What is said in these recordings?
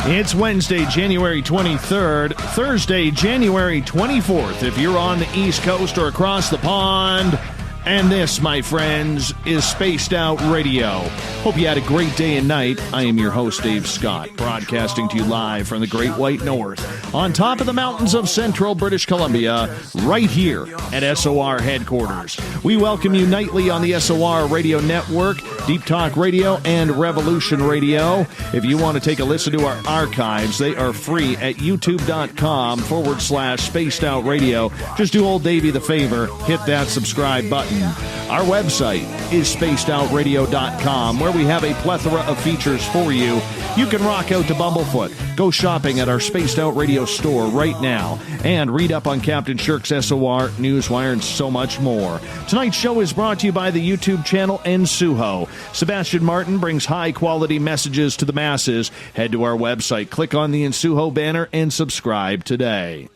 It's Wednesday, January 23rd, Thursday, January 24th, if you're on the East Coast or across the pond. And this, my friends, is Spaced Out Radio. Hope you had a great day and night. I am your host, Dave Scott, broadcasting to you live from the Great White North, on top of the mountains of central British Columbia, right here at SOR headquarters. We welcome you nightly on the SOR Radio Network, Deep Talk Radio, and Revolution Radio. If you want to take a listen to our archives, they are free at youtube.com/Spaced Out Radio. Just do old Davey the favor, hit that subscribe button. Our website is spacedoutradio.com, where we have a plethora of features for you. You can rock out to Bumblefoot, go shopping at our Spaced Out Radio store right now, and read up on Captain Shirk's SOR, Newswire, and so much more. Tonight's show is brought to you by the YouTube channel Ensuho. Sebastian Martin brings high-quality messages to the masses. Head to our website, click on the Ensuho banner, and subscribe today.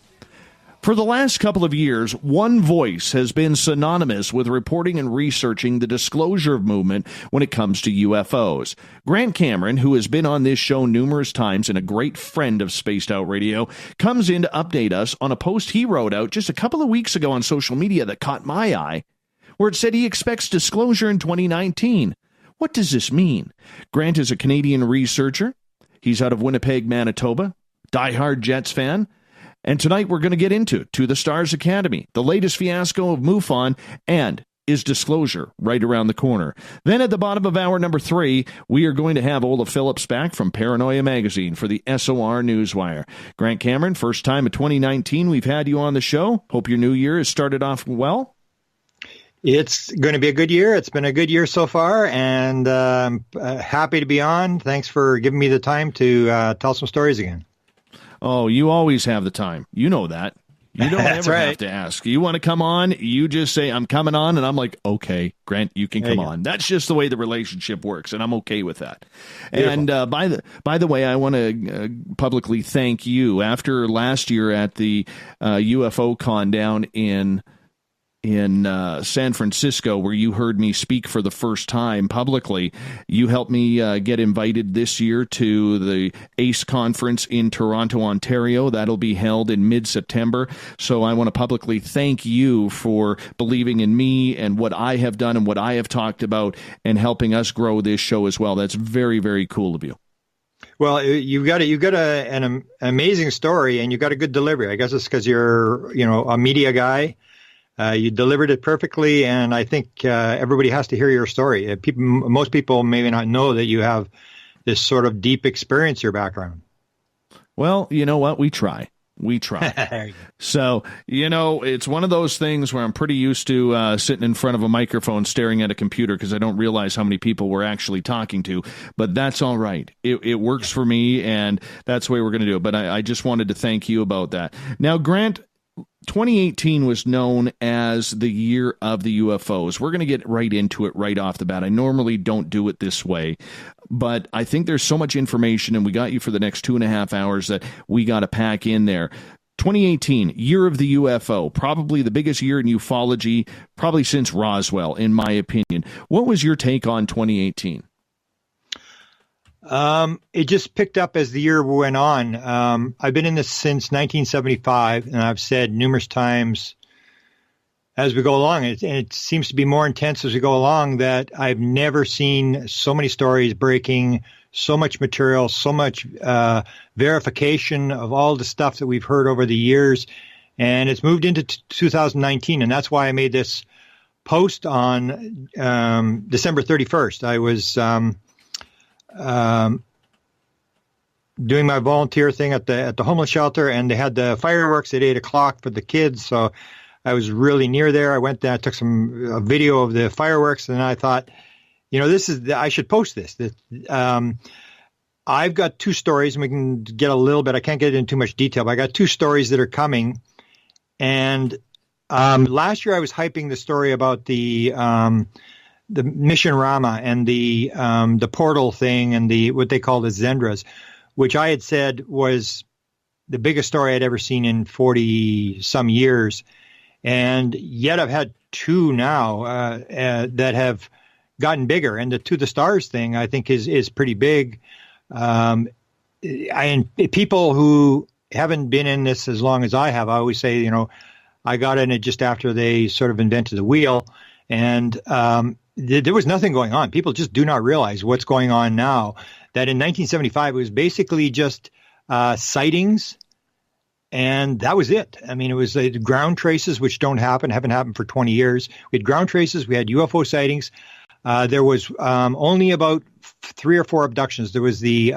For the last couple of years, one voice has been synonymous with reporting and researching the disclosure movement when it comes to UFOs. Grant Cameron, who has been on this show numerous times and a great friend of Spaced Out Radio, comes in to update us on a post he wrote out just a couple of weeks ago on social media that caught my eye, where it said he expects disclosure in 2019. What does this mean? Grant is a Canadian researcher. He's out of Winnipeg, Manitoba, diehard Jets fan. And tonight we're going to get into To the Stars Academy, the latest fiasco of MUFON, and is disclosure right around the corner. Then at the bottom of hour number 3, we are going to have Ola Phillips back from Paranoia Magazine for the SOR Newswire. Grant Cameron, first time of 2019 we've had you on the show. Hope your new year has started off well. It's going to be a good year. It's been a good year so far, and I'm happy to be on. Thanks for giving me the time to tell some stories again. Oh, you always have the time. You know that. You don't ever have to ask. You want to come on, you just say, I'm coming on, and I'm like, okay, Grant, you can come on. That's just the way the relationship works, and I'm okay with that. Beautiful. And by the way, I want to publicly thank you. After last year at the UFO con down in San Francisco, where you heard me speak for the first time publicly, you helped me get invited this year to the ACE conference in Toronto, Ontario. That'll be held in mid-September. So I want to publicly thank you for believing in me and what I have done and what I have talked about and helping us grow this show as well. That's very, very cool of you. Well, you've got an amazing story, and you've got a good delivery. I guess it's because you're, a media guy. You delivered it perfectly, and I think everybody has to hear your story. Most people may not know that you have this sort of deep experience, your background. Well, you know what? We try. So, it's one of those things where I'm pretty used to sitting in front of a microphone staring at a computer because I don't realize how many people we're actually talking to. But that's all right. It works for me, and that's the way we're going to do it. But I just wanted to thank you about that. Now, Grant, 2018 was known as the year of the UFOs. We're going to get right into it right off the bat. I normally don't do it this way, but I think there's so much information, and we got you for the next 2.5 hours that we got to pack in there. 2018, year of the UFO, probably the biggest year in ufology, probably since Roswell, in my opinion. What was your take on 2018? It just picked up as the year went on. I've been in this since 1975, and I've said numerous times as we go along, and it seems to be more intense as we go along, that I've never seen so many stories breaking, so much material, so much verification of all the stuff that we've heard over the years. And it's moved into 2019, and that's why I made this post on December 31st. I was doing my volunteer thing at the homeless shelter, and they had the fireworks at 8:00 for the kids. So I was really near there. I went there, I took a video of the fireworks, and I thought, I should post this. I've got 2 stories, and we can get a little bit. I can't get into too much detail, but I got 2 stories that are coming. And last year I was hyping the story about the Mission Rama and the portal thing and what they call the Zendras, which I had said was the biggest story I'd ever seen in 40 some years. And yet I've had 2 now that have gotten bigger. And the To the Stars thing, I think, is pretty big. people who haven't been in this as long as I have, I always say, I got in it just after they sort of invented the wheel, and there was nothing going on. People just do not realize what's going on now. That in 1975, it was basically just sightings, and that was it. I mean, it was ground traces, which haven't happened for 20 years. We had ground traces. We had UFO sightings. There was only about 3 or 4 abductions. There was the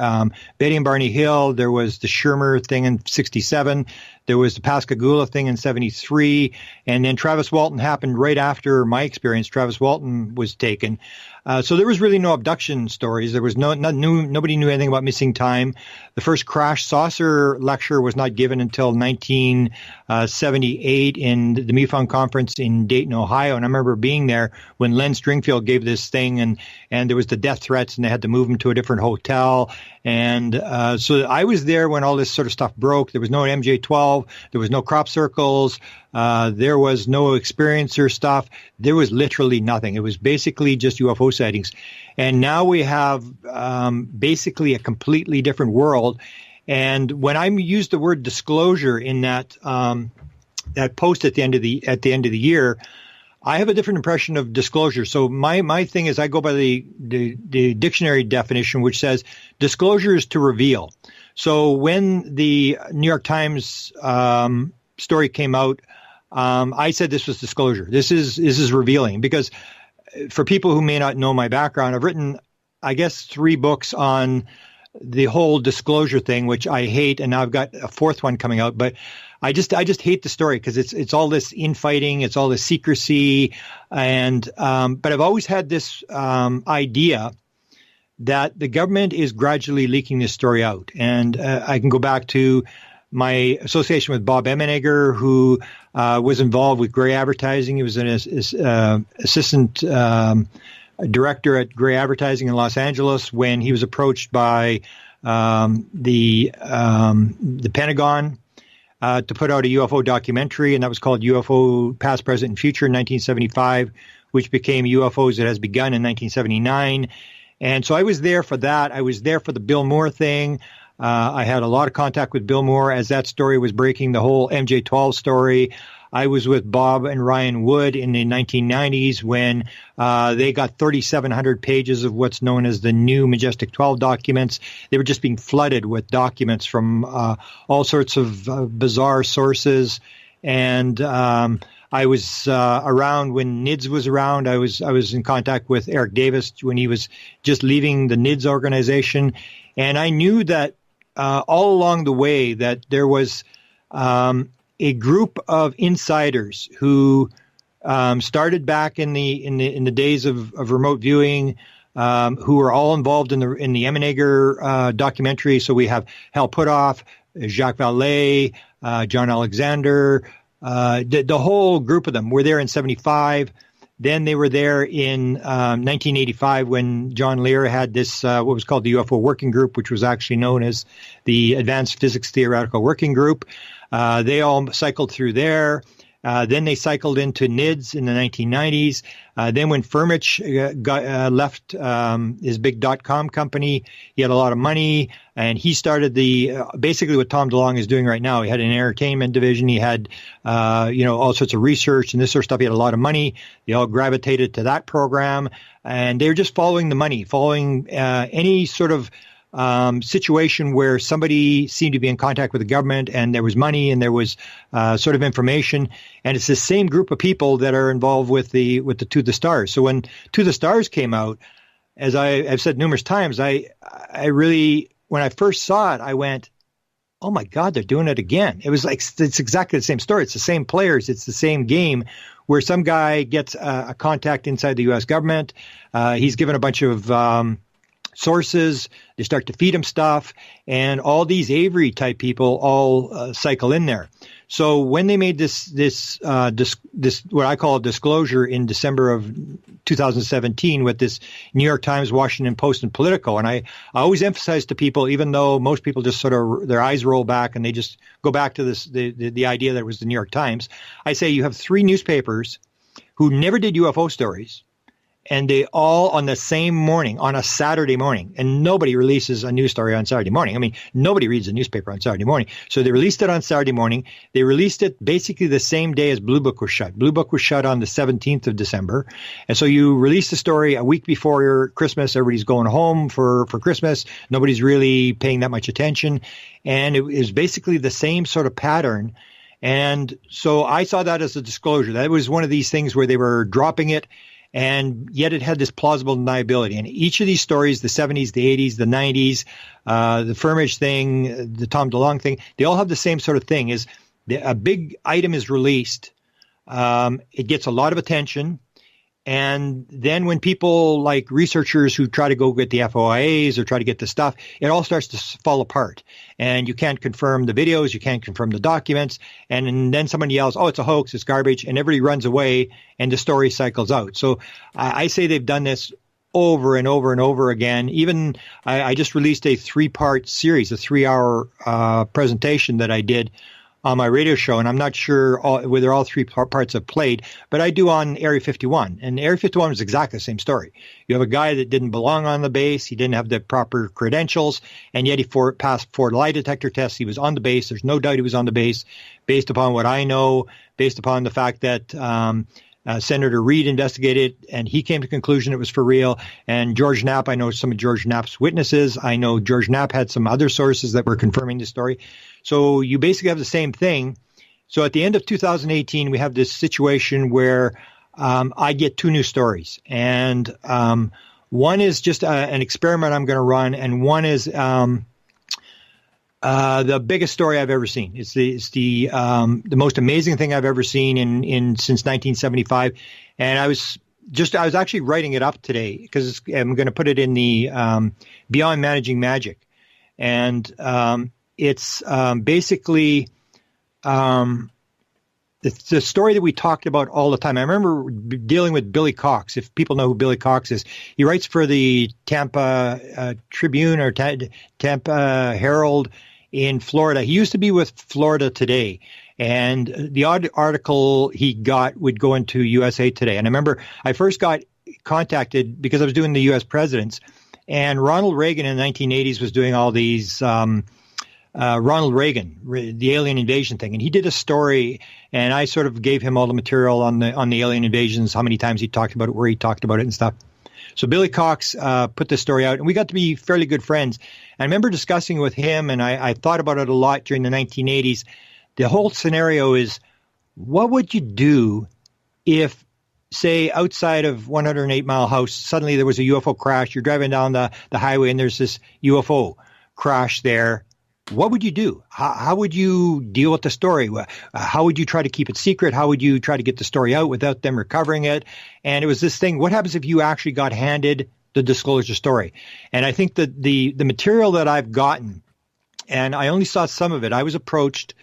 Betty and Barney Hill. There was the Shermer thing in 67. There was the Pascagoula thing in 73. And then Travis Walton happened right after my experience. Travis Walton was taken. So there was really no abduction stories. There was nobody knew anything about missing time. The first crash saucer lecture was not given until 1978 in the MUFON conference in Dayton, Ohio. And I remember being there when Len Stringfield gave this thing, and there was the death threats, and they had to move him to a different hotel. And so I was there when all this sort of stuff broke. There was no MJ-12. There was no crop circles. There was no experiencer stuff. There was literally nothing. It was basically just UFO sightings. And now we have basically a completely different world. And when I use the word disclosure in that post at the end of the year, I have a different impression of disclosure. So my thing is I go by the dictionary definition, which says disclosure is to reveal. So when the New York Times story came out, I said this was disclosure. This is revealing, because for people who may not know my background, I've written, I guess, 3 books on the whole disclosure thing, which I hate, and now I've got a 4th one coming out. But I just hate the story because it's all this infighting, it's all this secrecy, and but I've always had this idea that the government is gradually leaking this story out, and I can go back to my association with Bob Emenegger, who was involved with Gray Advertising. He was an assistant director at Gray Advertising in Los Angeles when he was approached by the Pentagon to put out a UFO documentary, and that was called UFO Past, Present, and Future in 1975, which became UFOs That Has Begun in 1979. And so I was there for that. I was there for the Bill Moore thing. I had a lot of contact with Bill Moore as that story was breaking, the whole MJ-12 story. I was with Bob and Ryan Wood in the 1990s when they got 3,700 pages of what's known as the new Majestic 12 documents. They were just being flooded with documents from all sorts of bizarre sources. And I was around when NIDS was around. I was in contact with Eric Davis when he was just leaving the NIDS organization. And I knew that all along the way that there was a group of insiders who started back in the days of remote viewing, who were all involved in the Emenegger documentary. So we have Hal Puthoff, Jacques Vallée, John Alexander, the whole group of them were there in 75. Then they were there in 1985 when John Lear had this, what was called the UFO Working Group, which was actually known as the Advanced Physics Theoretical Working Group. They all cycled through there. Then they cycled into NIDS in the 1990s. Then when Firmage left his big .com company, he had a lot of money, and he started basically what Tom DeLonge is doing right now. He had an entertainment division. He had all sorts of research and this sort of stuff. He had a lot of money. They all gravitated to that program, and they were just following the money, following any sort of situation where somebody seemed to be in contact with the government and there was money and there was sort of information. And it's the same group of people that are involved with the To the Stars. So when To the Stars came out, as I've said numerous times, I really, when I first saw it, I went, oh my God, they're doing it again. It was like, it's exactly the same story. It's the same players. It's the same game where some guy gets a contact inside the U.S. government. He's given a bunch of sources. They start to feed him stuff, and all these Avery type people all cycle in there. So when they made this what I call a disclosure in December of 2017 with this New York Times, Washington Post, and Politico, and I always emphasize to people, even though most people just sort of their eyes roll back and they just go back to the idea that it was the New York Times, I say you have 3 newspapers who never did UFO stories, and they all on the same morning, on a Saturday morning. And nobody releases a news story on Saturday morning. I mean, nobody reads a newspaper on Saturday morning. So they released it on Saturday morning. They released it basically the same day as Blue Book was shut. Blue Book was shut on the 17th of December. And so you release the story a week before Christmas. Everybody's going home for Christmas. Nobody's really paying that much attention. And it is basically the same sort of pattern. And so I saw that as a disclosure. That was one of these things where they were dropping it, and yet it had this plausible deniability. And each of these stories, the 70s, the 80s, the 90s, the Firmage thing, the Tom DeLonge thing, they all have the same sort of thing. Is a big item is released, it gets a lot of attention, and then when people like researchers who try to go get the FOIAs or try to get the stuff, it all starts to fall apart. And you can't confirm the videos, you can't confirm the documents, and then someone yells, oh, it's a hoax, it's garbage, and everybody runs away, and the story cycles out. So I say they've done this over and over and over again. Even I just released a 3-part series, a 3-hour presentation that I did on my radio show, and I'm not sure whether all 3 parts have played, but I do on Area 51. And Area 51 is exactly the same story. You have a guy that didn't belong on the base, he didn't have the proper credentials, and yet he passed 4 lie detector tests. He was on the base. There's no doubt he was on the base, based upon what I know, based upon the fact that Senator Reid investigated, and he came to the conclusion it was for real. And George Knapp, I know some of George Knapp's witnesses. I know George Knapp had some other sources that were confirming the story. So you basically have the same thing. So at the end of 2018, we have this situation where I get 2 new stories. And one is just an experiment I'm going to run, and one is the biggest story I've ever seen. It's the most amazing thing I've ever seen since 1975. And I was actually writing it up today because I'm going to put it in the Beyond Managing Magic. And it's basically the story that we talked about all the time. I remember dealing with Billy Cox. If people know who Billy Cox is, he writes for the Tampa Tribune or Tampa Herald in Florida. He used to be with Florida Today, and the odd article he got would go into USA Today. And I remember I first got contacted because I was doing the U.S. presidents, and Ronald Reagan in the 1980s was doing all these Ronald Reagan, the alien invasion thing. And he did a story, and I sort of gave him all the material on the alien invasions, how many times he talked about it, where he talked about it and stuff. So Billy Cox put this story out, and we got to be fairly good friends. I remember discussing with him, and I thought about it a lot during the 1980s. The whole scenario is, what would you do if, say, outside of 108 Mile House, suddenly there was a UFO crash? You're driving down the highway, and there's this UFO crash there. What would you do? How would you deal with the story? How would you try to keep it secret? How would you try to get the story out without them recovering it? And it was this thing, what happens if you actually got handed the disclosure story? And I think that the material that I've gotten, and I only saw some of it, I was approached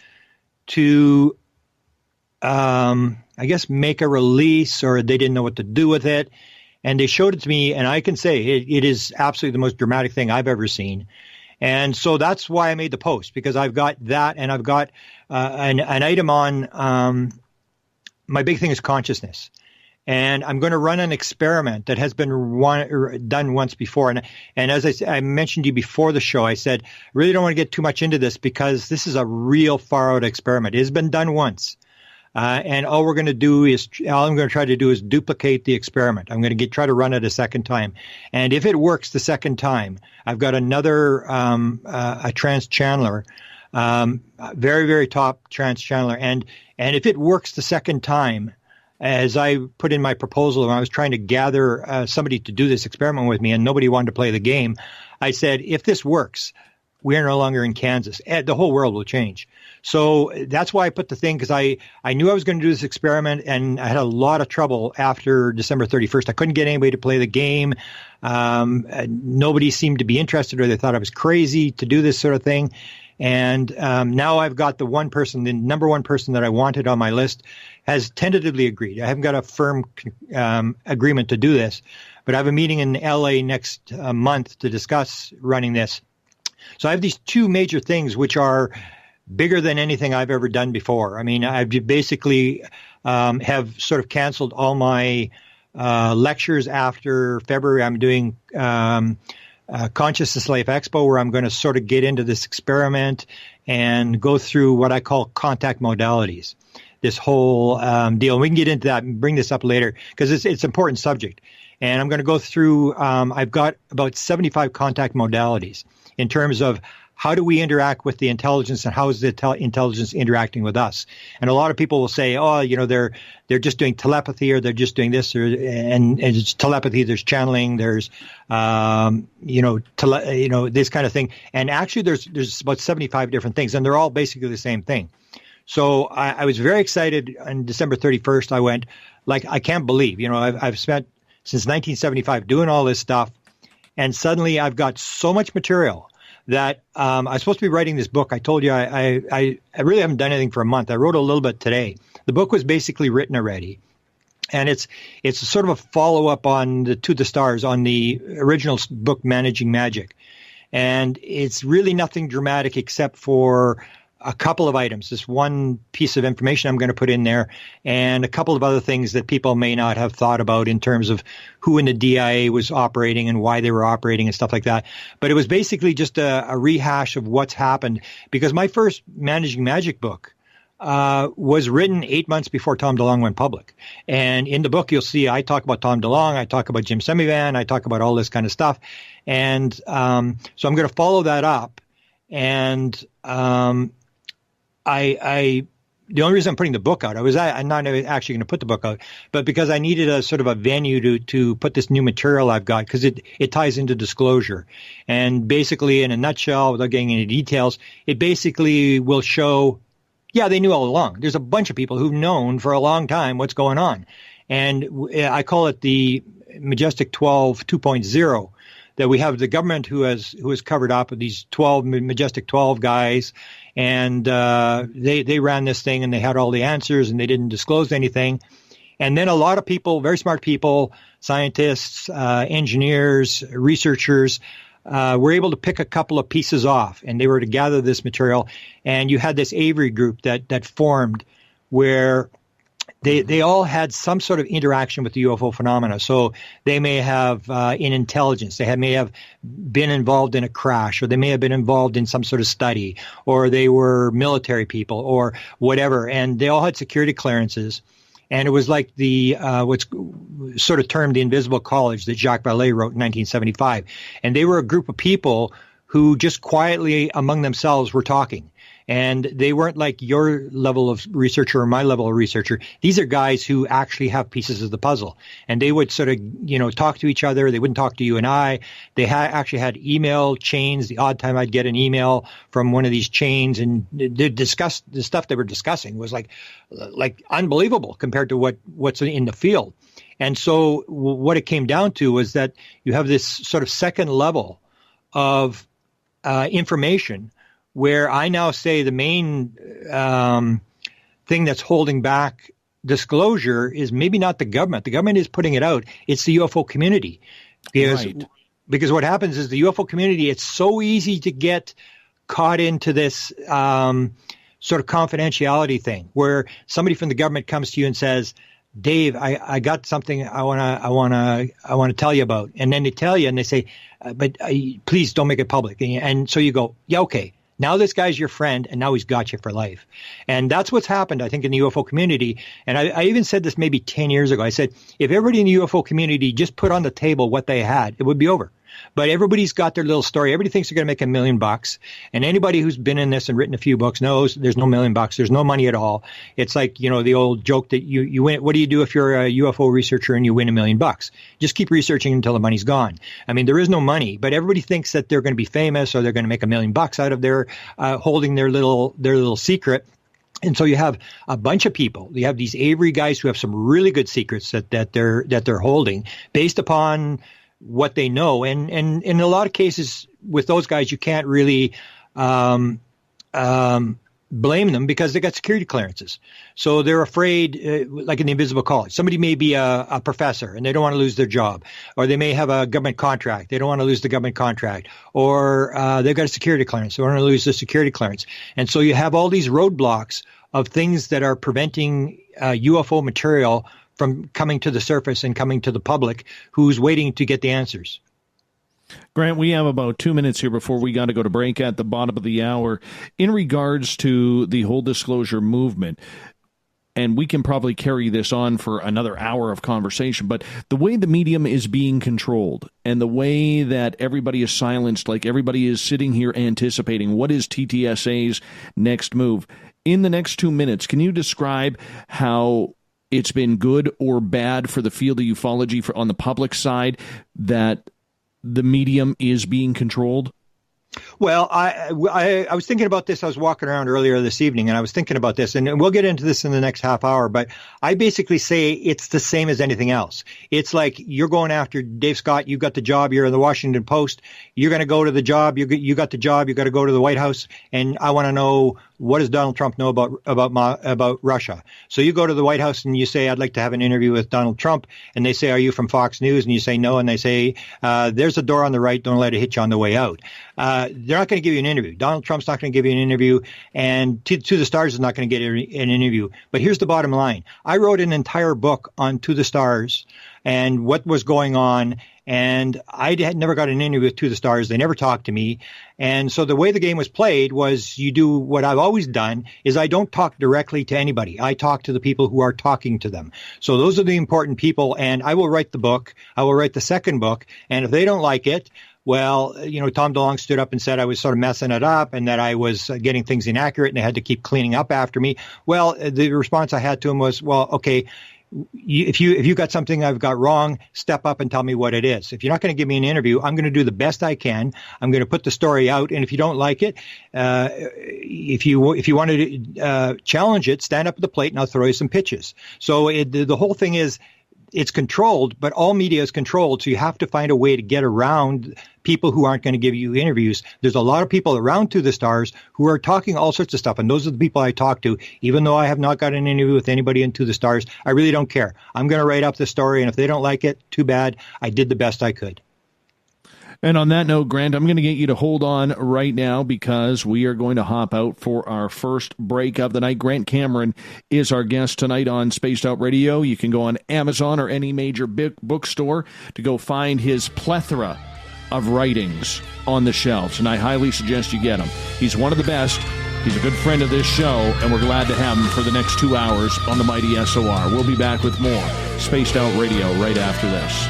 to, I guess, make a release, or they didn't know what to do with it. And they showed it to me, and I can say it is absolutely the most dramatic thing I've ever seen. And so that's why I made the post, because I've got that, and I've got an item on my big thing is consciousness. And I'm going to run an experiment that has been done once before. And as I mentioned to you before the show, I said, I really don't want to get too much into this because this is a real far out experiment. It has been done once. And all I'm going to try to do is duplicate the experiment. I'm going to try to run it a second time. And if it works the second time, I've got another, a trans-channeler, very, very top trans-channeler. And if it works the second time, as I put in my proposal, when I was trying to gather somebody to do this experiment with me and nobody wanted to play the game, I said, if this works, we are no longer in Kansas. The whole world will change. So that's why I put the thing, because I knew I was going to do this experiment, and I had a lot of trouble after December 31st. I couldn't get anybody to play the game. Nobody seemed to be interested, or they thought I was crazy to do this sort of thing. And now I've got the number one person that I wanted on my list has tentatively agreed. I haven't got a firm agreement to do this, but I have a meeting in LA next month to discuss running this. So I have these 2 major things which are bigger than anything I've ever done before. I mean, I've basically have sort of canceled all my lectures after February. I'm doing Consciousness Life Expo, where I'm going to sort of get into this experiment and go through what I call contact modalities. This whole deal. We can get into that and bring this up later because it's an important subject. And I'm going to go through, I've got about 75 contact modalities in terms of how do we interact with the intelligence and how is the intelligence interacting with us? And a lot of people will say, oh, you know, they're just doing telepathy or they're just doing this and it's telepathy, there's channeling, there's, this kind of thing. And actually there's about 75 different things and they're all basically the same thing. So I was very excited on December 31st. I went, like, I can't believe, you know, I've spent since 1975 doing all this stuff. And suddenly I've got so much material that I was supposed to be writing this book. I told you I really haven't done anything for a month. I wrote a little bit today. The book was basically written already. And it's sort of a follow-up on To the Stars, on the original book, Managing Magic. And it's really nothing dramatic except for a couple of items, this one piece of information I'm going to put in there, and a couple of other things that people may not have thought about in terms of who in the DIA was operating and why they were operating and stuff like that. But it was basically just a rehash of what's happened, because my first Managing Magic book was written 8 months before Tom DeLonge went public. And in the book, you'll see I talk about Tom DeLonge, I talk about Jim Semivan, I talk about all this kind of stuff. And so I'm going to follow that up. And the only reason I'm putting the book out, I'm not actually going to put the book out, but because I needed a sort of a venue to put this new material I've got, because it ties into disclosure. And basically, in a nutshell, without getting into details, it basically will show, yeah, they knew all along. There's a bunch of people who've known for a long time what's going on. And I call it the Majestic 12 2.0, that we have the government who has covered up with these 12 Majestic 12 guys. And they ran this thing and they had all the answers and they didn't disclose anything. And then a lot of people, very smart people, scientists, engineers, researchers, were able to pick a couple of pieces off, and they were to gather this material. And you had this Avery group that formed where they all had some sort of interaction with the UFO phenomena. So they may have in intelligence, may have been involved in a crash, or they may have been involved in some sort of study, or they were military people or whatever. And they all had security clearances. And it was like the what's sort of termed the Invisible College that Jacques Vallée wrote in 1975. And they were a group of people who just quietly among themselves were talking. And they weren't like your level of researcher or my level of researcher. These are guys who actually have pieces of the puzzle. And they would sort of, talk to each other. They wouldn't talk to you and I. They actually had email chains. The odd time I'd get an email from one of these chains, and they discussed the stuff they were discussing was like unbelievable compared to what's in the field. And so what it came down to was that you have this sort of second level of information, where I now say the main thing that's holding back disclosure is maybe not the government. The government is putting it out. It's the UFO community. Because what happens is the UFO community, it's so easy to get caught into this sort of confidentiality thing, where somebody from the government comes to you and says, Dave, I got something I want to tell you about. And then they tell you and they say, but please don't make it public. And so you go, yeah, okay. Now this guy's your friend, and now he's got you for life. And that's what's happened, I think, in the UFO community. And I even said this maybe 10 years ago. I said, if everybody in the UFO community just put on the table what they had, it would be over. But everybody's got their little story. Everybody thinks they're going to make $1 million. And anybody who's been in this and written a few books knows there's no $1 million. There's no money at all. It's like, the old joke that you win. What do you do if you're a UFO researcher and you win $1 million? Just keep researching until the money's gone. I mean, there is no money, but everybody thinks that they're going to be famous or they're going to make $1 million out of their holding their little secret. And so you have a bunch of people. You have these Avery guys who have some really good secrets that they're holding based upon what they know. And in a lot of cases with those guys, you can't really blame them because they got security clearances. So they're afraid, like in the Invisible College, somebody may be a professor and they don't want to lose their job, or they may have a government contract. They don't want to lose the government contract, or they've got a security clearance. They don't want to lose the security clearance. And so you have all these roadblocks of things that are preventing UFO material from coming to the surface and coming to the public who's waiting to get the answers. Grant, we have about 2 minutes here before we got to go to break at the bottom of the hour. In regards to the whole disclosure movement, and we can probably carry this on for another hour of conversation, but the way the medium is being controlled and the way that everybody is silenced, like everybody is sitting here anticipating what is TTSA's next move. In the next 2 minutes, can you describe how it's been good or bad for the field of ufology on the public side that the medium is being controlled? Well, I was thinking about this. I was walking around earlier this evening, and I was thinking about this, and we'll get into this in the next half hour, but I basically say it's the same as anything else. It's like you're going after Dave Scott. You got the job. You're in the Washington Post. You're going to go to the job. You got the job. You got to go to the White House, and I want to know, what does Donald Trump know about Russia? So you go to the White House and you say, I'd like to have an interview with Donald Trump. And they say, are you from Fox News? And you say no. And they say, there's a door on the right. Don't let it hit you on the way out. They're not going to give you an interview. Donald Trump's not going to give you an interview. And To the Stars is not going to get an interview. But here's the bottom line. I wrote an entire book on To the Stars and what was going on. And I had never got an interview with To the Stars. They never talked to me. And so the way the game was played was, you do what I've always done, is I don't talk directly to anybody. I talk to the people who are talking to them. So those are the important people. And I will write the book. I will write the second book. And if they don't like it, well, Tom DeLonge stood up and said I was sort of messing it up and that I was getting things inaccurate and they had to keep cleaning up after me. Well, the response I had to him was, well, okay, if you got something I've got wrong, step up and tell me what it is. If you're not going to give me an interview, I'm going to do the best I can. I'm going to put the story out, and if you don't like it, if you want to challenge it, stand up at the plate and I'll throw you some pitches. So the whole thing is, it's controlled, but all media is controlled. So you have to find a way to get around people who aren't going to give you interviews. There's a lot of people around To the Stars who are talking all sorts of stuff. And those are the people I talk to. Even though I have not got an interview with anybody in To the Stars, I really don't care. I'm going to write up the story. And if they don't like it, too bad. I did the best I could. And on that note, Grant, I'm going to get you to hold on right now because we are going to hop out for our first break of the night. Grant Cameron is our guest tonight on Spaced Out Radio. You can go on Amazon or any major bookstore to go find his plethora of writings on the shelves, and I highly suggest you get him. He's one of the best. He's a good friend of this show, and we're glad to have him for the next 2 hours on the mighty SOR. We'll be back with more Spaced Out Radio right after this.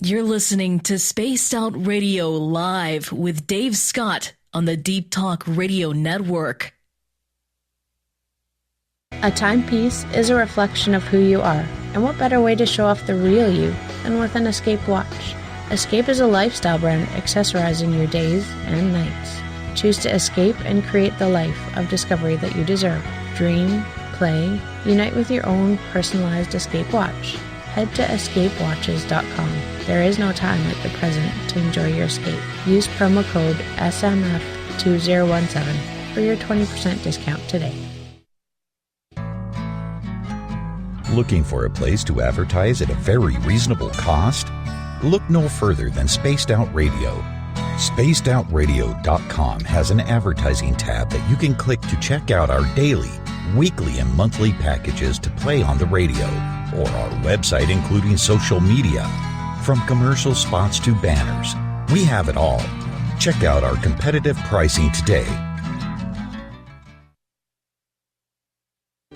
You're listening to Spaced Out Radio Live with Dave Scott on the Deep Talk Radio Network. A timepiece is a reflection of who you are, and what better way to show off the real you than with an Escape watch? Escape is a lifestyle brand accessorizing your days and nights. Choose to escape and create the life of discovery that you deserve. Dream, play, unite with your own personalized Escape watch. Head to escapewatches.com. There is no time like the present to enjoy your escape. Use promo code SMF2017 for your 20% discount today. Looking for a place to advertise at a very reasonable cost? Look no further than Spaced Out Radio. SpacedOutRadio.com has an advertising tab that you can click to check out our daily, weekly, and monthly packages to play on the radio, or our website including social media. From commercial spots to banners, we have it all. Check out our competitive pricing today.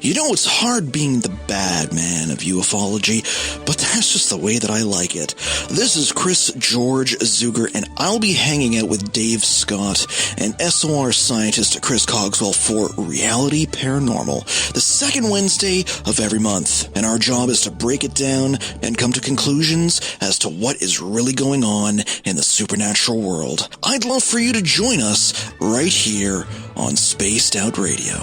You know, it's hard being the bad man of ufology, but that's just the way that I like it. This is Chris George Zuger, and I'll be hanging out with Dave Scott and SOR scientist Chris Cogswell for Reality Paranormal, the second Wednesday of every month. And our job is to break it down and come to conclusions as to what is really going on in the supernatural world. I'd love for you to join us right here on Spaced Out Radio.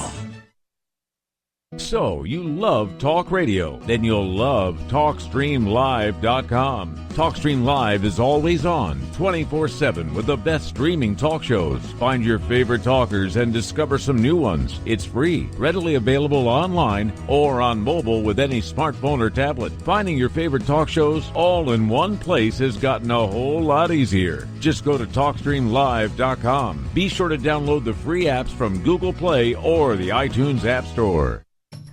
So, you love talk radio? Then you'll love TalkStreamLive.com. TalkStream Live is always on, 24/7, with the best streaming talk shows. Find your favorite talkers and discover some new ones. It's free, readily available online or on mobile with any smartphone or tablet. Finding your favorite talk shows all in one place has gotten a whole lot easier. Just go to TalkStreamLive.com. Be sure to download the free apps from Google Play or the iTunes App Store.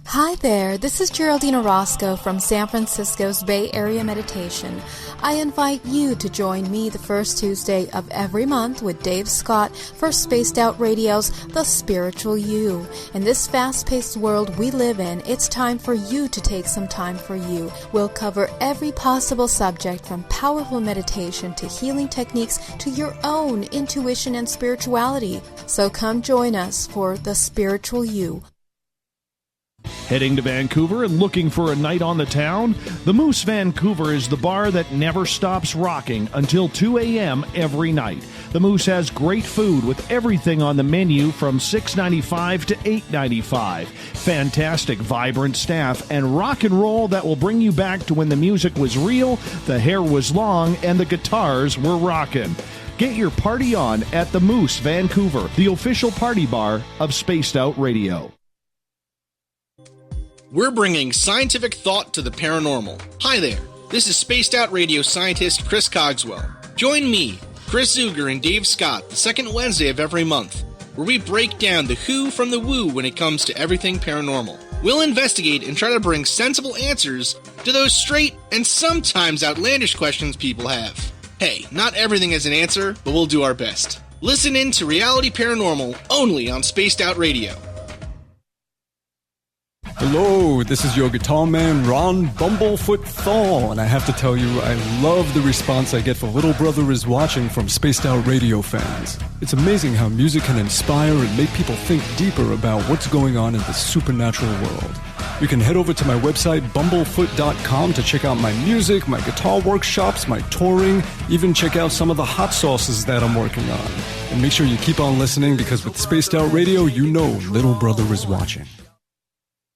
Hi there, this is Geraldine Orozco from San Francisco's Bay Area Meditation. I invite you to join me the first Tuesday of every month with Dave Scott for Spaced Out Radio's The Spiritual You. In this fast-paced world we live in, it's time for you to take some time for you. We'll cover every possible subject from powerful meditation to healing techniques to your own intuition and spirituality. So come join us for The Spiritual You. Heading to Vancouver and looking for a night on the town? The Moose Vancouver is the bar that never stops rocking until 2 a.m. every night. The Moose has great food with everything on the menu from $6.95 to $8.95. Fantastic, vibrant staff and rock and roll that will bring you back to when the music was real, the hair was long, and the guitars were rocking. Get your party on at the Moose Vancouver, the official party bar of Spaced Out Radio. We're bringing scientific thought to the paranormal. Hi there, this is Spaced Out Radio scientist Chris Cogswell. Join me, Chris Zuger, and Dave Scott the second Wednesday of every month, where we break down the who from the woo when it comes to everything paranormal. We'll investigate and try to bring sensible answers to those straight and sometimes outlandish questions people have. Hey, not everything has an answer, but we'll do our best. Listen in to Reality Paranormal only on Spaced Out Radio. Hello, this is your guitar man, Ron Bumblefoot Thal, and I have to tell you, I love the response I get for Little Brother is Watching from Spaced Out Radio fans. It's amazing how music can inspire and make people think deeper about what's going on in the supernatural world. You can head over to my website, bumblefoot.com, to check out my music, my guitar workshops, my touring, even check out some of the hot sauces that I'm working on. And make sure you keep on listening, because with Spaced Out Radio, you know Little Brother is watching.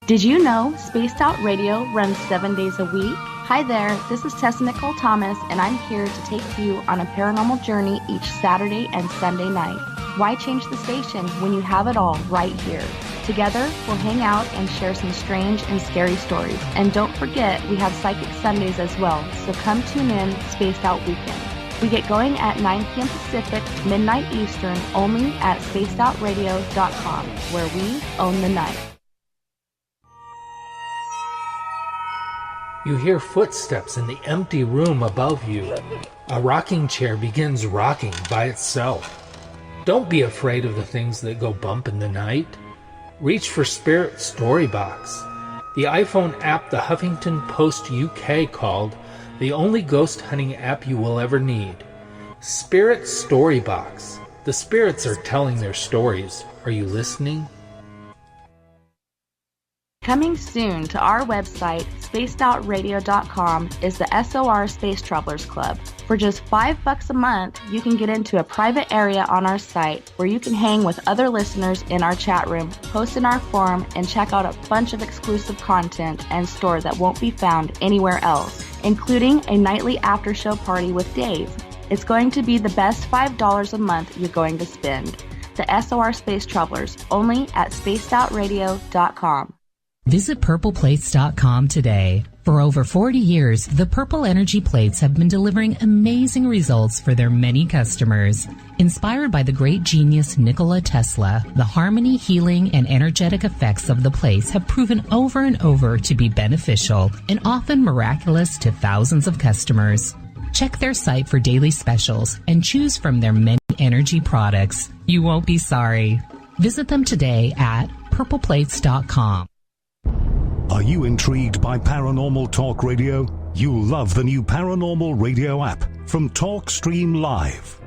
Did you know Spaced Out Radio runs 7 days a week? Hi there, this is Tessa Nicole Thomas, and I'm here to take you on a paranormal journey each Saturday and Sunday night. Why change the station when you have it all right here? Together, we'll hang out and share some strange and scary stories. And don't forget, we have Psychic Sundays as well, so come tune in Spaced Out Weekend. We get going at 9 p.m. Pacific, midnight Eastern, only at spacedoutradio.com, where we own the night. You hear footsteps in the empty room above you. A rocking chair begins rocking by itself. Don't be afraid of the things that go bump in the night. Reach for Spirit Storybox, the iPhone app the Huffington Post UK called the only ghost hunting app you will ever need. Spirit Storybox. The spirits are telling their stories. Are you listening? Coming soon to our website, spacedoutradio.com, is the SOR Space Travelers Club. For just $5 a month, you can get into a private area on our site where you can hang with other listeners in our chat room, post in our forum, and check out a bunch of exclusive content and store that won't be found anywhere else, including a nightly after-show party with Dave. It's going to be the best $5 a month you're going to spend. The SOR Space Travelers, only at spacedoutradio.com. Visit purpleplates.com today. For over 40 years, the Purple Energy Plates have been delivering amazing results for their many customers. Inspired by the great genius Nikola Tesla, the harmony, healing, and energetic effects of the plates have proven over and over to be beneficial and often miraculous to thousands of customers. Check their site for daily specials and choose from their many energy products. You won't be sorry. Visit them today at purpleplates.com. Are you intrigued by Paranormal Talk Radio? You'll love the new Paranormal Radio app from TalkStream Live.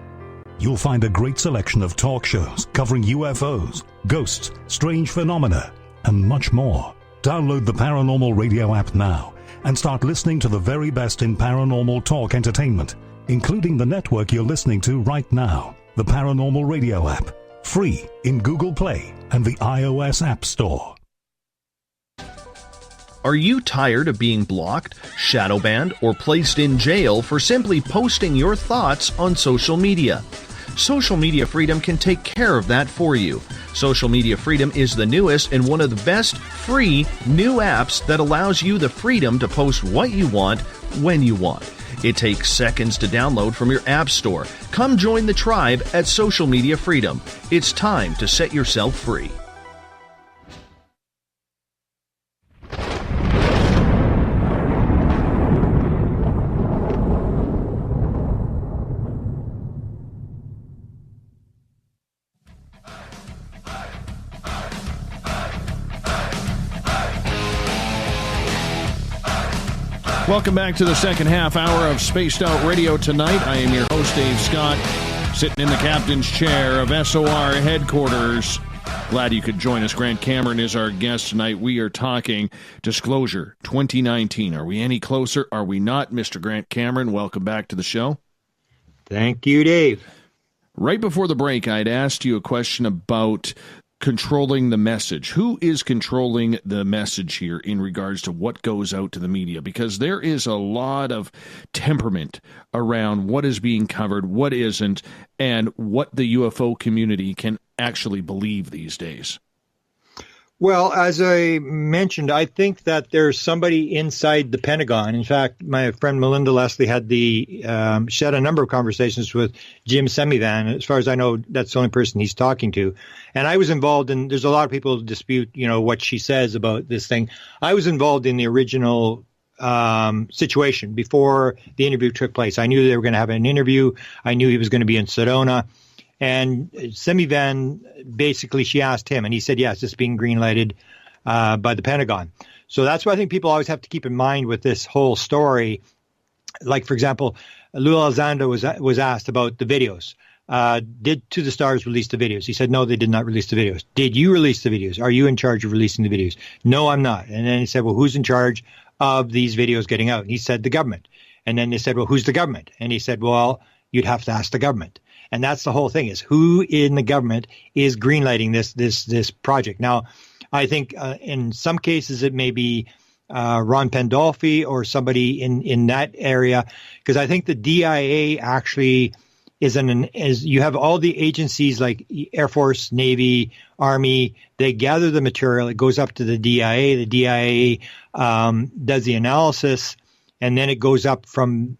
You'll find a great selection of talk shows covering UFOs, ghosts, strange phenomena, and much more. Download the Paranormal Radio app now and start listening to the very best in paranormal talk entertainment, including the network you're listening to right now, the Paranormal Radio app, free in Google Play and the iOS App Store. Are you tired of being blocked, shadow banned, or placed in jail for simply posting your thoughts on social media? Social Media Freedom can take care of that for you. Social Media Freedom is the newest and one of the best free new apps that allows you the freedom to post what you want when you want. It takes seconds to download from your app store. Come join the tribe at Social Media Freedom. It's time to set yourself free. Welcome back to the second half hour of Spaced Out Radio tonight. I am your host, Dave Scott, sitting in the captain's chair of SOR headquarters. Glad you could join us. Grant Cameron is our guest tonight. We are talking Disclosure 2019. Are we any closer? Are we not? Mr. Grant Cameron, welcome back to the show. Thank you, Dave. Right before the break, I'd asked you a question about controlling the message. Who is controlling the message here in regards to what goes out to the media? Because there is a lot of temperament around what is being covered, what isn't, and what the UFO community can actually believe these days. Well, as I mentioned, I think that there's somebody inside the Pentagon. In fact, my friend Melinda Leslie had she had a number of conversations with Jim Semivan. As far as I know, that's the only person he's talking to. And I was involved in, there's a lot of people who dispute, what she says about this thing. I was involved in the original situation before the interview took place. I knew they were going to have an interview. I knew he was going to be in Sedona. And Semivan, basically, she asked him, and he said, yes, it's being green-lighted by the Pentagon. So that's what I think people always have to keep in mind with this whole story. Like, for example, Lou Elizondo was asked about the videos. Did To the Stars release the videos? He said, no, they did not release the videos. Did you release the videos? Are you in charge of releasing the videos? No, I'm not. And then he said, well, who's in charge of these videos getting out? And he said, the government. And then they said, well, who's the government? And he said, well, you'd have to ask the government. And that's the whole thing, is who in the government is greenlighting this project. Now, I think in some cases it may be Ron Pandolfi or somebody in that area, because I think the DIA actually is you have all the agencies like Air Force, Navy, Army. They gather the material. It goes up to the DIA. The DIA does the analysis, and then it goes up from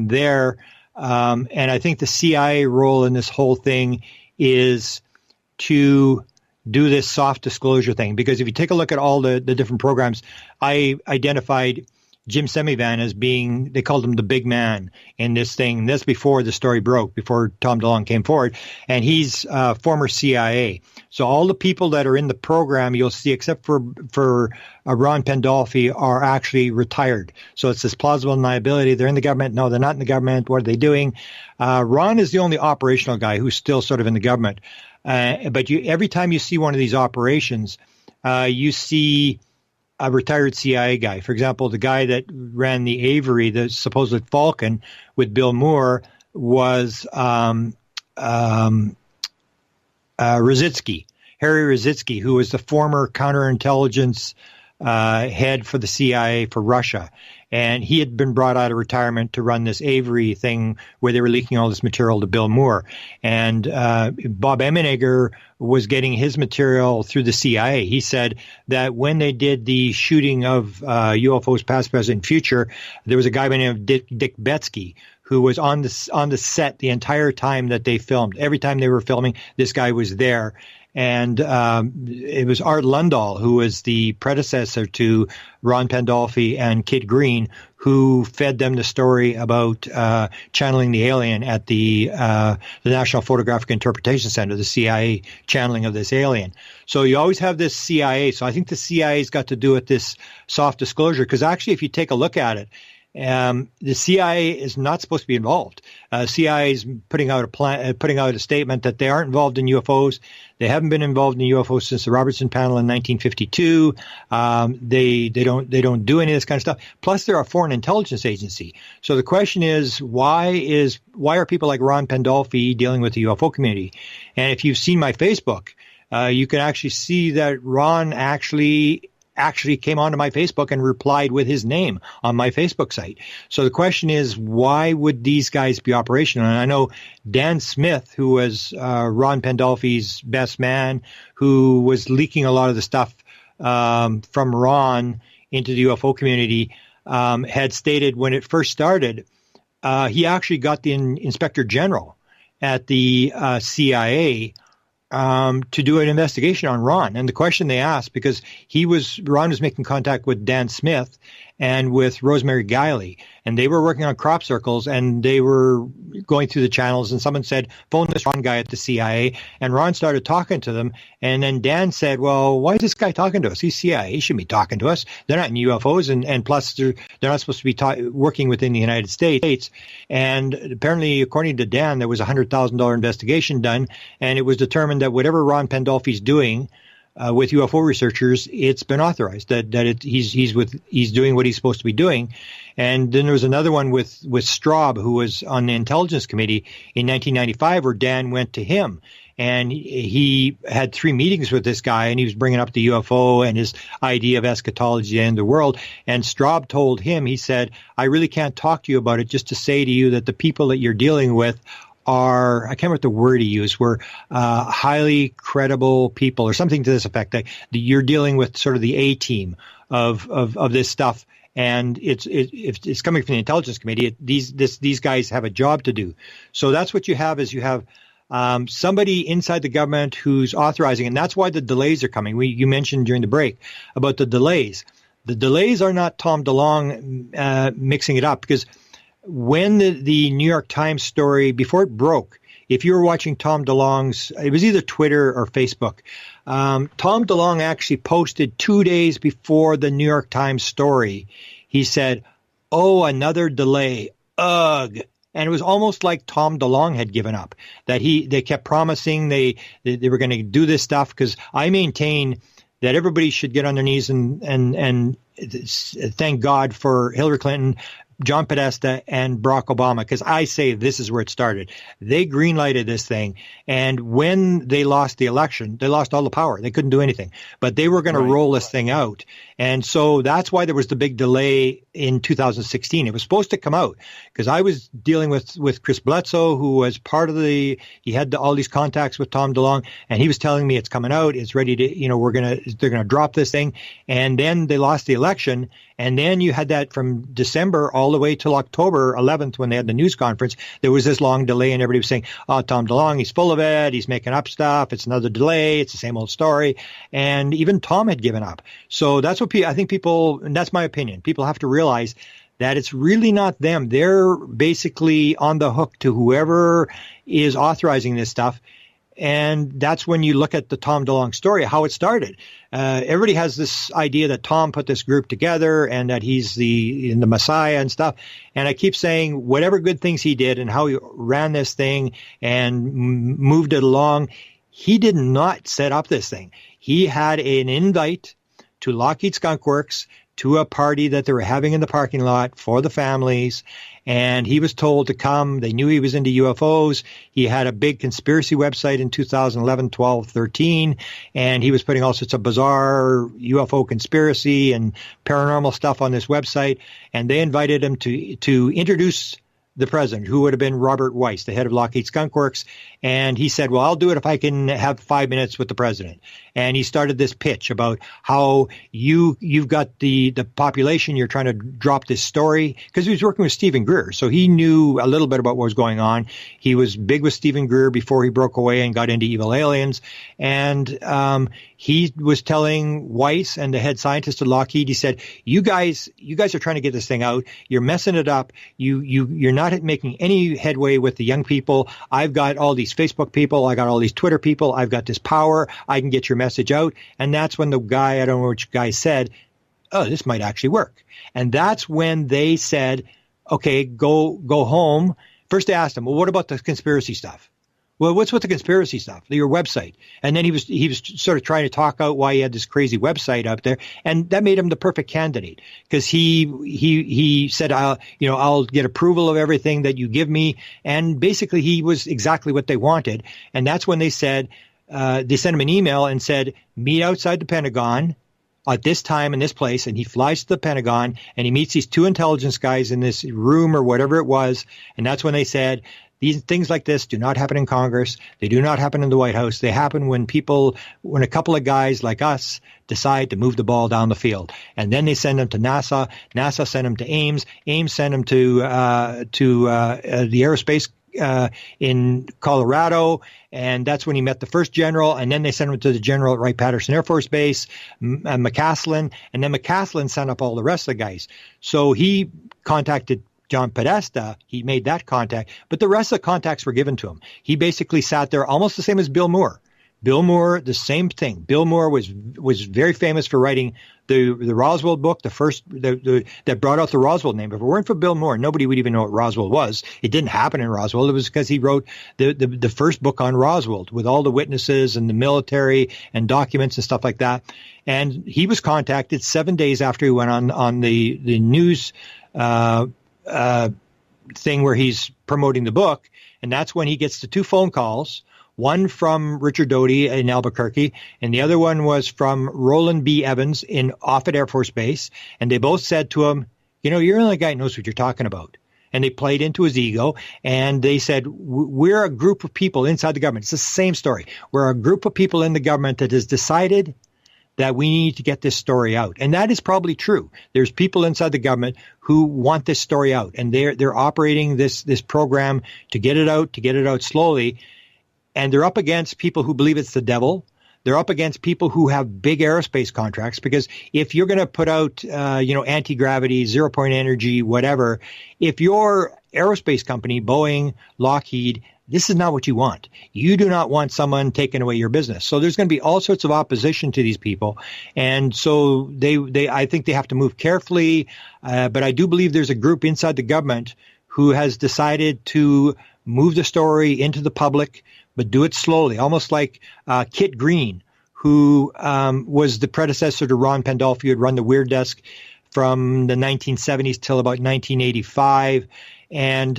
there. And I think the CIA role in this whole thing is to do this soft disclosure thing. Because if you take a look at all the different programs, I identified Jim Semivan as being, they called him the big man in this thing. That's before the story broke, before Tom DeLonge came forward. And he's former CIA. So all the people that are in the program, you'll see, except for Ron Pandolfi, are actually retired. So it's this plausible deniability. They're in the government. No, they're not in the government. What are they doing? Ron is the only operational guy who's still sort of in the government. But every time you see one of these operations, you see a retired CIA guy. For example, the guy that ran the Avery, the supposed Falcon with Bill Moore, was Rositsky, Harry Rositsky, who was the former counterintelligence head for the CIA for Russia. And he had been brought out of retirement to run this Avery thing where they were leaking all this material to Bill Moore. And Bob Emenegger was getting his material through the CIA. He said that when they did the shooting of UFOs past, present, future, there was a guy by the name of Dick Betsky who was on the set the entire time that they filmed. Every time they were filming, this guy was there. And it was Art Lundahl, who was the predecessor to Ron Pandolfi and Kid Green, who fed them the story about channeling the alien at the National Photographic Interpretation Center, the CIA channeling of this alien. So you always have this CIA. So I think the CIA's got to do with this soft disclosure, because actually, if you take a look at it, the CIA is not supposed to be involved. CIA is putting out a statement that they aren't involved in UFOs. They haven't been involved in UFOs since the Robertson panel in 1952. They don't do any of this kind of stuff. Plus, they're a foreign intelligence agency. So the question is, why are people like Ron Pandolfi dealing with the UFO community? And if you've seen my Facebook, you can actually see that Ron actually actually came onto my Facebook and replied with his name on my Facebook site. So the question is, why would these guys be operational? And I know Dan Smith, who was Ron Pandolfi's best man, who was leaking a lot of the stuff from Ron into the UFO community, had stated when it first started, he actually got the Inspector General at the CIA to do an investigation on Ron. And the question they asked, because Ron was making contact with Dan Smith and with Rosemary Guiley, and they were working on crop circles, and they were going through the channels, and someone said, phone this Ron guy at the CIA, and Ron started talking to them, and then Dan said, well, why is this guy talking to us? He's CIA. He shouldn't be talking to us. They're not in UFOs, and plus they're not supposed to be working within the United States. And apparently, according to Dan, there was a $100,000 investigation done, and it was determined that whatever Ron Pandolfi's doing with UFO researchers, it's been authorized, he's doing what he's supposed to be doing. And then there was another one with Straub, who was on the Intelligence Committee in 1995, where Dan went to him. And he had 3 meetings with this guy, and he was bringing up the UFO and his idea of eschatology and the world. And Straub told him, he said, I really can't talk to you about it, just to say to you that the people that you're dealing with are, I can't remember what the word he used, were highly credible people, or something to this effect. That you're dealing with sort of the A team of this stuff, and it's coming from the Intelligence Committee. These guys have a job to do. So that's what you have, is you have somebody inside the government who's authorizing, and that's why the delays are coming. You mentioned during the break about the delays. The delays are not Tom DeLonge mixing it up, because when the New York Times story, before it broke, if you were watching Tom DeLonge's, it was either Twitter or Facebook, Tom DeLonge actually posted 2 days before the New York Times story. He said, oh, another delay. Ugh. And it was almost like Tom DeLonge had given up, that they kept promising they were going to do this stuff, because I maintain that everybody should get on their knees and thank God for Hillary Clinton, John Podesta, and Barack Obama, because I say this is where it started. They greenlighted this thing, and when they lost the election, they lost all the power. They couldn't do anything, but they were going to roll this thing out. And so that's why there was the big delay in 2016. It was supposed to come out, because I was dealing with Chris Bledsoe, who was part of he had all these contacts with Tom DeLonge, and he was telling me it's coming out, it's ready to, they're going to drop this thing. And then they lost the election. And then you had that from December all the way till October 11th, when they had the news conference. There was this long delay, and everybody was saying, oh, Tom DeLonge, he's full of it. He's making up stuff. It's another delay. It's the same old story. And even Tom had given up. So that's what I think people, and that's my opinion, people have to realize that it's really not them. They're basically on the hook to whoever is authorizing this stuff. And that's when you look at the Tom DeLonge story, how it started. Everybody has this idea that Tom put this group together and that he's the Messiah and stuff. And I keep saying whatever good things he did and how he ran this thing and moved it along, he did not set up this thing. He had an invite to Lockheed Skunk Works, to a party that they were having in the parking lot for the families, and he was told to come. They knew he was into UFOs. He had a big conspiracy website in 2011, 12, 13, and he was putting all sorts of bizarre UFO conspiracy and paranormal stuff on this website, and they invited him to introduce the president, who would have been Robert Weiss, the head of Lockheed Skunk Works. And he said, well, I'll do it if I can have 5 minutes with the president. And he started this pitch about how you've got the population, you're trying to drop this story, because he was working with Stephen Greer. So he knew a little bit about what was going on. He was big with Stephen Greer before he broke away and got into evil aliens. And he was telling Weiss and the head scientist at Lockheed, he said, you guys are trying to get this thing out. You're messing it up. You're not making any headway with the young people. I've got all these Facebook people. I got all these Twitter people. I've got this power. I can get your message out. And that's when the guy, I don't know which guy, said, oh, this might actually work. And that's when they said, okay, go home. First they asked him, well, what about the conspiracy stuff? Well, what's with the conspiracy stuff? Your website. And then he was sort of trying to talk out why he had this crazy website up there, and that made him the perfect candidate, because he said, I'll get approval of everything that you give me, and basically he was exactly what they wanted. And that's when they said they sent him an email and said, meet outside the Pentagon at this time in this place, and he flies to the Pentagon, and he meets these two intelligence guys in this room or whatever it was, and that's when they said, these things like this do not happen in Congress. They do not happen in the White House. They happen when a couple of guys like us decide to move the ball down the field. And then they send them to NASA. NASA sent them to Ames. Ames sent them to the aerospace in Colorado, and that's when he met the first general, and then they sent him to the general at Wright-Patterson Air Force Base, McCaslin, and then McCaslin sent up all the rest of the guys. So he contacted John Podesta. He made that contact, but the rest of the contacts were given to him. He basically sat there almost the same as Bill Moore. Bill Moore, the same thing. Bill Moore was very famous for writing the Roswell book, the first that brought out the Roswell name. If it weren't for Bill Moore, nobody would even know what Roswell was. It didn't happen in Roswell. It was because he wrote the first book on Roswell with all the witnesses and the military and documents and stuff like that. And he was contacted 7 days after he went on the news thing where he's promoting the book, and that's when he gets the two phone calls. One from Richard Doty in Albuquerque, and the other one was from Roland B. Evans in Offutt Air Force Base. And they both said to him, you're the only guy who knows what you're talking about. And they played into his ego, and they said, we're a group of people inside the government. It's the same story. We're a group of people in the government that has decided that we need to get this story out. And that is probably true. There's people inside the government who want this story out, and they're operating this program to get it out slowly. And they're up against people who believe it's the devil. They're up against people who have big aerospace contracts, because if you're going to put out, anti-gravity, zero-point energy, whatever, if your aerospace company, Boeing, Lockheed, this is not what you want. You do not want someone taking away your business. So there's going to be all sorts of opposition to these people. And so I think they have to move carefully. But I do believe there's a group inside the government who has decided to move the story into the public, but do it slowly, almost like Kit Green, who was the predecessor to Ron Pandolfi, who had run the Weird Desk from the 1970s till about 1985. And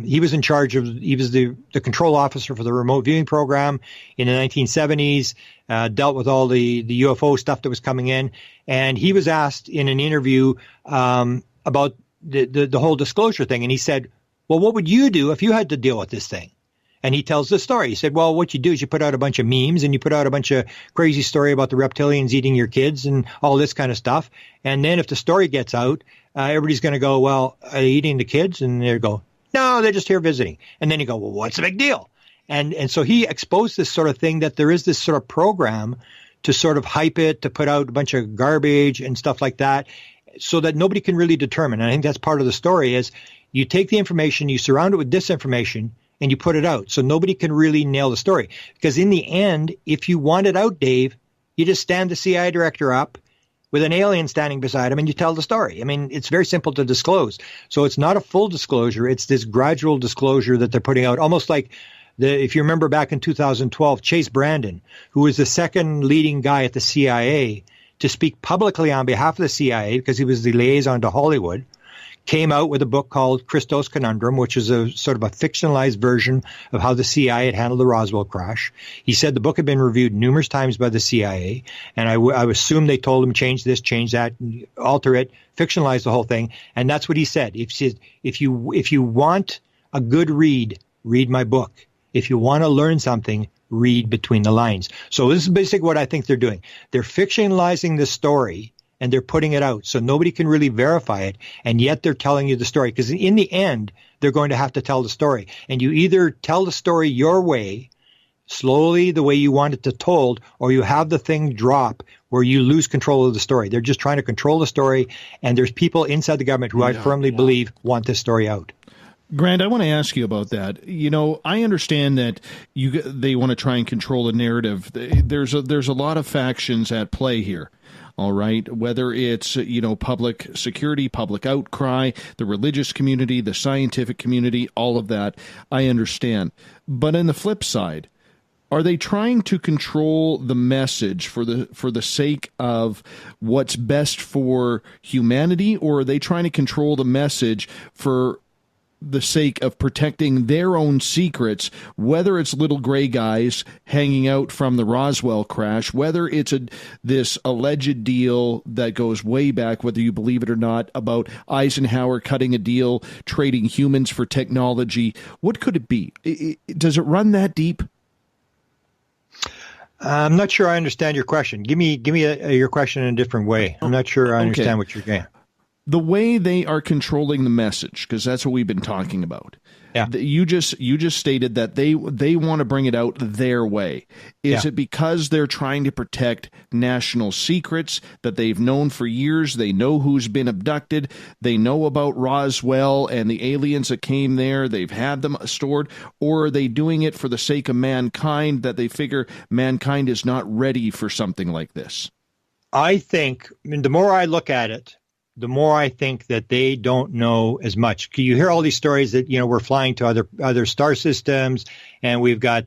he was the control officer for the remote viewing program in the 1970s, dealt with all the UFO stuff that was coming in. And he was asked in an interview about the whole disclosure thing. And he said, well, what would you do if you had to deal with this thing? And he tells the story. He said, well, what you do is you put out a bunch of memes, and you put out a bunch of crazy story about the reptilians eating your kids and all this kind of stuff. And then if the story gets out, everybody's going to go, well, are they eating the kids? And they go, no, they're just here visiting. And then you go, well, what's the big deal? And so he exposed this sort of thing, that there is this sort of program to sort of hype it, to put out a bunch of garbage and stuff like that, so that nobody can really determine. And I think that's part of the story is you take the information, you surround it with disinformation, and you put it out. So nobody can really nail the story. Because in the end, if you want it out, Dave, you just stand the CIA director up with an alien standing beside him and you tell the story. I mean, it's very simple to disclose. So it's not a full disclosure. It's this gradual disclosure that they're putting out, almost like if you remember back in 2012, Chase Brandon, who was the second leading guy at the CIA to speak publicly on behalf of the CIA, because he was the liaison to Hollywood, came out with a book called Christos Conundrum, which is a sort of a fictionalized version of how the CIA had handled the Roswell crash. He said the book had been reviewed numerous times by the CIA, and I assume they told him change this, change that, alter it, fictionalize the whole thing. And that's what he said. If you want a good read my book. If you want to learn something, read between the lines. So this is basically what I think they're doing. They're fictionalizing the story, and they're putting it out so nobody can really verify it, and yet they're telling you the story. Because in the end, they're going to have to tell the story. And you either tell the story your way, slowly, the way you want it to told, or you have the thing drop where you lose control of the story. They're just trying to control the story, and there's people inside the government who I firmly believe want this story out. Grant, I want to ask you about that. I understand that they want to try and control the narrative. There's a lot of factions at play here. All right, whether it's, public security, public outcry, the religious community, the scientific community, all of that, I understand. But on the flip side, are they trying to control the message for the sake of what's best for humanity, or are they trying to control the message for the sake of protecting their own secrets, whether it's little gray guys hanging out from the Roswell crash, whether it's this alleged deal that goes way back, whether you believe it or not, about Eisenhower cutting a deal, trading humans for technology. What could it be? Does it run that deep? I'm not sure I understand your question. Give me your question in a different way. I'm not sure I understand what you're getting. The way they are controlling the message, because that's what we've been talking about. Yeah. You just stated that they want to bring it out their way. Is it because they're trying to protect national secrets that they've known for years? They know who's been abducted. They know about Roswell and the aliens that came there. They've had them stored. Or are they doing it for the sake of mankind, that they figure mankind is not ready for something like this? I think, the more I look at it, the more I think that they don't know as much. You hear all these stories that, we're flying to other star systems, and we've got,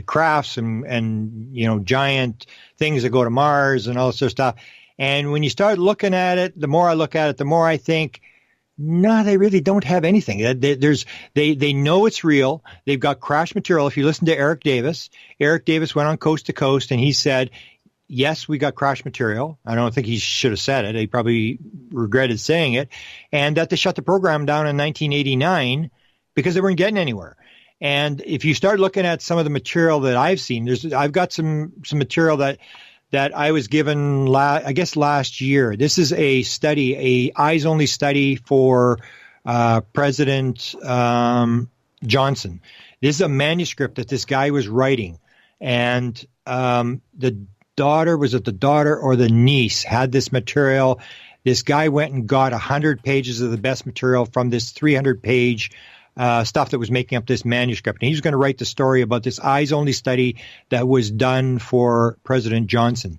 crafts and giant things that go to Mars and all this sort of stuff. And when you start looking at it, the more I look at it, the more I think, no, they really don't have anything. They know it's real. They've got crash material. If you listen to Eric Davis went on Coast to Coast, and he said, yes, we got crash material. I don't think he should have said it. He probably regretted saying it. And that they shut the program down in 1989 because they weren't getting anywhere. And if you start looking at some of the material that I've seen, I've got some material that I was given, last year. This is a study, a eyes-only study for President Johnson. This is a manuscript that this guy was writing. And the daughter or the niece had this material. This guy went and got 100 pages of the best material from this 300-page stuff that was making up this manuscript. And he was going to write the story about this eyes-only study that was done for President Johnson.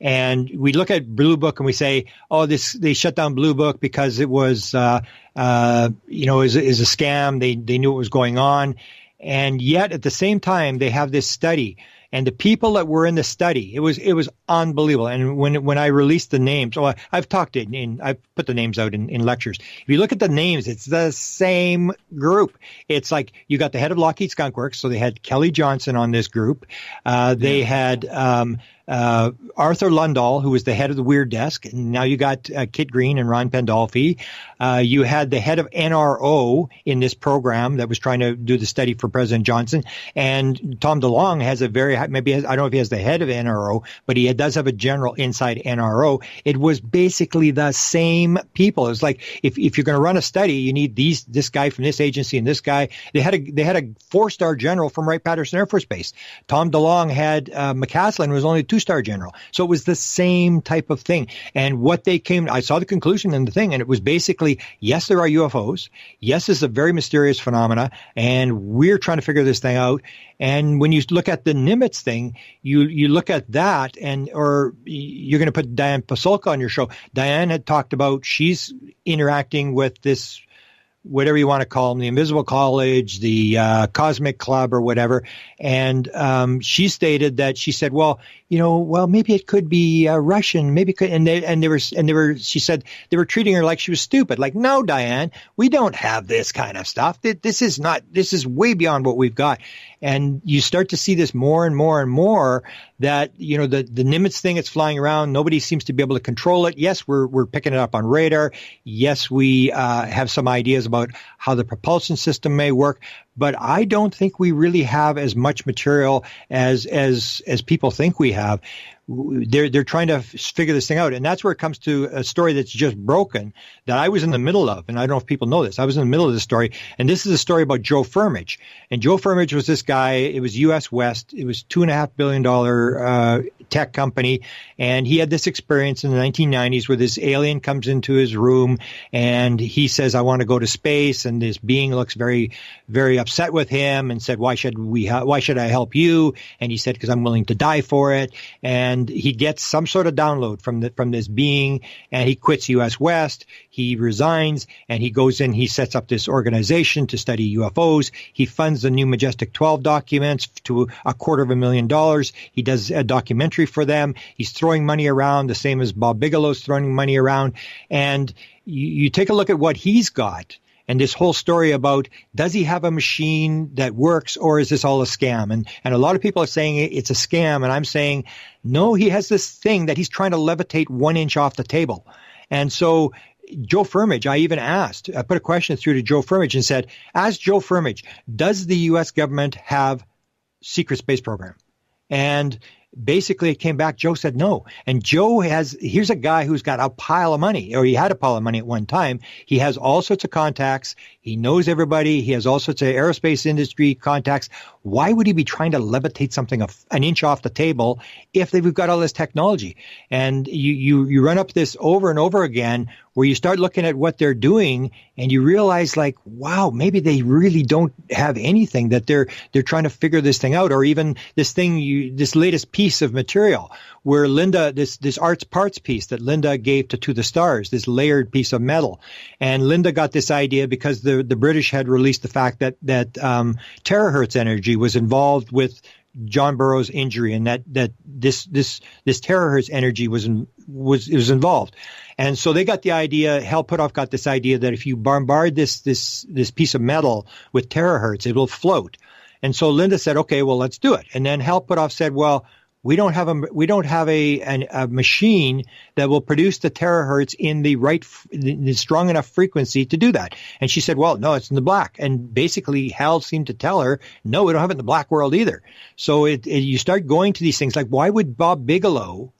And we look at Blue Book and we say, they shut down Blue Book because it was, is a scam. They knew what was going on. And yet at the same time, they have this study. And the people that were in the study, it was unbelievable. And when I released the names, I've talked I've put the names out in lectures. If you look at the names, it's the same group. It's like you got the head of Lockheed Skunk Works, so they had Kelly Johnson on this group. They had Arthur Lundahl, who was the head of the Weird Desk, and now you got Kit Green and Ron Pandolfi. You had the head of NRO in this program that was trying to do the study for President Johnson, and Tom DeLonge has a very high, I don't know if he has the head of NRO, but he does have a general inside NRO. It was basically the same people. It's like if you're going to run a study, you need this guy from this agency and this guy. They had a 4-star general from Wright-Patterson Air Force Base. Tom DeLonge had McCaslin, who was only a 2-star general. So it was the same type of thing. And what they I saw the conclusion in the thing, and it was basically, yes, there are UFOs. Yes, this is a very mysterious phenomena, and we're trying to figure this thing out. And when you look at the Nimitz thing, you look at that, or you're going to put Diane Pasulka on your show. Diane had talked about she's interacting with this, whatever you want to call them, the Invisible College, the Cosmic Club, or whatever. And she stated that she said, maybe it could be Russian, maybe it could, and they were. She said they were treating her like she was stupid. Like, no, Diane, we don't have this kind of stuff. This is way beyond what we've got. And you start to see this more and more and more, that, the Nimitz thing that's flying around, nobody seems to be able to control it. Yes, we're picking it up on radar. Yes, we have some ideas about how the propulsion system may work, but I don't think we really have as much material as people think we have. They're trying to figure this thing out. And that's where it comes to a story that's just broken that I was in the middle of. And I don't know if people know this. I was in the middle of this story. And this is a story about Joe Firmage. And Joe Firmage was this guy. It was U.S. West. It was $2.5 billion tech company. And he had this experience in the 1990s where this alien comes into his room and he says, I want to go to space. And this being looks very, very upset with him and said, why should I help you? And he said, because I'm willing to die for it. And he gets some sort of download from this being, and he quits U.S. West. He resigns, and he goes in. He sets up this organization to study UFOs. He funds the new Majestic 12 documents to $250,000. He does a documentary for them. He's throwing money around, the same as Bob Bigelow's throwing money around. And you take a look at what he's got. and this whole story about, does he have a machine that works, or is this all a scam? And a lot of people are saying it's a scam, and I'm saying, no, he has this thing that he's trying to levitate 1 inch off the table. And so Joe Firmage, I put a question through to Joe Firmage and said, ask Joe Firmage, does the U.S. government have secret space program? And basically it came back, Joe said no. And here's a guy who's got a pile of money, or he had a pile of money at one time. He has all sorts of contacts. He knows everybody. He has all sorts of aerospace industry contacts. Why would he be trying to levitate something an inch off the table if we've got all this technology? And you run up this over and over again, where you start looking at what they're doing and you realize, like, wow, maybe they really don't have anything, that they're trying to figure this thing out. Or even this this latest piece of material where Linda, this arts parts piece that Linda gave to the stars, this layered piece of metal. And Linda got this idea because the British had released the fact that terahertz energy was involved with John Burroughs' injury, and that this terahertz energy was involved. And so they got the idea, Hal Puthoff got this idea that if you bombard this piece of metal with terahertz, it will float. And so Linda said, okay, well, let's do it. And then Hal Puthoff said, well, we don't have a machine that will produce the terahertz in the strong enough frequency to do that. And she said, well, no, it's in the black. And basically Hal seemed to tell her, no, we don't have it in the black world either. So you start going to these things like, why would Bob Bigelow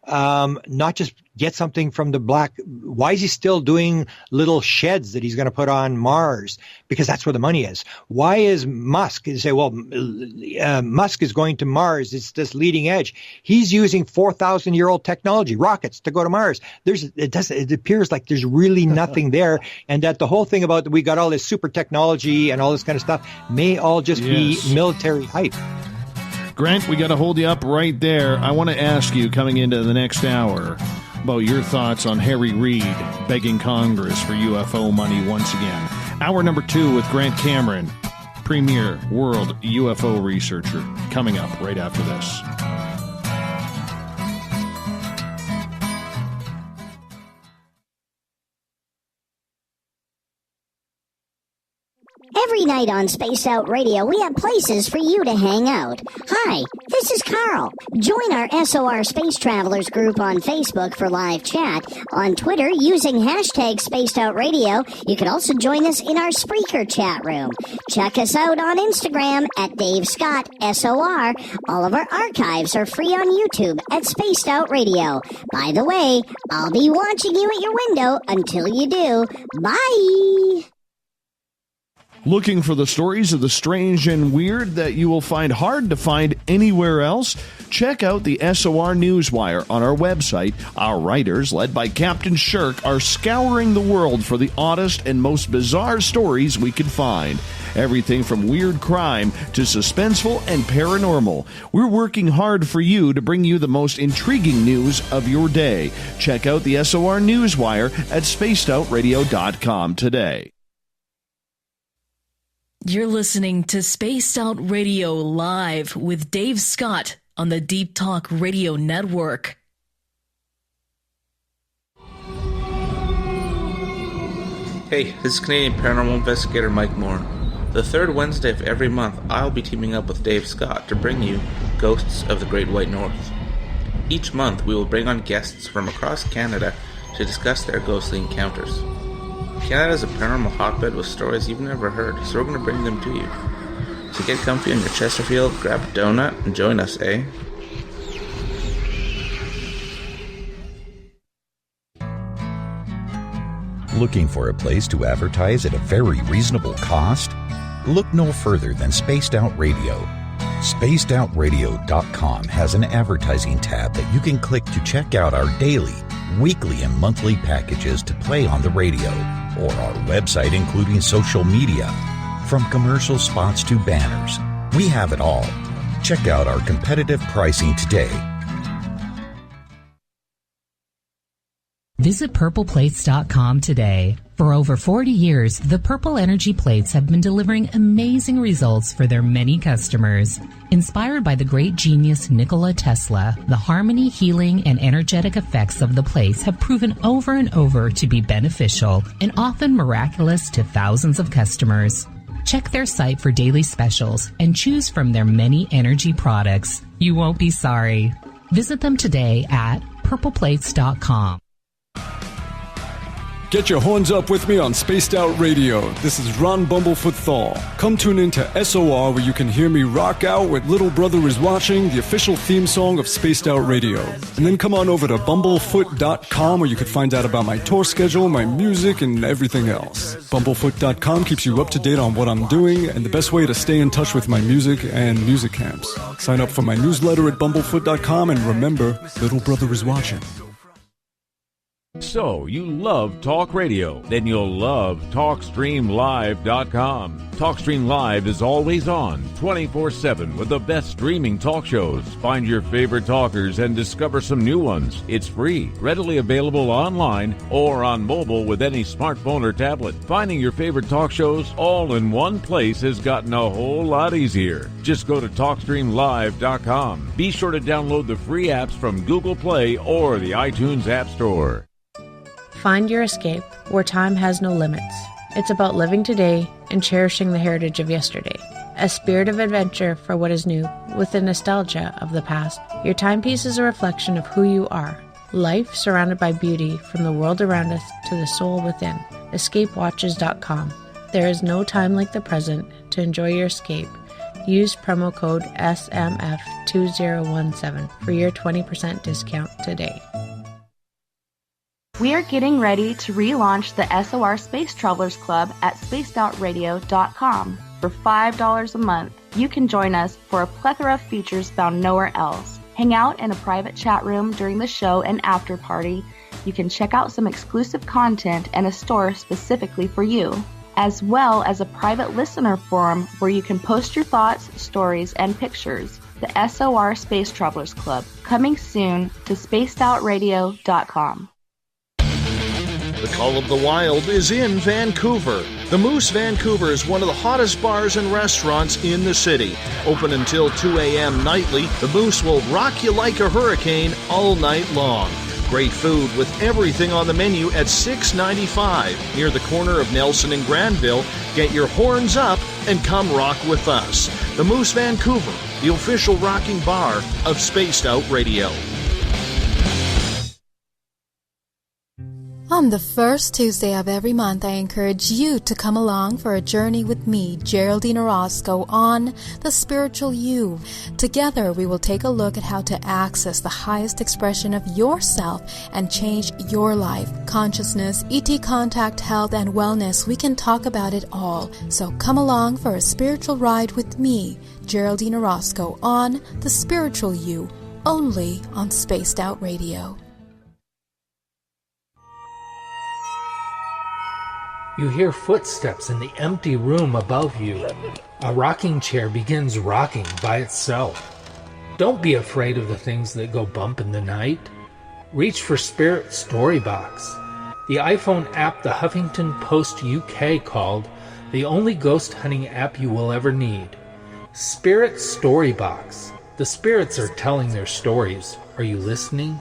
not just get something from the black? Why is he still doing little sheds that he's going to put on Mars? Because that's where the money is. Why is Musk? You say, well, Musk is going to Mars. It's this leading edge. He's using 4,000-year-old technology, rockets, to go to Mars. It appears like there's really nothing there, and that the whole thing about we got all this super technology and all this kind of stuff may all just be military hype. Grant, we got to hold you up right there. I want to ask you, coming into the next hour, about your thoughts on Harry Reid begging Congress for UFO money once again. Hour number 2 with Grant Cameron, premier world UFO researcher, coming up right after this. Every night on Spaced Out Radio, we have places for you to hang out. Hi, this is Carl. Join our SOR Space Travelers group on Facebook for live chat. On Twitter, using hashtag Spaced Out Radio, you can also join us in our Spreaker chat room. Check us out on Instagram at Dave Scott SOR. All of our archives are free on YouTube at Spaced Out Radio. By the way, I'll be watching you at your window until you do. Bye! Looking for the stories of the strange and weird that you will find hard to find anywhere else? Check out the SOR Newswire on our website. Our writers, led by Captain Shirk, are scouring the world for the oddest and most bizarre stories we can find. Everything from weird crime to suspenseful and paranormal. We're working hard for you to bring you the most intriguing news of your day. Check out the SOR Newswire at spacedoutradio.com today. You're listening to Spaced Out Radio Live with Dave Scott on the Deep Talk Radio Network. Hey, this is Canadian paranormal investigator Mike Moore. The third Wednesday of every month, I'll be teaming up with Dave Scott to bring you Ghosts of the Great White North. Each month, we will bring on guests from across Canada to discuss their ghostly encounters. Canada is a paranormal hotbed with stories you've never heard, so we're going to bring them to you. So get comfy on your Chesterfield, grab a donut, and join us, eh? Looking for a place to advertise at a very reasonable cost? Look no further than Spaced Out Radio. SpacedOutRadio.com has an advertising tab that you can click to check out our daily, weekly, and monthly packages to play on the radio, or our website including social media. From commercial spots to banners, we have it all. Check out our competitive pricing today. Visit purpleplates.com today. For over 40 years, the Purple Energy Plates have been delivering amazing results for their many customers. Inspired by the great genius Nikola Tesla, the harmony, healing, and energetic effects of the plates have proven over and over to be beneficial and often miraculous to thousands of customers. Check their site for daily specials and choose from their many energy products. You won't be sorry. Visit them today at purpleplates.com. Get your horns up with me on Spaced Out Radio. This is Ron Bumblefoot Thal. Come tune in to SOR where you can hear me rock out with Little Brother Is Watching, the official theme song of Spaced Out Radio. And then come on over to bumblefoot.com where you can find out about my tour schedule, my music, and everything else. Bumblefoot.com keeps you up to date on what I'm doing and the best way to stay in touch with my music and music camps. Sign up for my newsletter at bumblefoot.com and remember, Little Brother Is Watching. So, you love talk radio? Then you'll love TalkStreamLive.com. TalkStream Live is always on, 24/7, with the best streaming talk shows. Find your favorite talkers and discover some new ones. It's free, readily available online or on mobile with any smartphone or tablet. Finding your favorite talk shows all in one place has gotten a whole lot easier. Just go to TalkStreamLive.com. Be sure to download the free apps from Google Play or the iTunes App Store. Find your escape where time has no limits. It's about living today and cherishing the heritage of yesterday. A spirit of adventure for what is new, with the nostalgia of the past. Your timepiece is a reflection of who you are. Life surrounded by beauty from the world around us to the soul within. EscapeWatches.com. There is no time like the present to enjoy your escape. Use promo code SMF2017 for your 20% discount today. We are getting ready to relaunch the SOR Space Travelers Club at spacedoutradio.com. For $5 a month, you can join us for a plethora of features found nowhere else. Hang out in a private chat room during the show and after party. You can check out some exclusive content and a store specifically for you, as well as a private listener forum where you can post your thoughts, stories, and pictures. The SOR Space Travelers Club, coming soon to spacedoutradio.com. The Call of the Wild is in Vancouver. The Moose Vancouver is one of the hottest bars and restaurants in the city. Open until 2 a.m. nightly, the Moose will rock you like a hurricane all night long. Great food with everything on the menu at $6.95 near the corner of Nelson and Granville. Get your horns up and come rock with us. The Moose Vancouver, the official rocking bar of Spaced Out Radio. On the first Tuesday of every month, I encourage you to come along for a journey with me, Geraldine Orozco, on The Spiritual You. Together, we will take a look at how to access the highest expression of yourself and change your life. Consciousness, ET contact, health, and wellness, we can talk about it all. So come along for a spiritual ride with me, Geraldine Orozco, on The Spiritual You, only on Spaced Out Radio. You hear footsteps in the empty room above you. A rocking chair begins rocking by itself. Don't be afraid of the things that go bump in the night. Reach for Spirit Storybox, the iPhone app the Huffington Post UK called the only ghost hunting app you will ever need. Spirit Storybox. The spirits are telling their stories. Are you listening?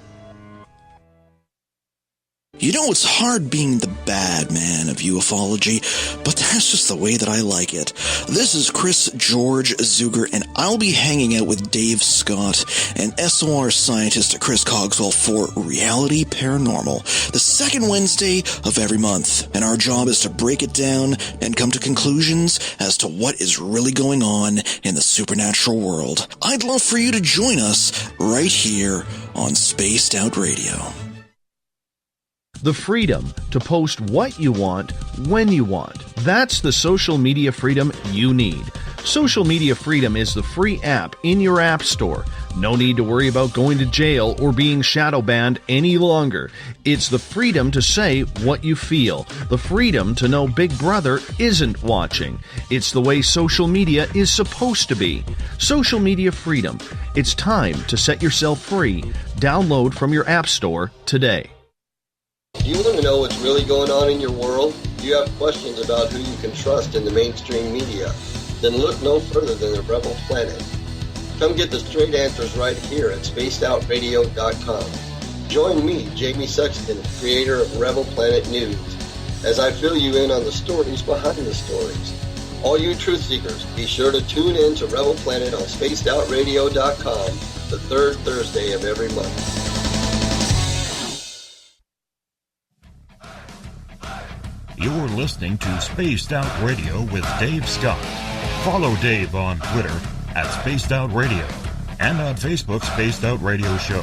You know, it's hard being the bad man of ufology, but that's just the way that I like it. This is Chris George Zuger, and I'll be hanging out with Dave Scott and SOR scientist Chris Cogswell for Reality Paranormal, the second Wednesday of every month. And our job is to break it down and come to conclusions as to what is really going on in the supernatural world. I'd love for you to join us right here on Spaced Out Radio. The freedom to post what you want, when you want. That's the social media freedom you need. Social Media Freedom is the free app in your app store. No need to worry about going to jail or being shadow banned any longer. It's the freedom to say what you feel. The freedom to know Big Brother isn't watching. It's the way social media is supposed to be. Social Media Freedom. It's time to set yourself free. Download from your app store today. Do you want to know what's really going on in your world? Do you have questions about who you can trust in the mainstream media? Then look no further than the Rebel Planet. Come get the straight answers right here at spacedoutradio.com. Join me, Jamie Sexton, creator of Rebel Planet News, as I fill you in on the stories behind the stories. All you truth seekers, be sure to tune in to Rebel Planet on spacedoutradio.com the third Thursday of every month. You're listening to Spaced Out Radio with Dave Scott. Follow Dave on Twitter at Spaced Out Radio and on Facebook, Spaced Out Radio Show.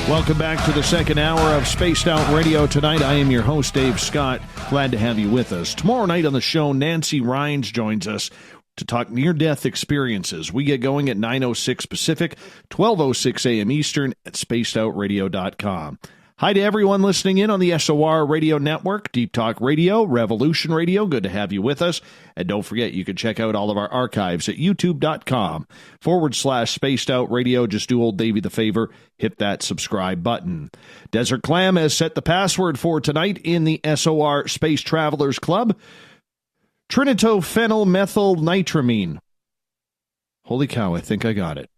Welcome back to the second hour of Spaced Out Radio tonight. I am your host, Dave Scott. Glad to have you with us. Tomorrow night on the show, Nancy Rhines joins us to talk near-death experiences. We get going at 9:06 Pacific, 12:06 a.m. Eastern at spacedoutradio.com. Hi to everyone listening in on the SOR Radio Network, Deep Talk Radio, Revolution Radio. Good to have you with us. And don't forget, you can check out all of our archives at youtube.com/Spaced Out Radio. Just do old Davey the favor, hit that subscribe button. Desert Clam has set the password for tonight in the SOR Space Travelers Club. Trinitrophenylmethylnitramine. Holy cow, I think I got it.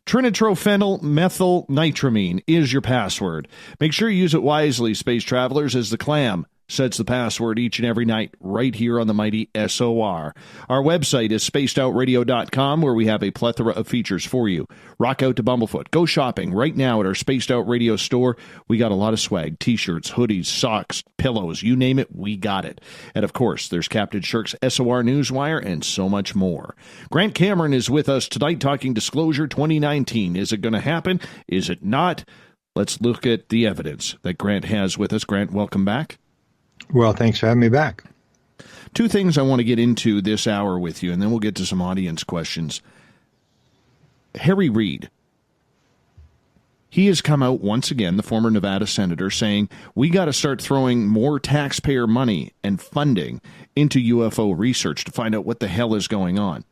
Trinitrophenylmethylnitramine is your password. Make sure you use it wisely, Space Travelers, as the Clam sets the password each and every night right here on the mighty SOR. Our website is spacedoutradio.com, where we have a plethora of features for you. Rock out to Bumblefoot. Go shopping right now at our Spaced Out Radio store. We got a lot of swag. T-shirts, hoodies, socks, pillows, you name it, we got it. And of course, there's Captain Shirk's SOR Newswire and so much more. Grant Cameron is with us tonight talking Disclosure 2019. Is it going to happen? Is it not? Let's look at the evidence that Grant has with us. Grant, welcome back. Well, thanks for having me back. Two things I want to get into this hour with you, and then we'll get to some audience questions. Harry Reid. He has come out once again, the former Nevada senator, saying we got to start throwing more taxpayer money and funding into UFO research to find out what the hell is going on.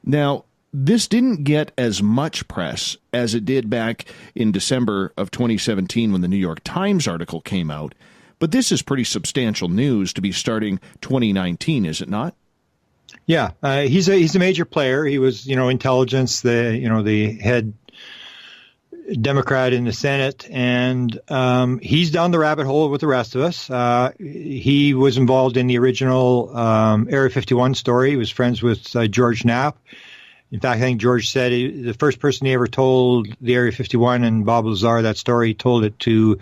Now, this didn't get as much press as it did back in December of 2017 when the New York Times article came out. But this is pretty substantial news to be starting 2019, is it not? Yeah, he's a major player. He was, intelligence, the head Democrat in the Senate, and he's down the rabbit hole with the rest of us. He was involved in the original Area 51 story. He was friends with George Knapp. In fact, I think George said the first person he ever told the Area 51 and Bob Lazar that story, he told it to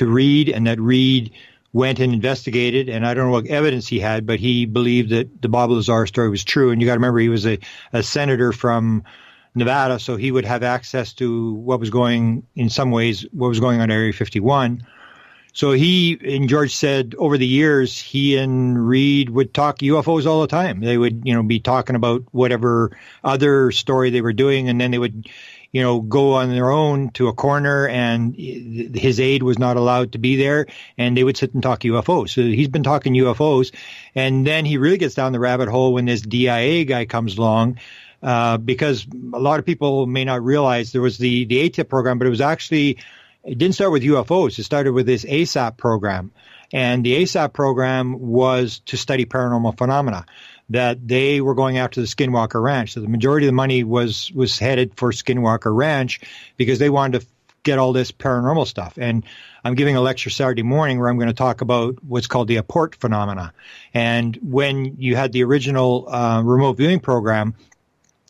Reid, and that Reid went and investigated, and I don't know what evidence he had, but he believed that the Bob Lazar story was true. And you got to remember, he was a senator from Nevada, so he would have access to what was going on Area 51. So and George said over the years, he and Reid would talk UFOs all the time. They would, be talking about whatever other story they were doing, and then they would go on their own to a corner, and his aide was not allowed to be there, and they would sit and talk UFOs. So he's been talking UFOs, and then he really gets down the rabbit hole when this DIA guy comes along, because a lot of people may not realize there was the ATIP program, but it didn't start with UFOs. It started with this ASAP program, and the ASAP program was to study paranormal phenomena. That they were going after the Skinwalker Ranch. So the majority of the money was headed for Skinwalker Ranch because they wanted to get all this paranormal stuff. And I'm giving a lecture Saturday morning where I'm going to talk about what's called the apport phenomena. And when you had the original remote viewing program,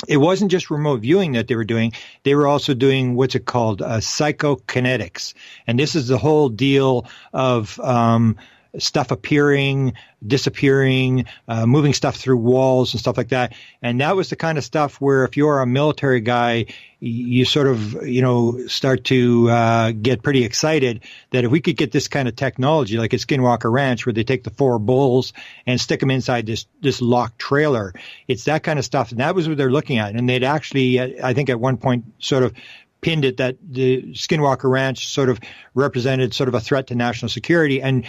it wasn't just remote viewing that they were doing. They were also doing what's it called psychokinetics. And this is the whole deal of stuff appearing, disappearing, moving stuff through walls and stuff like that. And that was the kind of stuff where if you're a military guy, you sort of, start to get pretty excited that if we could get this kind of technology, like at Skinwalker Ranch, where they take the 4 bulls and stick them inside this locked trailer, it's that kind of stuff. And that was what they're looking at. And they'd actually, I think at one point, sort of pinned it that the Skinwalker Ranch sort of represented sort of a threat to national security. So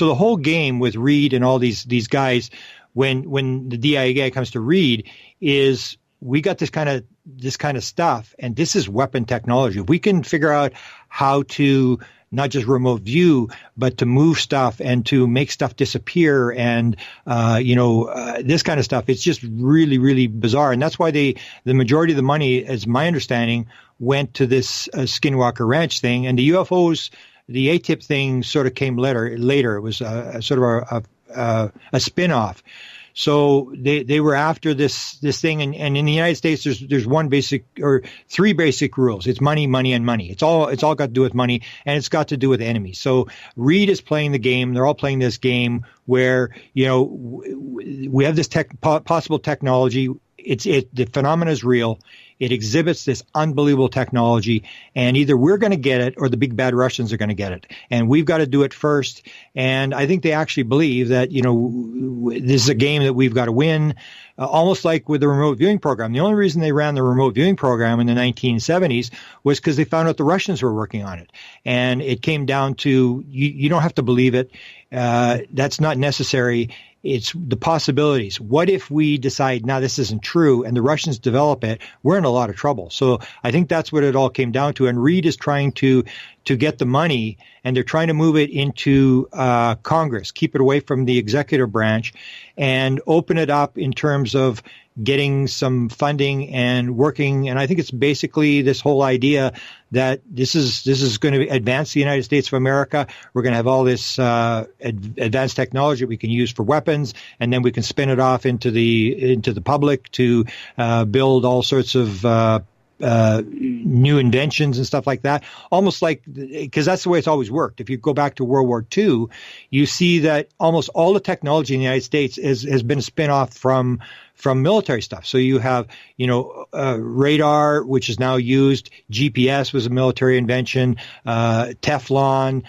the whole game with Reid and all these guys, when the DIA guy comes to Reid, is we got this kind of stuff, and this is weapon technology. If we can figure out how to not just remote view, but to move stuff and to make stuff disappear and, this kind of stuff. It's just really, really bizarre. And that's why the majority of the money, as my understanding, went to this Skinwalker Ranch thing. And the UFOs, the ATIP thing sort of came later. It was sort of a spin-off. So they were after this thing, and in the United States, there's three basic rules. It's money, money, and money. It's all got to do with money, and it's got to do with enemies. So Reid is playing the game. They're all playing this game where we have this possible technology. The phenomena is real. It exhibits this unbelievable technology, and either we're going to get it or the big bad Russians are going to get it. And we've got to do it first. And I think they actually believe that, this is a game that we've got to win, almost like with the remote viewing program. The only reason they ran the remote viewing program in the 1970s was because they found out the Russians were working on it. And it came down to, you don't have to believe it. That's not necessary. It's the possibilities. What if we decide, now this isn't true, and the Russians develop it? We're in a lot of trouble. So I think that's what it all came down to. And Reid is trying to get the money, and they're trying to move it into Congress, keep it away from the executive branch, and open it up in terms of getting some funding and working. And I think it's basically this whole idea that this is going to advance the United States of America. We're going to have all this advanced technology we can use for weapons, and then we can spin it off into the public to build all sorts of new inventions and stuff like that. Almost like, because that's the way it's always worked. If you go back to World War II, you see that almost all the technology in the United States has been a spin-off from military stuff. So you have, radar, which is now used. GPS was a military invention. Teflon,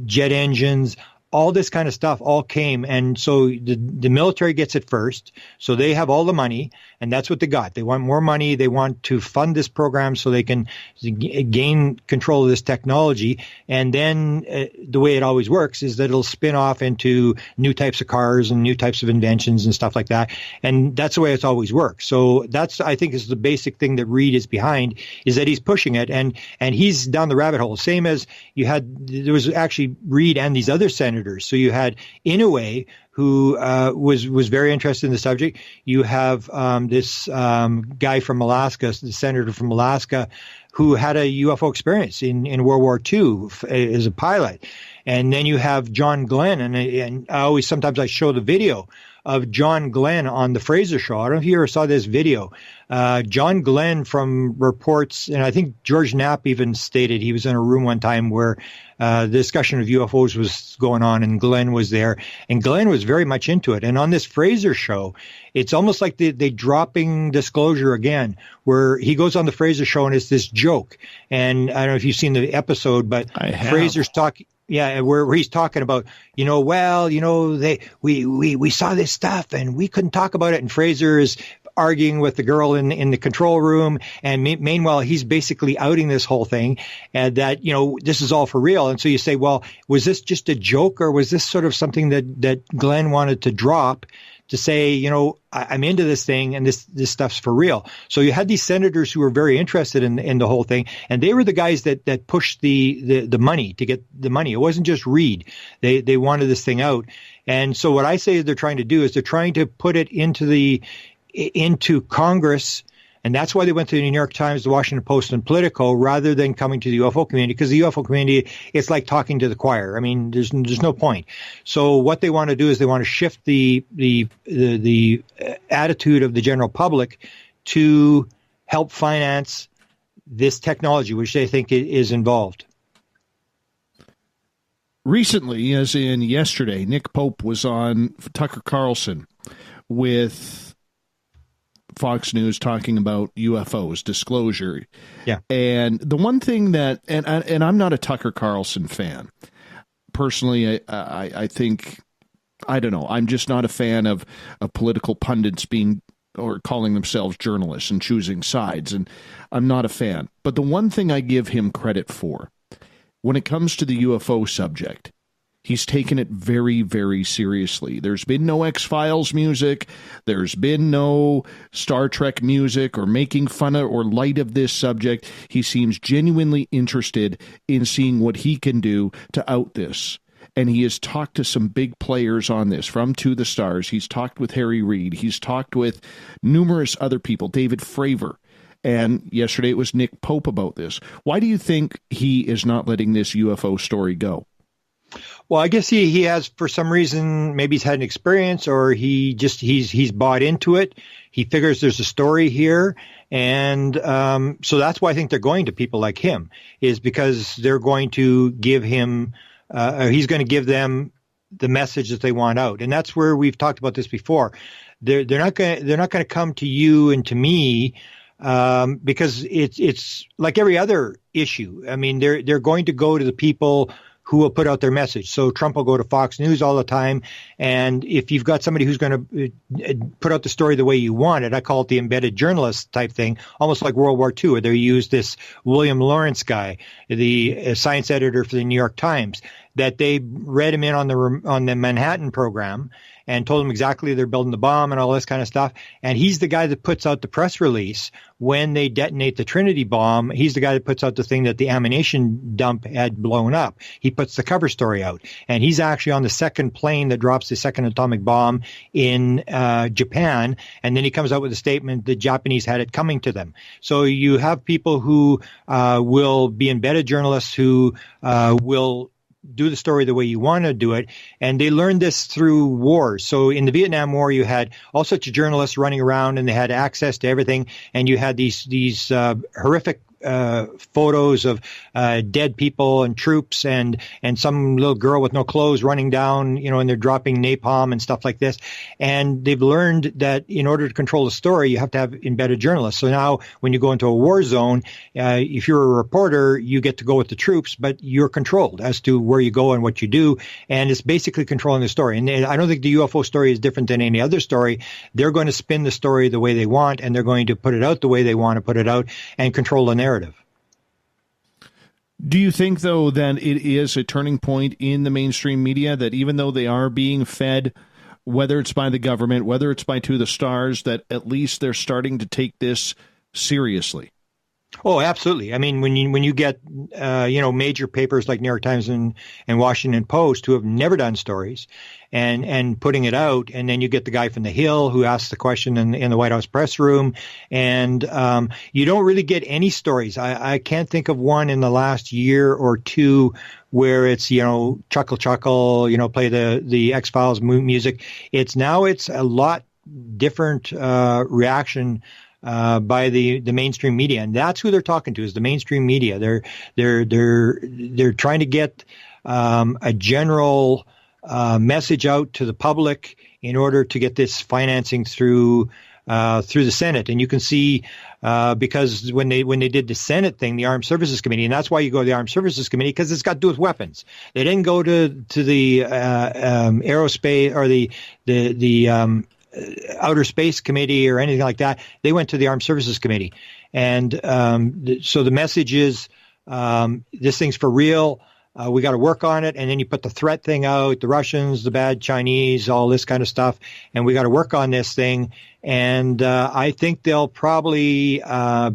jet engines, all this kind of stuff all came. And so the military gets it first. So they have all the money, and that's what they got. They want more money. They want to fund this program so they can gain control of this technology. And then the way it always works is that it'll spin off into new types of cars and new types of inventions and stuff like that. And that's the way it's always worked. So that's, I think, is the basic thing that Reid is behind, is that he's pushing it, and he's down the rabbit hole. Same as there was actually Reid and these other senators. So you had Inouye, who was very interested in the subject. You have this guy from Alaska, the senator from Alaska, who had a UFO experience in World War II as a pilot. And then you have John Glenn, and sometimes I show the video of John Glenn on the Fraser Show. I don't know if you ever saw this video. John Glenn, from reports, and I think George Knapp even stated he was in a room one time where the discussion of UFOs was going on, and Glenn was there, and Glenn was very much into it. And on this Fraser Show, it's almost like they dropping disclosure again, where he goes on the Fraser Show and it's this joke. And I don't know if you've seen the episode, but Fraser's talking. Yeah, where he's talking about, we saw this stuff and we couldn't talk about it. And Fraser is arguing with the girl in the control room. And meanwhile, he's basically outing this whole thing, and that, this is all for real. And so you say, well, was this just a joke, or was this sort of something that Glenn wanted to drop to say, I'm into this thing and this stuff's for real? So you had these senators who were very interested in the whole thing, and they were the guys that pushed the money to get the money. It wasn't just Reid. They wanted this thing out. And so what I say they're trying to do is they're trying to put it into Congress. And that's why they went to the New York Times, the Washington Post, and Politico, rather than coming to the UFO community, because the UFO community, it's like talking to the choir. I mean, there's no point. So what they want to do is they want to shift the attitude of the general public to help finance this technology, which they think is involved. Recently, as in yesterday, Nick Pope was on Tucker Carlson with Fox News talking about UFOs, disclosure. Yeah. And the one thing that, and I'm not a Tucker Carlson fan. Personally, I think, I don't know, I'm just not a fan of political pundits being, or calling themselves journalists and choosing sides. And I'm not a fan. But the one thing I give him credit for, when it comes to the UFO subject, he's taken it very, very seriously. There's been no X-Files music. There's been no Star Trek music or making fun of or light of this subject. He seems genuinely interested in seeing what he can do to out this. And he has talked to some big players on this, from To the Stars. He's talked with Harry Reid. He's talked with numerous other people, David Fravor. And yesterday it was Nick Pope about this. Why do you think he is not letting this UFO story go? Well, I guess he has, for some reason, maybe he's had an experience, or he's bought into it. He figures there's a story here. And so that's why I think they're going to people like him, is because they're going to give him, he's going to give them the message that they want out. And that's where we've talked about this before. They're not going to come to you and to me, because it's like every other issue. I mean, they're going to go to the people who will put out their message. So Trump will go to Fox News all the time. And if you've got somebody who's going to put out the story the way you want it, I call it the embedded journalist type thing, almost like World War II, where they used this William Lawrence guy, the science editor for the New York Times, that they read him in on the Manhattan program and told him exactly they're building the bomb and all this kind of stuff. And he's the guy that puts out the press release when they detonate the Trinity bomb. He's the guy that puts out the thing that the ammunition dump had blown up. He puts the cover story out. And he's actually on the second plane that drops the second atomic bomb in Japan. And then he comes out with a statement the Japanese had it coming to them. So you have people who will be embedded journalists who will do the story the way you want to do it. And they learned this through wars. So in the Vietnam War, you had all sorts of journalists running around and they had access to everything. And you had these horrific photos of dead people and troops and some little girl with no clothes running down, and they're dropping napalm and stuff like this. And they've learned that in order to control the story, you have to have embedded journalists. So now when you go into a war zone, if you're a reporter, you get to go with the troops, but you're controlled as to where you go and what you do. And it's basically controlling the story. And I don't think the UFO story is different than any other story. They're going to spin the story the way they want, and they're going to put it out the way they want to put it out and control the narrative. Do you think, though, that it is a turning point in the mainstream media, that even though they are being fed, whether it's by the government, whether it's by To the Stars, that at least they're starting to take this seriously? Oh, absolutely. I mean, when you get, major papers like New York Times and Washington Post who have never done stories and putting it out, and then you get the guy from the Hill who asks the question in the White House press room, and you don't really get any stories. I can't think of one in the last year or two where it's, chuckle, play the X-Files music. It's a lot different reaction by the mainstream media, and that's who they're talking to, is the mainstream media. They're trying to get a general message out to the public in order to get this financing through the Senate. And you can see because when they did the Senate thing, the Armed Services Committee, and that's why you go to the Armed Services Committee, because it's got to do with weapons. They didn't go to the aerospace or the Outer Space Committee or anything like that. They went to the Armed Services Committee. And so the message is this thing's for real. We got to work on it. And then you put the threat thing out, the Russians, the bad Chinese, all this kind of stuff. And we got to work on this thing. And I think they'll probably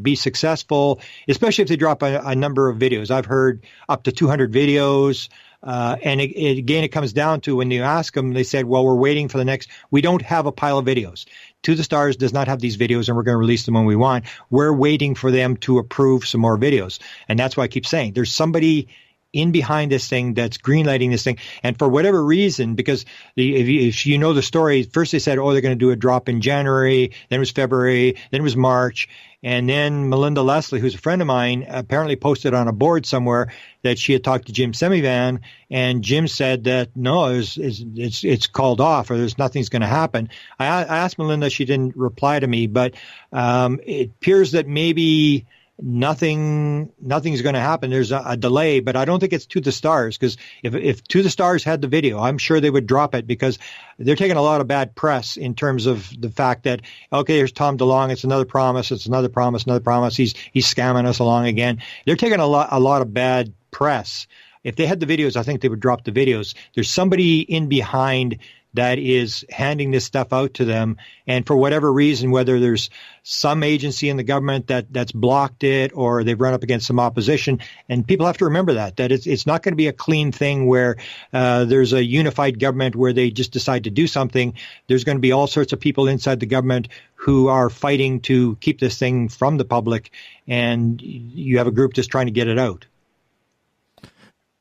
be successful, especially if they drop a number of videos. I've heard up to 200 videos. And again, it comes down to when you ask them, they said, well, we're waiting for the next. We don't have a pile of videos. To the Stars does not have these videos, and we're going to release them when we want. We're waiting for them to approve some more videos. And that's why I keep saying there's somebody in behind this thing that's greenlighting this thing. And for whatever reason, because if you know the story, first they said, they're going to do a drop in January, then it was February, then it was March. And then Melinda Leslie, who's a friend of mine, apparently posted on a board somewhere that she had talked to Jim Semivan, and Jim said that no, it's called off, or nothing's going to happen. I asked Melinda, she didn't reply to me, but it appears that maybe nothing's going to happen. There's a delay, but I don't think it's To the Stars, because if To the Stars had the video, I'm sure they would drop it, because they're taking a lot of bad press in terms of the fact that, okay, here's Tom DeLonge, it's another promise, he's scamming us along again. They're taking a lot of bad press if they had the videos, I think they would drop the videos. There's somebody in behind that is handing this stuff out to them. And for whatever reason, whether there's some agency in the government that's blocked it or they've run up against some opposition, and people have to remember that it's not going to be a clean thing where there's a unified government where they just decide to do something. There's going to be all sorts of people inside the government who are fighting to keep this thing from the public, and you have a group just trying to get it out.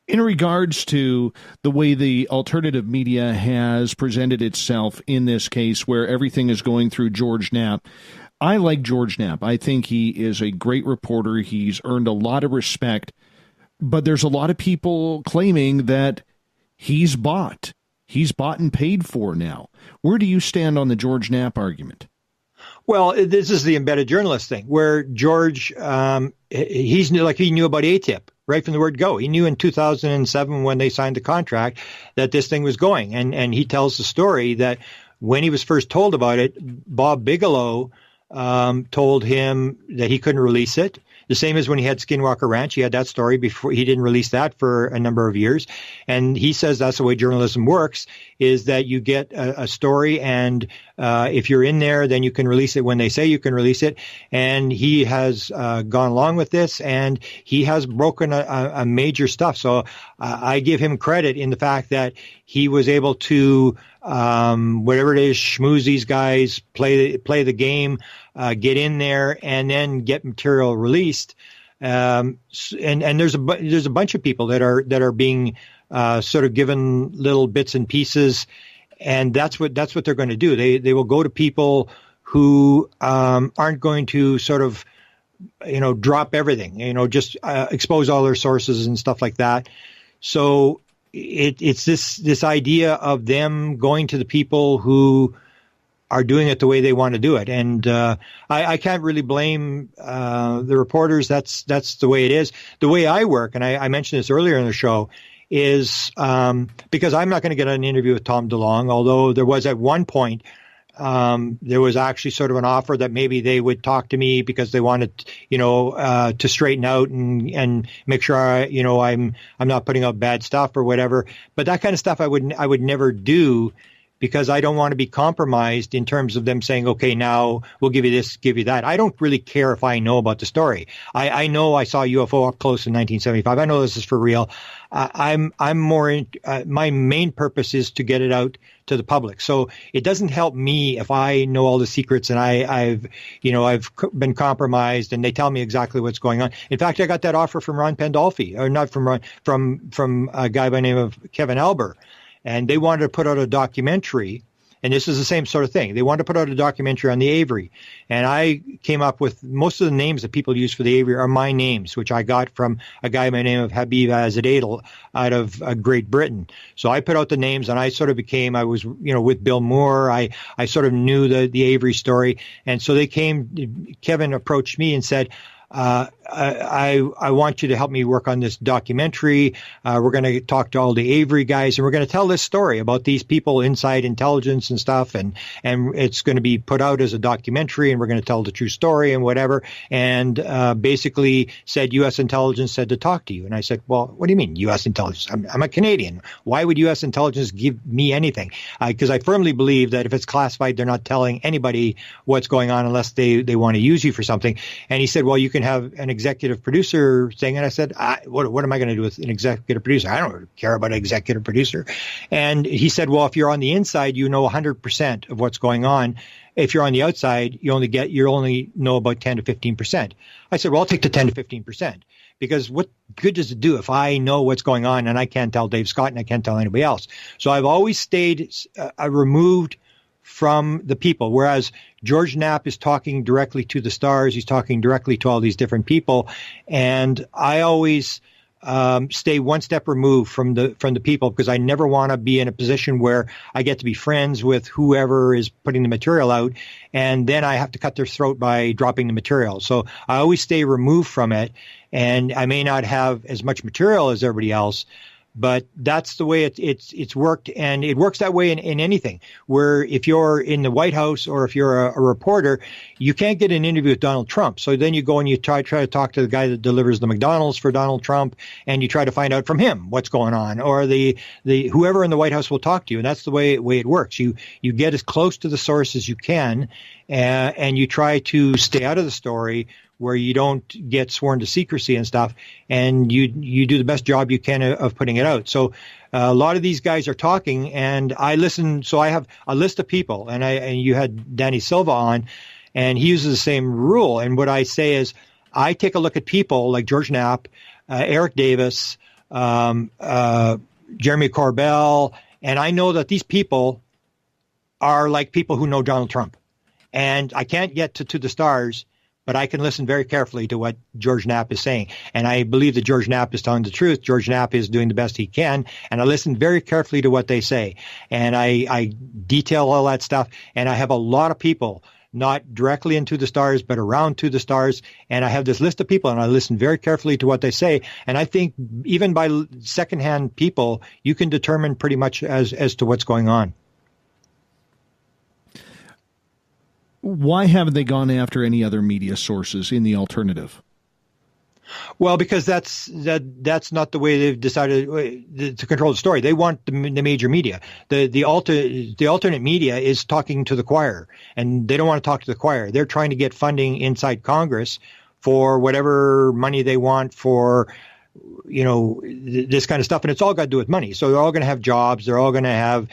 In regards to the way the alternative media has presented itself in this case, where everything is going through George Knapp, I like George Knapp. I think he is a great reporter. He's earned a lot of respect, but there's a lot of people claiming that he's bought. He's bought and paid for now. Where do you stand on the George Knapp argument? Well, this is the embedded journalist thing, where George, he knew about ATIP right from the word go. He knew in 2007 when they signed the contract that this thing was going. And he tells the story that when he was first told about it, Bob Bigelow told him that he couldn't release it. The same as when he had Skinwalker Ranch. He had that story before. He didn't release that for a number of years. And he says that's the way journalism works, is that you get a story, and if you're in there, then you can release it when they say you can release it. And he has gone along with this, and he has broken a major stuff. So I give him credit in the fact that he was able to, whatever it is, schmooze these guys, play the game, get in there, and then get material released. And there's a bunch of people that are being sort of given little bits and pieces, and that's what they're going to do. They will go to people who aren't going to sort of, drop everything, just expose all their sources and stuff like that. So it's this idea of them going to the people who are doing it the way they want to do it. And I can't really blame the reporters. That's the way it is. The way I work, and I mentioned this earlier in the show, is because I'm not going to get an interview with Tom DeLonge, although there was at one point, there was actually sort of an offer that maybe they would talk to me because they wanted, to straighten out and make sure I'm not putting out bad stuff or whatever. But that kind of stuff I would never do, because I don't want to be compromised in terms of them saying, okay, now we'll give you this, give you that. I don't really care if I know about the story. I know I saw a UFO up close in 1975. I know this is for real. I'm more my main purpose is to get it out to the public. So it doesn't help me if I know all the secrets and I've been compromised and they tell me exactly what's going on. In fact, I got that offer from Ron Pandolfi, or not from Ron, from a guy by the name of Kevin Elber. And they wanted to put out a documentary, and this is the same sort of thing. They wanted to put out a documentary on the Avery. And I came up with most of the names that people use for the Avery are my names, which I got from a guy by the name of Habib Azadadel out of Great Britain. So I put out the names, and I sort of became, I was, with Bill Moore. I sort of knew the Avery story. And so Kevin approached me and said, I want you to help me work on this documentary. We're going to talk to all the Avery guys, and we're going to tell this story about these people inside intelligence and stuff. And it's going to be put out as a documentary, and we're going to tell the true story and whatever. And basically said U.S. intelligence said to talk to you. And I said, well, what do you mean U.S. intelligence? I'm a Canadian. Why would U.S. intelligence give me anything? Because I firmly believe that if it's classified, they're not telling anybody what's going on unless they want to use you for something. And he said, well, you can have an executive producer thing. And I said, what am I going to do with an executive producer? I don't care about an executive producer. And he said, well, if you're on the inside, you know 100% of what's going on. If you're on the outside, you only know about 10 to 15%. I said, well, I'll take the 10 to 15%, because what good does it do if I know what's going on and I can't tell Dave Scott and I can't tell anybody else? So I've always stayed removed from the people, whereas George Knapp is talking directly to the stars. He's talking directly to all these different people. And I always stay one step removed from the people, because I never want to be in a position where I get to be friends with whoever is putting the material out, and then I have to cut their throat by dropping the material. So I always stay removed from it, and I may not have as much material as everybody else, But that's the way it's worked, and it works that way in anything. Where if you're in the White House or if you're a reporter, you can't get an interview with Donald Trump. So then you go and you try to talk to the guy that delivers the McDonald's for Donald Trump, and you try to find out from him what's going on, or the whoever in the White House will talk to you. And that's the way it works. You get as close to the source as you can, and you try to stay out of the story where you don't get sworn to secrecy and stuff, and you do the best job you can of putting it out. So a lot of these guys are talking, and I listen. So I have a list of people, and you had Danny Silva on, and he uses the same rule. And what I say is, I take a look at people like George Knapp, Eric Davis, Jeremy Corbell, and I know that these people are like people who know Donald Trump. And I can't get to the stars, but I can listen very carefully to what George Knapp is saying. And I believe that George Knapp is telling the truth. George Knapp is doing the best he can. And I listen very carefully to what they say. And I detail all that stuff. And I have a lot of people, not directly into the stars, but around to the stars. And I have this list of people, and I listen very carefully to what they say. And I think even by secondhand people, you can determine pretty much as to what's going on. Why haven't they gone after any other media sources in the alternative? Well, because that's not the way they've decided to control the story. They want the major media. The alternate media is talking to the choir, and they don't want to talk to the choir. They're trying to get funding inside Congress for whatever money they want for, this kind of stuff. And it's all got to do with money. So they're all going to have jobs. They're all going to have,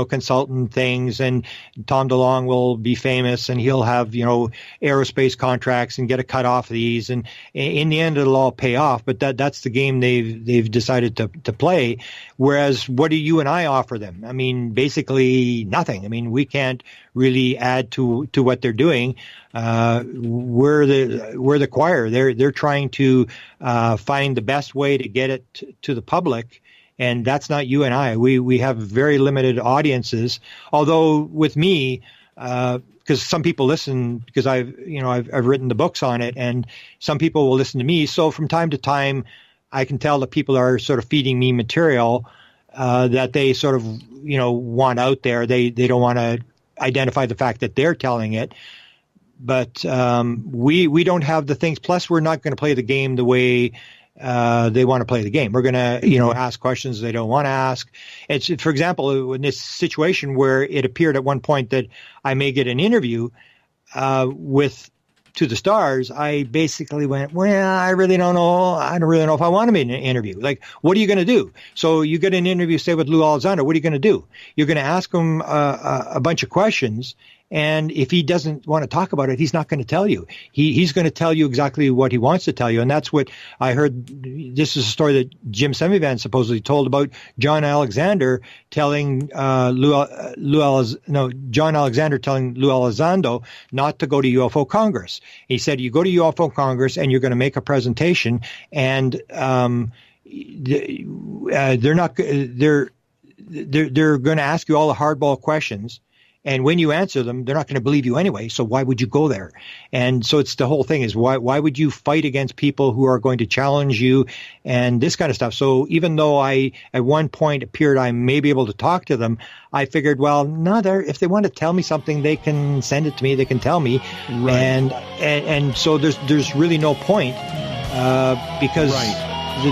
consultant things. And Tom DeLonge will be famous, and he'll have, aerospace contracts and get a cut off of these. And in the end, it'll all pay off. But that's the game they've decided to play. Whereas what do you and I offer them? I mean, basically nothing. I mean, we can't really add to what they're doing. We're the choir. They're trying to find the best way to get it to the public, and that's not you and I. We have very limited audiences. Although with me, because some people listen, because I've written the books on it, and some people will listen to me. So from time to time, I can tell that people are sort of feeding me material that they sort of want out there. They don't want to identify the fact that they're telling it. But we don't have the things. Plus, we're not going to play the game the way they want to play the game. We're going to, ask questions they don't want to ask. It's, for example, in this situation where it appeared at one point that I may get an interview with To the Stars, I basically went, well, I really don't know. I don't really know if I want to make an interview. Like, what are you going to do? So you get an interview, say, with Lou Elizondo. What are you going to do? You're going to ask him a bunch of questions. And if he doesn't want to talk about it, he's not going to tell you. He's going to tell you exactly what he wants to tell you. And that's what I heard. This is a story that Jim Semivan supposedly told about John Alexander telling John Alexander telling Lou Elizondo not to go to UFO Congress. He said, you go to UFO Congress and you're going to make a presentation, and they're going to ask you all the hardball questions. And when you answer them, they're not going to believe you anyway. So why would you go there? And so it's the whole thing is why would you fight against people who are going to challenge you and this kind of stuff? So even though I at one point appeared I may be able to talk to them, I figured, well, no, if they want to tell me something, they can send it to me. They can tell me. Right. And so there's really no point because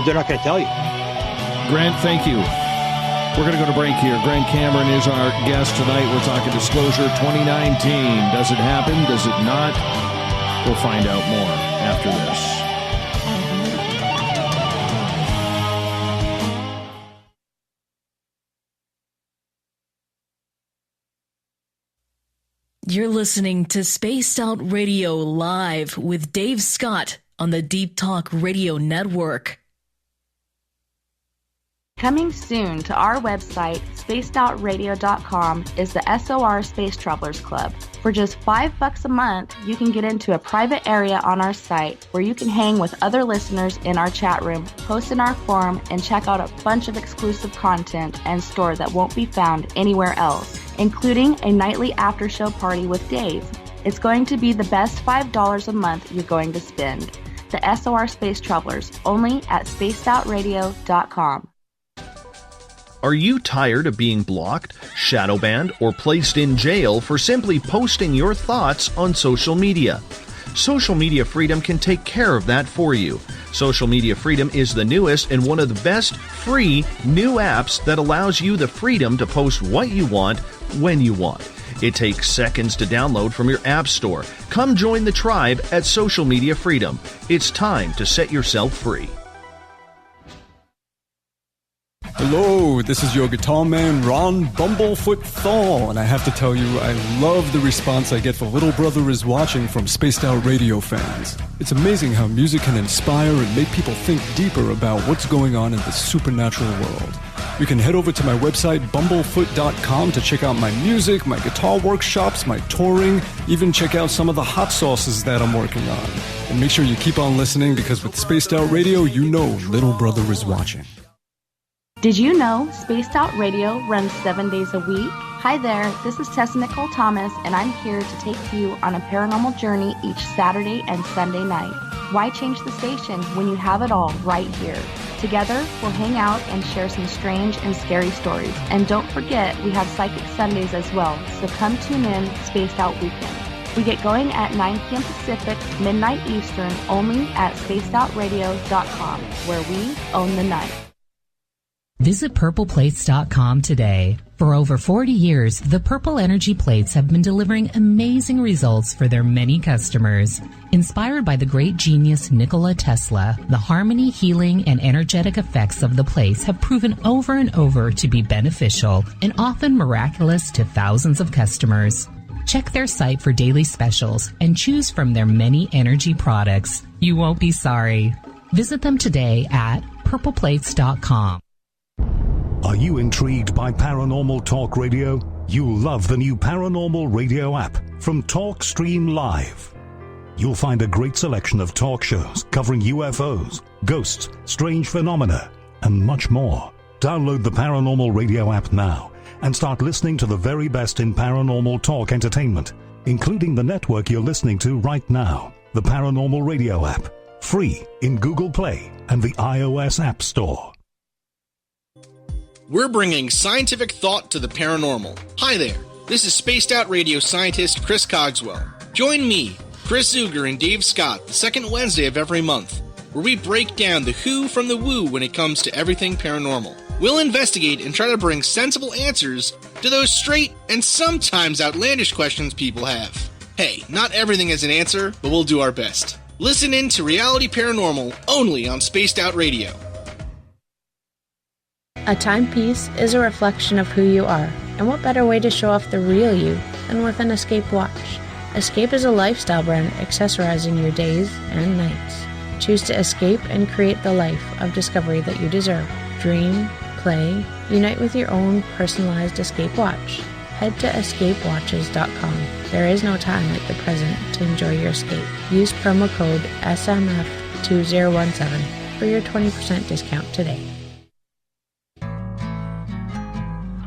they're not going to tell you. Grant, thank you. We're going to go to break here. Grant Cameron is our guest tonight. We're talking Disclosure 2019. Does it happen? Does it not? We'll find out more after this. You're listening to Spaced Out Radio Live with Dave Scott on the Deep Talk Radio Network. Coming soon to our website, spacedoutradio.com, is the SOR Space Travelers Club. For just $5 a month, you can get into a private area on our site where you can hang with other listeners in our chat room, post in our forum, and check out a bunch of exclusive content and store that won't be found anywhere else, including a nightly after-show party with Dave. It's going to be the best $5 a month you're going to spend. The SOR Space Travelers, only at spacedoutradio.com. Are you tired of being blocked, shadow banned, or placed in jail for simply posting your thoughts on social media? Social Media Freedom can take care of that for you. Social Media Freedom is the newest and one of the best free new apps that allows you the freedom to post what you want when you want. It takes seconds to download from your app store. Come join the tribe at Social Media Freedom. It's time to set yourself free. Hello, this is your guitar man, Ron Bumblefoot Thal, and I have to tell you, I love the response I get for Little Brother is Watching from Spaced Out Radio fans. It's amazing how music can inspire and make people think deeper about what's going on in the supernatural world. You can head over to my website, bumblefoot.com, to check out my music, my guitar workshops, my touring, even check out some of the hot sauces that I'm working on. And make sure you keep on listening, because with Spaced Out Radio, you know Little Brother is watching. Did you know Spaced Out Radio runs 7 days a week? Hi there, this is Tessa Nicole Thomas, and I'm here to take you on a paranormal journey each Saturday and Sunday night. Why change the station when you have it all right here? Together, we'll hang out and share some strange and scary stories. And don't forget, we have Psychic Sundays as well, so come tune in Spaced Out Weekend. We get going at 9 p.m. Pacific, midnight Eastern, only at spacedoutradio.com, where we own the night. Visit purpleplates.com today. For over 40 years, the Purple Energy Plates have been delivering amazing results for their many customers. Inspired by the great genius Nikola Tesla, the harmony, healing, and energetic effects of the plates have proven over and over to be beneficial and often miraculous to thousands of customers. Check their site for daily specials and choose from their many energy products. You won't be sorry. Visit them today at purpleplates.com. Are you intrigued by Paranormal Talk Radio? You'll love the new Paranormal Radio app from TalkStream Live. You'll find a great selection of talk shows covering UFOs, ghosts, strange phenomena, and much more. Download the Paranormal Radio app now and start listening to the very best in paranormal talk entertainment, including the network you're listening to right now, the Paranormal Radio app, free in Google Play and the iOS App Store. We're bringing scientific thought to the paranormal. Hi there, this is Spaced Out Radio scientist Chris Cogswell. Join me, Chris Zuger, and Dave Scott the second Wednesday of every month, where we break down the who from the woo when it comes to everything paranormal. We'll investigate and try to bring sensible answers to those straight and sometimes outlandish questions people have. Hey, not everything has an answer, but we'll do our best. Listen in to Reality Paranormal only on Spaced Out Radio. A timepiece is a reflection of who you are, and what better way to show off the real you than with an Escape watch. Escape is a lifestyle brand accessorizing your days and nights. Choose to escape and create the life of discovery that you deserve. Dream, play, unite with your own personalized Escape watch. Head to escapewatches.com. There is no time like the present to enjoy your escape. Use promo code SMF2017 for your 20% discount today.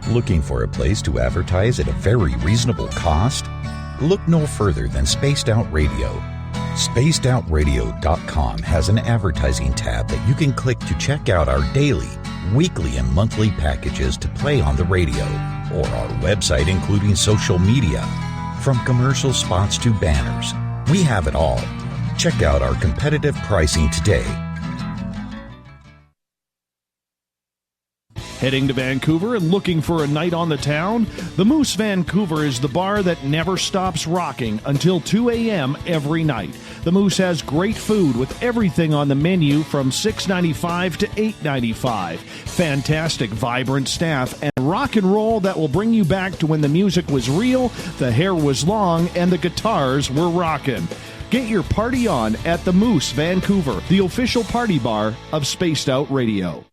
Looking for a place to advertise at a very reasonable cost? Look no further than Spaced Out Radio. SpacedOutRadio.com has an advertising tab that you can click to check out our daily, weekly, and monthly packages to play on the radio, or our website including social media. From commercial spots to banners, we have it all. Check out our competitive pricing today. Heading to Vancouver and looking for a night on the town? The Moose Vancouver is the bar that never stops rocking until 2 a.m. every night. The Moose has great food with everything on the menu from $6.95 to $8.95. Fantastic, vibrant staff and rock and roll that will bring you back to when the music was real, the hair was long, and the guitars were rocking. Get your party on at the Moose Vancouver, the official party bar of Spaced Out Radio.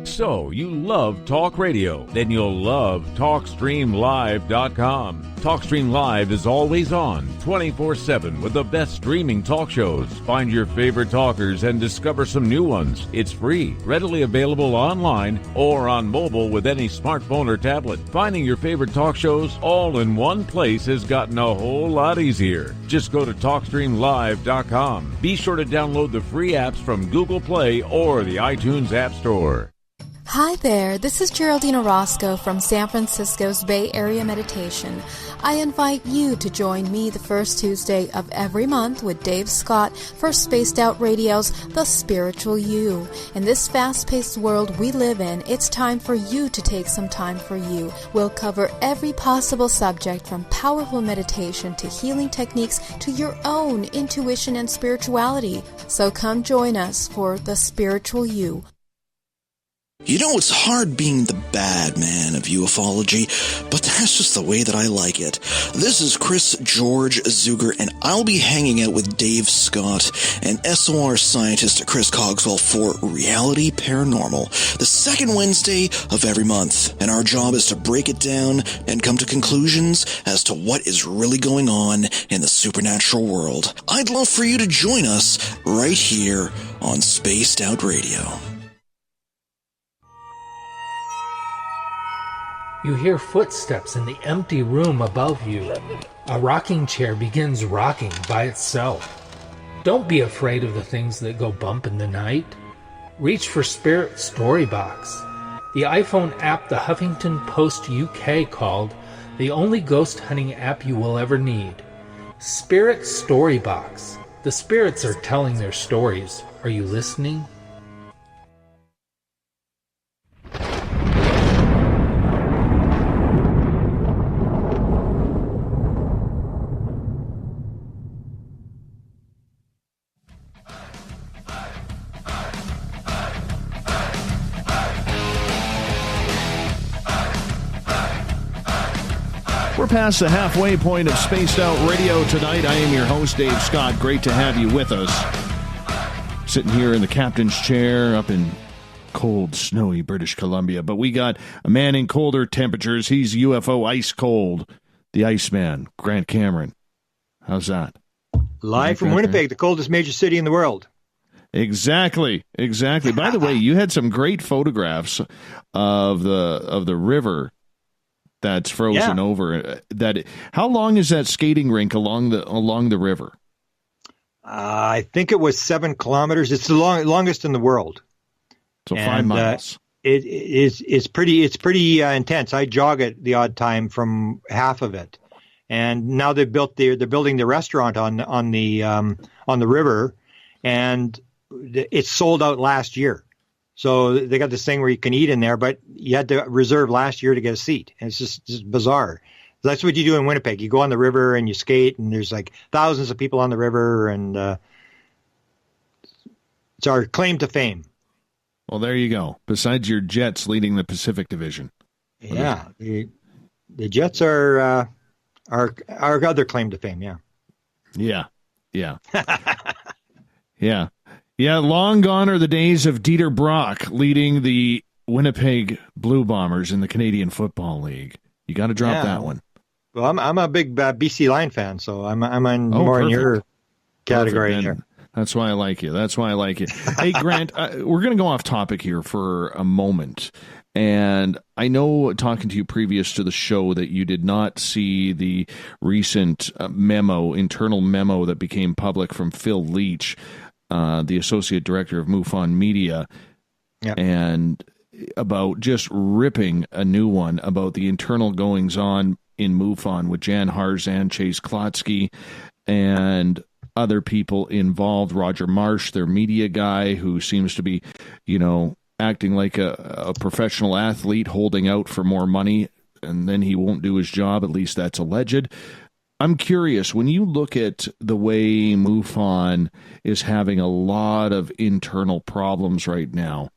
So, you love talk radio? Then you'll love TalkStreamLive.com. TalkStream Live is always on, 24/7, with the best streaming talk shows. Find your favorite talkers and discover some new ones. It's free, readily available online or on mobile with any smartphone or tablet. Finding your favorite talk shows all in one place has gotten a whole lot easier. Just go to TalkStreamLive.com. Be sure to download the free apps from Google Play or the iTunes App Store. Hi there, this is Geraldine Orozco from San Francisco's Bay Area Meditation. I invite you to join me the first Tuesday of every month with Dave Scott for Spaced Out Radio's The Spiritual You. In this fast-paced world we live in, it's time for you to take some time for you. We'll cover every possible subject from powerful meditation to healing techniques to your own intuition and spirituality. So come join us for The Spiritual You. You know, it's hard being the bad man of ufology, but that's just the way that I like it. This is Chris George Zuger, and I'll be hanging out with Dave Scott and SOR scientist Chris Cogswell for Reality Paranormal, the second Wednesday of every month. And our job is to break it down and come to conclusions as to what is really going on in the supernatural world. I'd love for you to join us right here on Spaced Out Radio. You hear footsteps in the empty room above you. A rocking chair begins rocking by itself. Don't be afraid of the things that go bump in the night. Reach for Spirit Storybox, the iPhone app the Huffington Post UK called the only ghost hunting app you will ever need. Spirit Storybox. The spirits are telling their stories. Are you listening? We're past the halfway point of Spaced Out Radio tonight. I am your host, Dave Scott. Great to have you with us. Sitting here in the captain's chair up in cold, snowy British Columbia. But we got a man in colder temperatures. He's UFO ice cold. The Iceman, Grant Cameron. How's that? Live from Winnipeg, the coldest major city in the world. Exactly. By the way, you had some great photographs of the river that's frozen over. How long is that skating rink along the river? I think it was 7 kilometers. It's the longest in the world. So 5 miles. It's pretty intense. I jog it the odd time from half of it, and now they're building the restaurant on the river, and it's sold out last year. So they got this thing where you can eat in there, but you had to reserve last year to get a seat. And it's just bizarre. That's what you do in Winnipeg. You go on the river and you skate, and there's like thousands of people on the river, and it's our claim to fame. Well, there you go. Besides your Jets leading the Pacific Division. Yeah, the Jets are our other claim to fame, yeah. Yeah. Yeah, long gone are the days of Dieter Brock leading the Winnipeg Blue Bombers in the Canadian Football League. You got to drop that one. Well, I'm a big BC Lion fan, so I'm more in your category here. That's why I like you. Hey, Grant, we're going to go off topic here for a moment. And I know, talking to you previous to the show, that you did not see the recent internal memo that became public from Phil Leach, the associate director of MUFON Media, and about just ripping a new one about the internal goings-on in MUFON with Jan Harzan, Chase Klotsky, and other people involved. Roger Marsh, their media guy, who seems to be, acting like a professional athlete holding out for more money, and then he won't do his job. At least that's alleged. I'm curious, when you look at the way MUFON is having a lot of internal problems right now,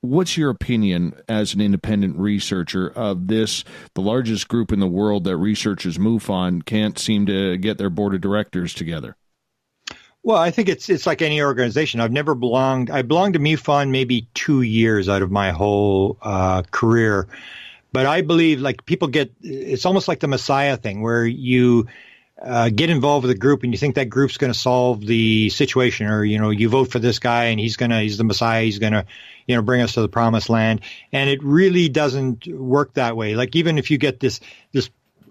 what's your opinion as an independent researcher of this? The largest group in the world that researches MUFON can't seem to get their board of directors together. Well, I think it's like any organization. I belonged to MUFON maybe 2 years out of my whole career. But I believe, like, people it's almost like the Messiah thing, where you get involved with a group and you think that group's going to solve the situation, or, you vote for this guy and he's the Messiah, he's going to, bring us to the promised land. And it really doesn't work that way. Like, even if you get this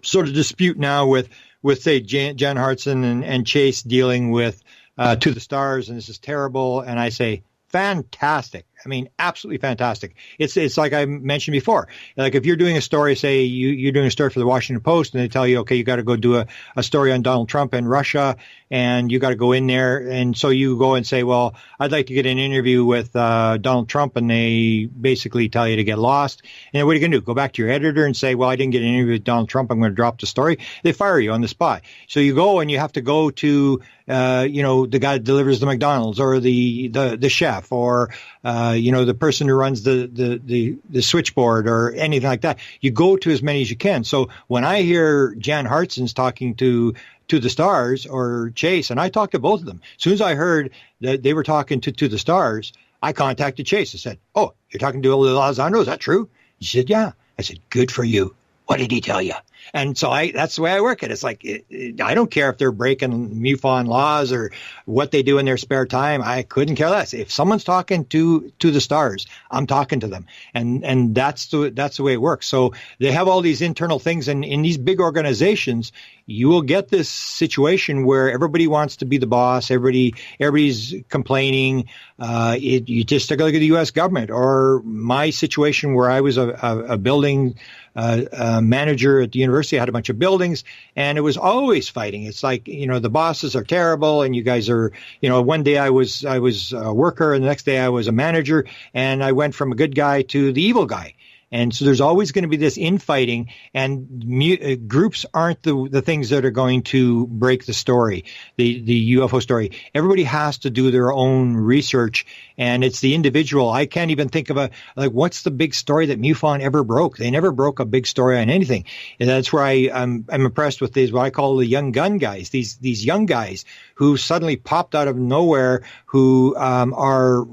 sort of dispute now with say, Jan Harzan and Chase dealing with To the Stars, and this is terrible. And I say, fantastic. I mean, absolutely fantastic. It's like I mentioned before. Like if you're doing a story, say you're doing a story for the Washington Post, and they tell you, okay, you got to go do a story on Donald Trump and Russia, and you got to go in there, and so you go and say, well, I'd like to get an interview with Donald Trump, and they basically tell you to get lost. And then what are you going to do? Go back to your editor and say, well, I didn't get an interview with Donald Trump. I'm going to drop the story. They fire you on the spot. So you go and you have to go to the guy that delivers the McDonald's, or the chef, or the person who runs the switchboard, or anything like that. You go to as many as you can. So when I hear Jan Hartson's talking to the Stars or Chase, and I talked to both of them. As soon as I heard that they were talking to the Stars, I contacted Chase. I said, "Oh, you're talking to Elizondo? Is that true?" He said, "Yeah." I said, "Good for you. What did he tell you?" And so that's the way I work it. It's like, I don't care if they're breaking MUFON laws or what they do in their spare time. I couldn't care less. If someone's talking to the Stars, I'm talking to them. And that's the way it works. So they have all these internal things, and in these big organizations, you will get this situation where everybody wants to be the boss. Everybody's complaining. You just take a look at the U.S. government, or my situation where I was a building manager at the university. I had a bunch of buildings, and it was always fighting. It's like, the bosses are terrible, and you guys are, one day I was a worker, and the next day I was a manager, and I went from a good guy to the evil guy. And so there's always going to be this infighting, and groups aren't the things that are going to break the story, the UFO story. Everybody has to do their own research, and it's the individual. I can't even think of what's the big story that MUFON ever broke? They never broke a big story on anything. And that's where I'm impressed with these, what I call the young gun guys, these young guys who suddenly popped out of nowhere, who are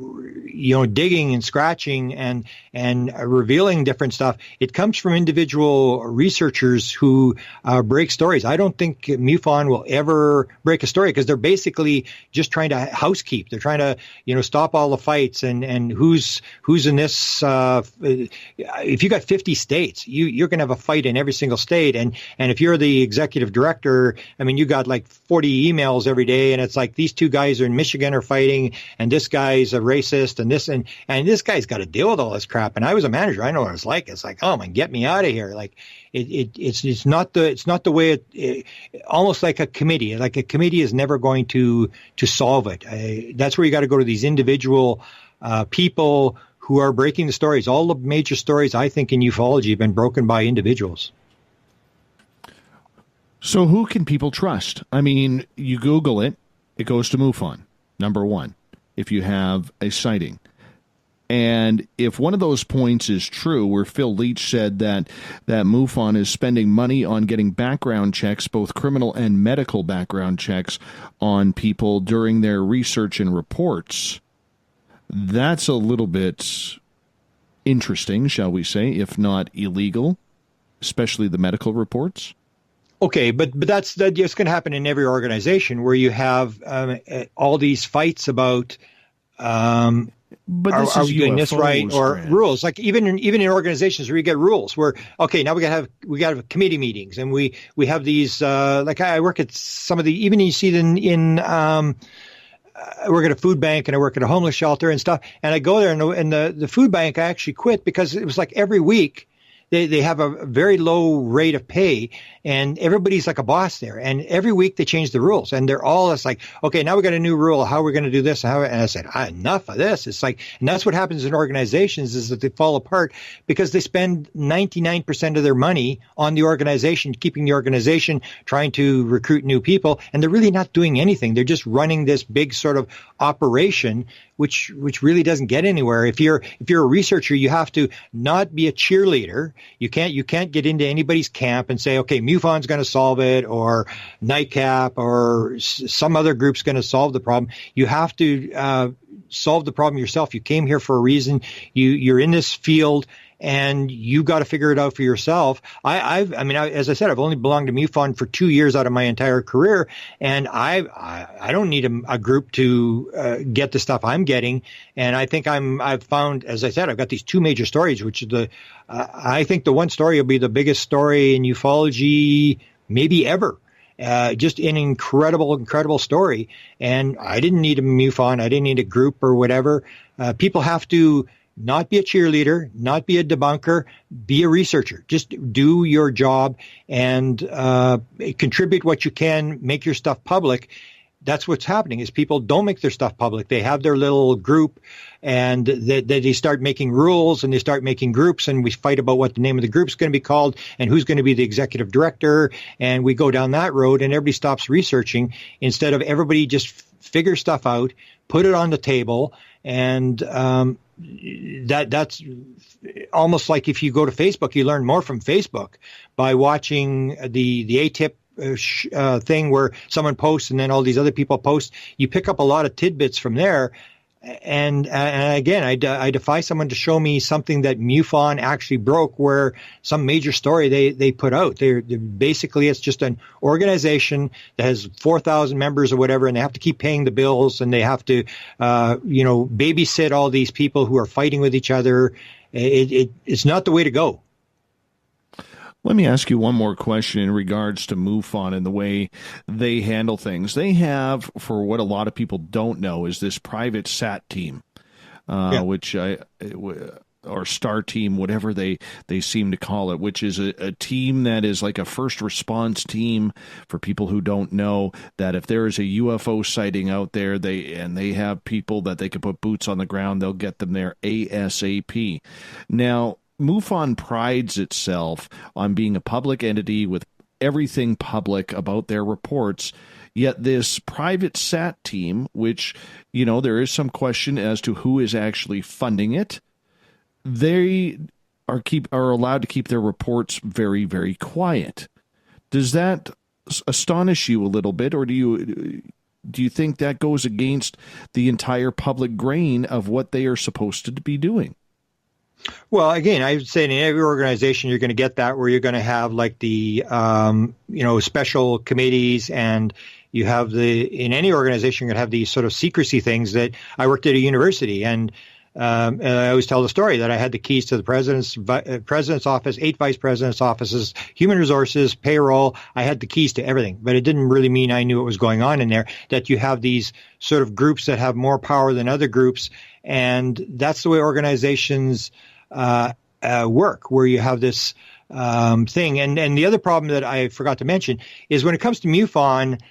digging and scratching and revealing different stuff. It comes from individual researchers who break stories. I don't think MUFON will ever break a story, because they're basically just trying to housekeep. They're trying to stop all the fights and who's in this. If you got 50 states, you're going to have a fight in every single state. And if you're the executive director, I mean, you got like 40 emails every day, and it's like these two guys are in Michigan are fighting, and this guy's a racist, and this guy's got to deal with all this crap. And I was a manager. I know what it's like. It's like, oh man, get me out of here. Like it's not the way it almost like a committee. Like a committee is never going to solve it. That's where you got to go to these individual people who are breaking the stories. All the major stories, I think, in ufology have been broken by individuals. So who can people trust? I mean, you Google it, it goes to MUFON, number one, if you have a sighting. And if one of those points is true, where Phil Leach said that MUFON is spending money on getting background checks, both criminal and medical background checks, on people during their research and reports, that's a little bit interesting, shall we say, if not illegal, especially the medical reports. Okay, but that's going to happen in every organization where you have all these fights about but are we doing this right, or rules? Like even in organizations where you get rules where, okay, now we got to have committee meetings, and we have these like I work at some of the, even you see it in I work at a food bank, and I work at a homeless shelter and stuff, and I go there, and the food bank I actually quit because it was like every week they have a very low rate of pay, and everybody's like a boss there. And every week they change the rules, and they're all, it's like, okay, now we got a new rule. How are we going to do this? And I said, enough of this. It's like, and that's what happens in organizations, is that they fall apart because they spend 99% of their money on the organization, keeping the organization, trying to recruit new people. And they're really not doing anything. They're just running this big sort of operation, which really doesn't get anywhere. If you're a researcher, you have to not be a cheerleader. You can't get into anybody's camp and say, okay, MUFON's going to solve it, or NICAP, or some other group's going to solve the problem. You have to solve the problem yourself. You came here for a reason. You're in this field, and you got to figure it out for yourself. As I said, I've only belonged to MUFON for 2 years out of my entire career, and I don't need a group to get the stuff I'm getting. And I think I've found, as I said, I've got these two major stories, which is I think the one story will be the biggest story in ufology maybe ever. Just an incredible story. And I didn't need a MUFON. I didn't need a group or whatever. People have to not be a cheerleader, not be a debunker, be a researcher. Just do your job and contribute what you can, make your stuff public. That's what's happening is people don't make their stuff public. They have their little group and they start making rules and they start making groups, and we fight about what the name of the group is going to be called and who's going to be the executive director. And we go down that road and everybody stops researching instead of everybody just figure stuff out, put it on the table. And that's almost like if you go to Facebook, you learn more from Facebook by watching the ATIP thing where someone posts and then all these other people post. You pick up a lot of tidbits from there. And again, I defy someone to show me something that MUFON actually broke, where some major story they put out. They're basically, it's just an organization that has 4,000 members or whatever, and they have to keep paying the bills, and they have to, babysit all these people who are fighting with each other. It's not the way to go. Let me ask you one more question in regards to MUFON and the way they handle things. They have, for what a lot of people don't know, is this private SAT team, which or STAR team, whatever they seem to call it, which is a team that is like a first response team for people who don't know, that if there is a UFO sighting out there, they have people that they can put boots on the ground, they'll get them there ASAP. Now, MUFON prides itself on being a public entity with everything public about their reports, yet this private SAT team, which, there is some question as to who is actually funding it, they are allowed to keep their reports very, very quiet. Does that astonish you a little bit, or do you think that goes against the entire public grain of what they are supposed to be doing? Well, again, I would say in every organization, you're going to get that, where you're going to have like the, special committees, and you have in any organization, you're going to have these sort of secrecy things. That I worked at a university, and I always tell the story that I had the keys to the president's office, 8 vice president's offices, human resources, payroll. I had the keys to everything, but it didn't really mean I knew what was going on in there. That you have these sort of groups that have more power than other groups, and that's the way organizations work, where you have this thing. And the other problem that I forgot to mention is when it comes to MUFON,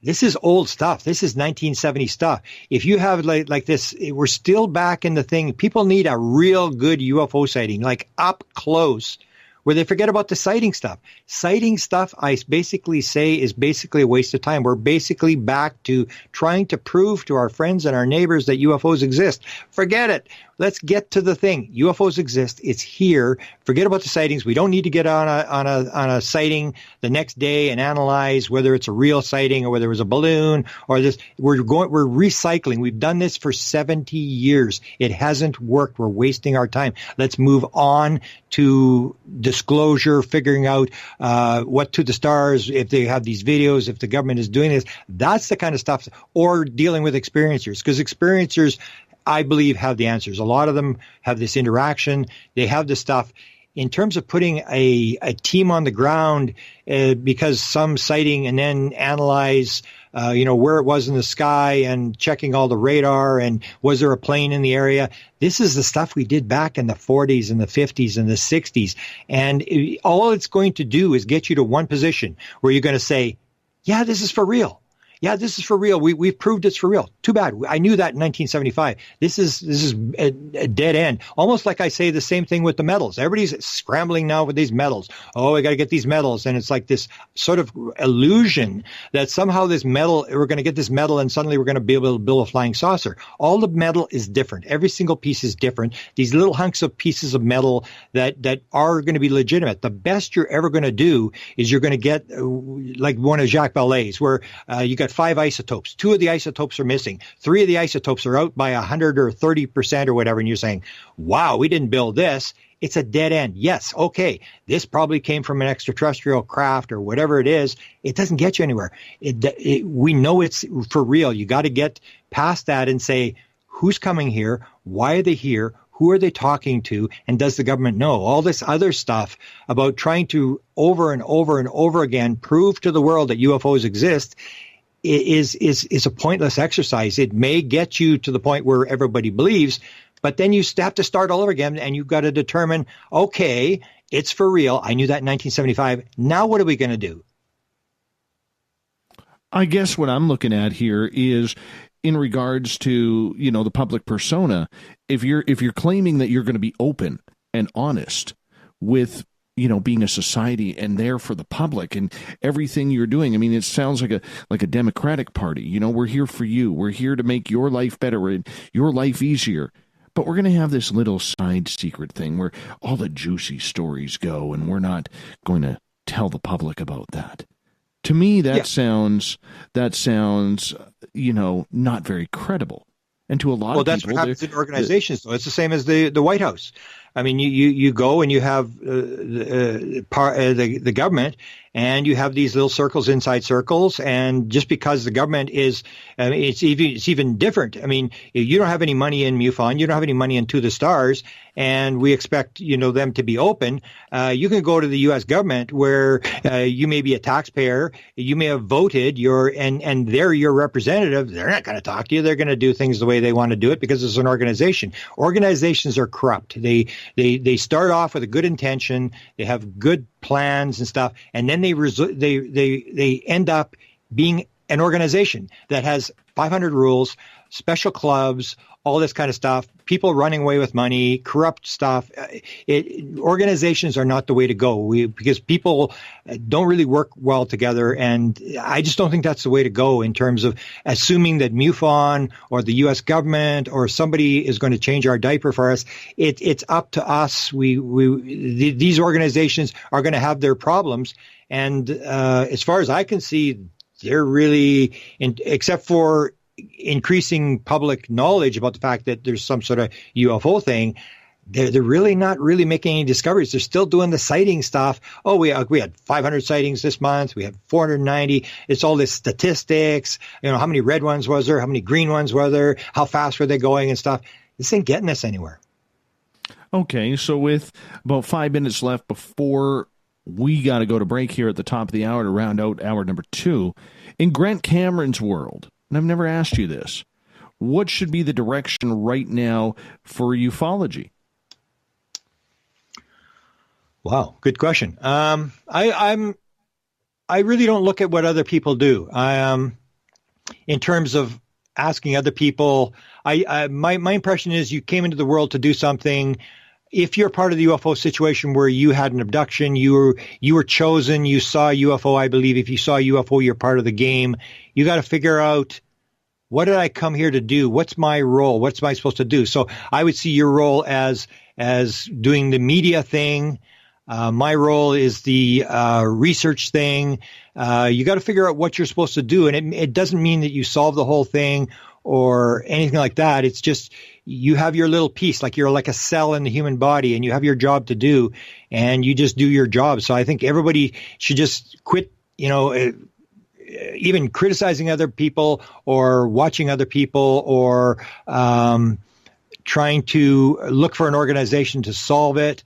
this is old stuff. This is 1970 stuff. If you have like this, we're still back in the thing. People need a real good UFO sighting, like up close, where they forget about the sighting stuff. Sighting stuff, I basically say, is basically a waste of time. We're basically back to trying to prove to our friends and our neighbors that UFOs exist. Forget it. Let's get to the thing. UFOs exist. It's here. Forget about the sightings. We don't need to get on a sighting the next day and analyze whether it's a real sighting or whether it was a balloon or this. We're recycling. We've done this for 70 years. It hasn't worked. We're wasting our time. Let's move on to disclosure, figuring out what to the stars, if they have these videos, if the government is doing this. That's the kind of stuff, or dealing with experiencers, because experiencers, I believe, have the answers. A lot of them have this interaction. They have this stuff. In terms of putting a team on the ground because some sighting, and then analyze, where it was in the sky and checking all the radar and was there a plane in the area. This is the stuff we did back in the 40s and the 50s and the 60s. And all it's going to do is get you to one position where you're going to say, yeah, this is for real. Yeah, this is for real. We've proved it's for real. Too bad. I knew that in 1975. This is a dead end. Almost like I say the same thing with the metals. Everybody's scrambling now with these metals. Oh, we got to get these metals. And it's like this sort of illusion that somehow this metal, we're going to get this metal and suddenly we're going to be able to build a flying saucer. All the metal is different. Every single piece is different. These little hunks of pieces of metal that are going to be legitimate. The best you're ever going to do is you're going to get like one of Jacques Vallée's, where you got 5 isotopes. 2 of the isotopes are missing. 3 of the isotopes are out by 100 or 30% or whatever. And you're saying, wow, we didn't build this. It's a dead end. Yes. Okay. This probably came from an extraterrestrial craft or whatever it is. It doesn't get you anywhere. We know it's for real. You got to get past that and say, who's coming here? Why are they here? Who are they talking to? And does the government know? All this other stuff about trying to over and over and over again prove to the world that UFOs exist is a pointless exercise. It may get you to the point where everybody believes, but then you have to start all over again, and you've got to determine, okay, it's for real. I knew that in 1975. Now what are we going to do? I guess what I'm looking at here is in regards to, the public persona. If you're claiming that you're going to be open and honest with, being a society and there for the public and everything you're doing. I mean, it sounds like a Democratic Party. We're here for you. We're here to make your life better and your life easier. But we're going to have this little side secret thing where all the juicy stories go, and we're not going to tell the public about that. To me, that sounds, not very credible. And to a lot of people, that's what happens in organizations. Though it's the same as the White House. I mean, you go and you have the government, and you have these little circles inside circles. And just because the government is, it's even different. I mean, you don't have any money in MUFON, you don't have any money in To the Stars, and we expect them to be open. You can go to the U.S. government where you may be a taxpayer, you may have voted, and they're your representative. They're not going to talk to you. They're going to do things the way they want to do it because it's an organization. Organizations are corrupt. They start off with a good intention. They have good plans and stuff, and then they end up being an organization that has 500 rules, special clubs, all this kind of stuff, people running away with money, corrupt stuff. Organizations are not the way to go because people don't really work well together. And I just don't think that's the way to go in terms of assuming that MUFON or the U.S. government or somebody is going to change our diaper for us. It's up to us. These organizations are going to have their problems. And as far as I can see, they're really, except for increasing public knowledge about the fact that there's some sort of UFO thing, they're really not really making any discoveries. They're still doing the sighting stuff. Oh, we had 500 sightings this month. We had 490. It's all this statistics. How many red ones was there? How many green ones were there? How fast were they going and stuff? This ain't getting us anywhere. Okay, so with about 5 minutes left before we got to go to break here at the top of the hour to round out hour number 2, in Grant Cameron's world, and I've never asked you this, what should be the direction right now for ufology? Wow, good question. I really don't look at what other people do. In terms of asking other people, my impression is you came into the world to do something. If you're part of the UFO situation where you had an abduction, you were chosen, you saw a UFO, I believe. If you saw a UFO, you're part of the game. You got to figure out, what did I come here to do? What's my role? What's am I supposed to do? So I would see your role as doing the media thing. My role is the research thing. You got to figure out what you're supposed to do. And it doesn't mean that you solve the whole thing or anything like that. It's just you have your little piece, like you're like a cell in the human body, and you have your job to do, and you just do your job. So I think everybody should just quit, even criticizing other people or watching other people or trying to look for an organization to solve it.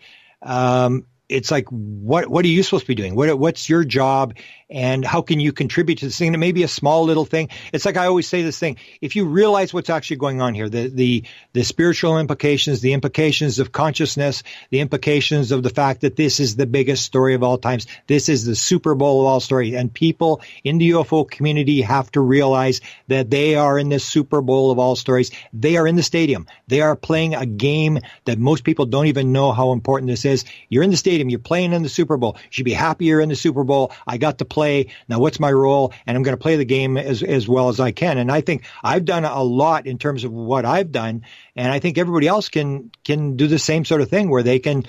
It's like, what are you supposed to be doing? What's your job, and how can you contribute to this thing? And it may be a small little thing. It's like I always say this thing: if you realize what's actually going on here, the spiritual implications, the implications of consciousness, the implications of the fact that this is the biggest story of all times, this is the Super Bowl of all stories, and people in the UFO community have to realize that they are in this Super Bowl of all stories. They are in the stadium. They are playing a game that most people don't even know how important this is. You're in the stadium. You're playing in the Super Bowl. You should be happy you're in the Super Bowl. I got to play. Now, what's my role? And I'm going to play the game as well as I can. And I think I've done a lot in terms of what I've done. And I think everybody else can do the same sort of thing where they can,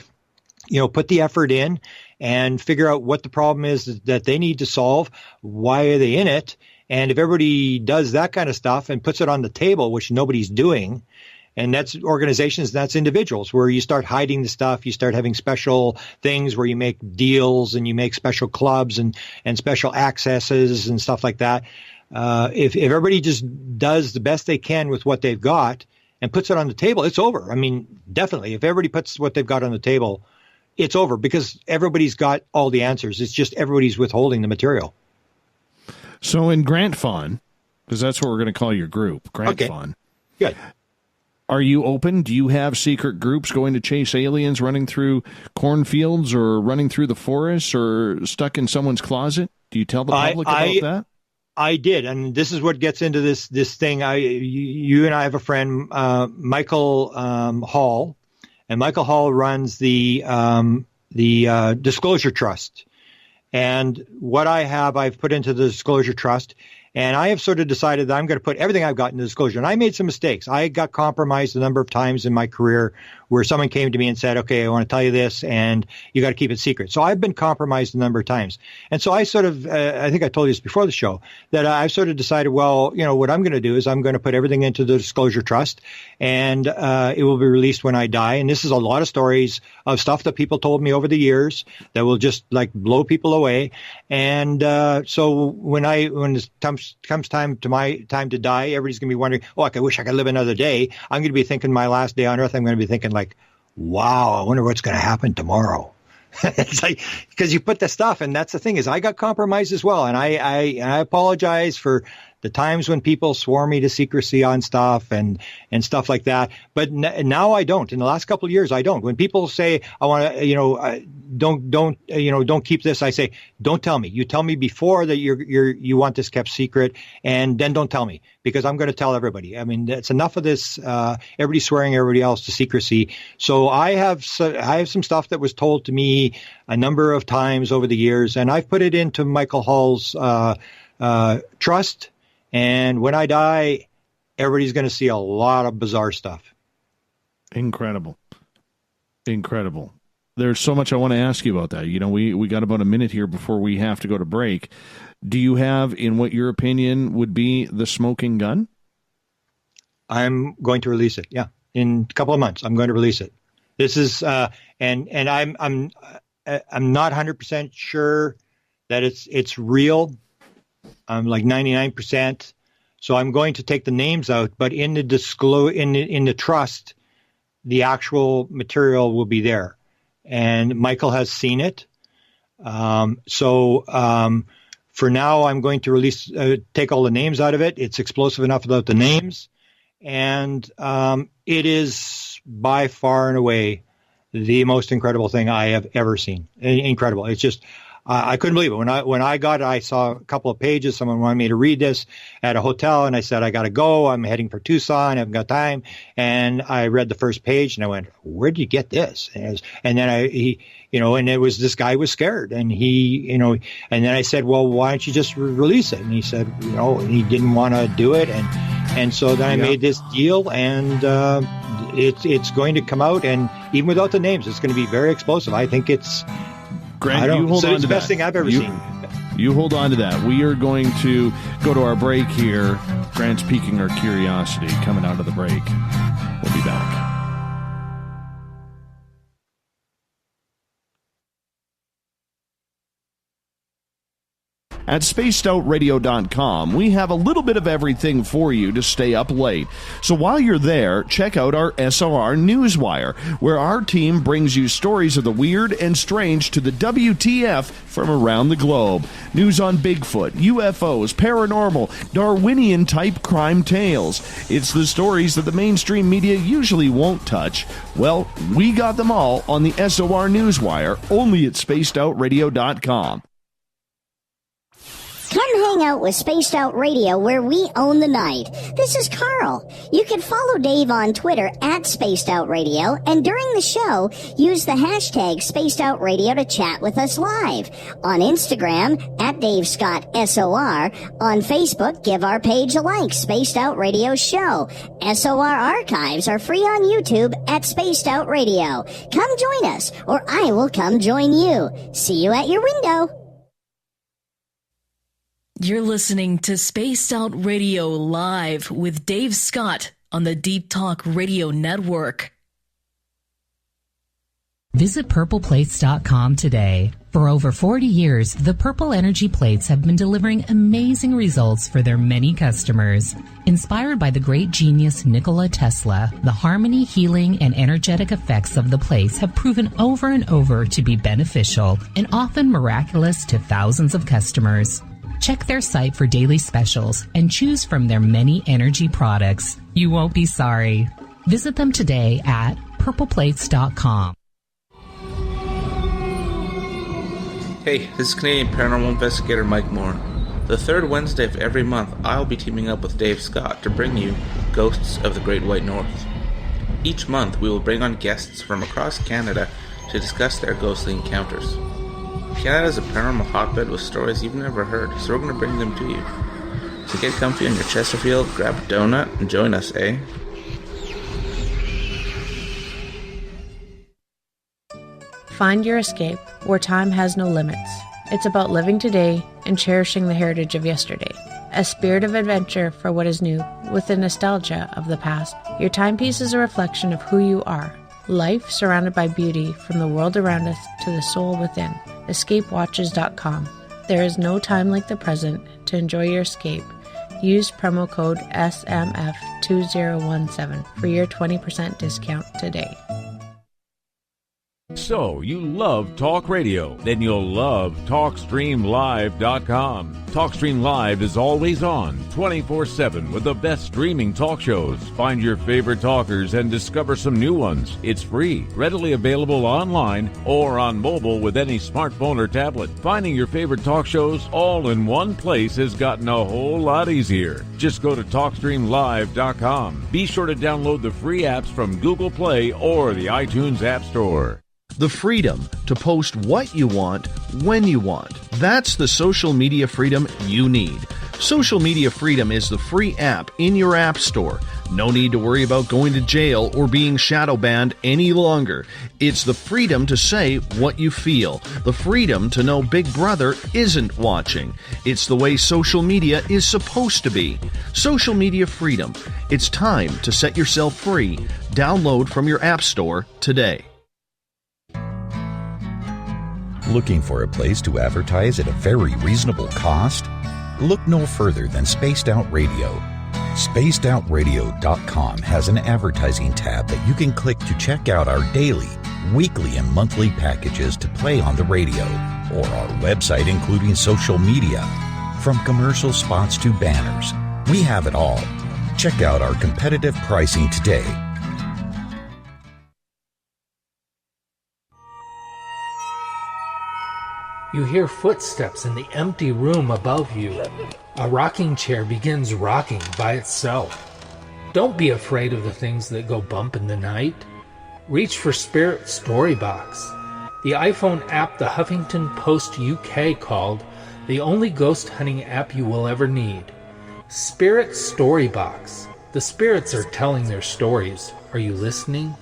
put the effort in and figure out what the problem is that they need to solve. Why are they in it? And if everybody does that kind of stuff and puts it on the table, which nobody's doing, and that's organizations, that's individuals, where you start hiding the stuff, you start having special things where you make deals and you make special clubs and special accesses and stuff like that. If everybody just does the best they can with what they've got and puts it on the table, it's over. I mean, definitely, if everybody puts what they've got on the table, it's over because everybody's got all the answers. It's just everybody's withholding the material. So in Grant Fawn, because that's what we're going to call your group, Grant Fawn. Good. Are you open? Do you have secret groups going to chase aliens running through cornfields or running through the forest or stuck in someone's closet? Do you tell the public about that? I did, and this is what gets into this thing. You and I have a friend, Michael Hall, and Michael Hall runs the Disclosure Trust. And what I've put into the Disclosure Trust. And I have sort of decided that I'm going to put everything I've got in the disclosure. And I made some mistakes. I got compromised a number of times in my career where someone came to me and said, okay, I want to tell you this, and you got to keep it secret. So I've been compromised a number of times. And so I sort of, I think I told you this before the show, that I've sort of decided, well, what I'm going to do is I'm going to put everything into the Disclosure Trust, and it will be released when I die. And this is a lot of stories of stuff that people told me over the years that will just like blow people away. And so when it comes time to die, everybody's going to be wondering, I wish I could live another day. I'm going to be thinking my last day on earth. I'm going to be thinking like, wow, I wonder what's going to happen tomorrow. It's like, because you put the stuff, and that's the thing is I got compromised as well. And I apologize for the times when people swore me to secrecy on stuff and stuff like that. But now I don't. In the last couple of years, I don't. When people say, I want to, don't keep this, I say, don't tell me. You tell me before that you want this kept secret, and then don't tell me, because I'm going to tell everybody. I mean, it's enough of this, everybody swearing everybody else to secrecy. So I have some stuff that was told to me a number of times over the years, and I've put it into Michael Hall's trust. And when I die, everybody's going to see a lot of bizarre stuff. Incredible. There's so much I want to ask you about that. We got about a minute here before we have to go to break. Do you have, in what your opinion would be, the smoking gun? I'm going to release it. Yeah, in a couple of months, I'm going to release it. This is, and I'm not 100% sure that it's real. I'm like 99%. So I'm going to take the names out, but in the in the trust, the actual material will be there. And Michael has seen it. So for now, I'm going to release, take all the names out of it. It's explosive enough without the names. And it is by far and away the most incredible thing I have ever seen. Incredible. It's just, I couldn't believe it. When I got it, I saw a couple of pages. Someone wanted me to read this at a hotel, and I said, I got to go. I'm heading for Tucson. I haven't got time. And I read the first page, and I went, where'd you get this? And then and it was, this guy was scared, and and then I said, well, why don't you just release it? And he said, he didn't want to do it. And so then I made this deal, and it's going to come out, and even without the names, it's going to be very explosive. I think it's, Grant, you hold on to that. It's the best thing I've ever seen. You hold on to that. We are going to go to our break here. Grant's piquing our curiosity coming out of the break. We'll be back. At spacedoutradio.com, we have a little bit of everything for you to stay up late. So while you're there, check out our SOR Newswire, where our team brings you stories of the weird and strange to the WTF from around the globe. News on Bigfoot, UFOs, paranormal, Darwinian-type crime tales. It's the stories that the mainstream media usually won't touch. Well, we got them all on the SOR Newswire, only at spacedoutradio.com. Come hang out with Spaced Out Radio, where we own the night. This is Carl. You can follow Dave on Twitter at Spaced Out Radio, and during the show, use the hashtag Spaced Out Radio to chat with us live. On Instagram, at Dave Scott SOR. On Facebook, give our page a like, Spaced Out Radio Show. SOR archives are free on YouTube at Spaced Out Radio. Come join us, or I will come join you. See you at your window. You're listening to Spaced Out Radio Live with Dave Scott on the Deep Talk Radio Network. Visit purpleplates.com today. For over 40 years, the Purple Energy Plates have been delivering amazing results for their many customers. Inspired by the great genius Nikola Tesla, the harmony, healing, and energetic effects of the plates have proven over and over to be beneficial and often miraculous to thousands of customers. Check their site for daily specials and choose from their many energy products. You won't be sorry. Visit them today at purpleplates.com. Hey, this is Canadian Paranormal Investigator Mike Moore. The third Wednesday of every month, I'll be teaming up with Dave Scott to bring you Ghosts of the Great White North. Each month, we will bring on guests from across Canada to discuss their ghostly encounters. Canada is a paranormal hotbed with stories you've never heard, so we're going to bring them to you. So get comfy on your Chesterfield, grab a donut, and join us, eh? Find your escape where time has no limits. It's about living today and cherishing the heritage of yesterday. A spirit of adventure for what is new, with the nostalgia of the past. Your timepiece is a reflection of who you are. Life surrounded by beauty from the world around us to the soul within. EscapeWatches.com. There is no time like the present to enjoy your escape. Use promo code SMF2017 for your 20% discount today. So, you love talk radio? Then you'll love TalkStreamLive.com. TalkStream Live is always on, 24/7, with the best streaming talk shows. Find your favorite talkers and discover some new ones. It's free, readily available online or on mobile with any smartphone or tablet. Finding your favorite talk shows all in one place has gotten a whole lot easier. Just go to TalkStreamLive.com. Be sure to download the free apps from Google Play or the iTunes App Store. The freedom to post what you want, when you want. That's the social media freedom you need. Social Media Freedom is the free app in your app store. No need to worry about going to jail or being shadow banned any longer. It's the freedom to say what you feel. The freedom to know Big Brother isn't watching. It's the way social media is supposed to be. Social Media Freedom. It's time to set yourself free. Download from your app store today. Looking for a place to advertise at a very reasonable cost? Look no further than Spaced Out Radio. SpacedOutRadio.com has an advertising tab that you can click to check out our daily, weekly, and monthly packages to play on the radio, or our website including social media. From commercial spots to banners, we have it all. Check out our competitive pricing today. You hear footsteps in the empty room above you. A rocking chair begins rocking by itself. Don't be afraid of the things that go bump in the night. Reach for Spirit Storybox, the iPhone app the Huffington Post UK called the only ghost hunting app you will ever need. Spirit Storybox. The spirits are telling their stories. Are you listening?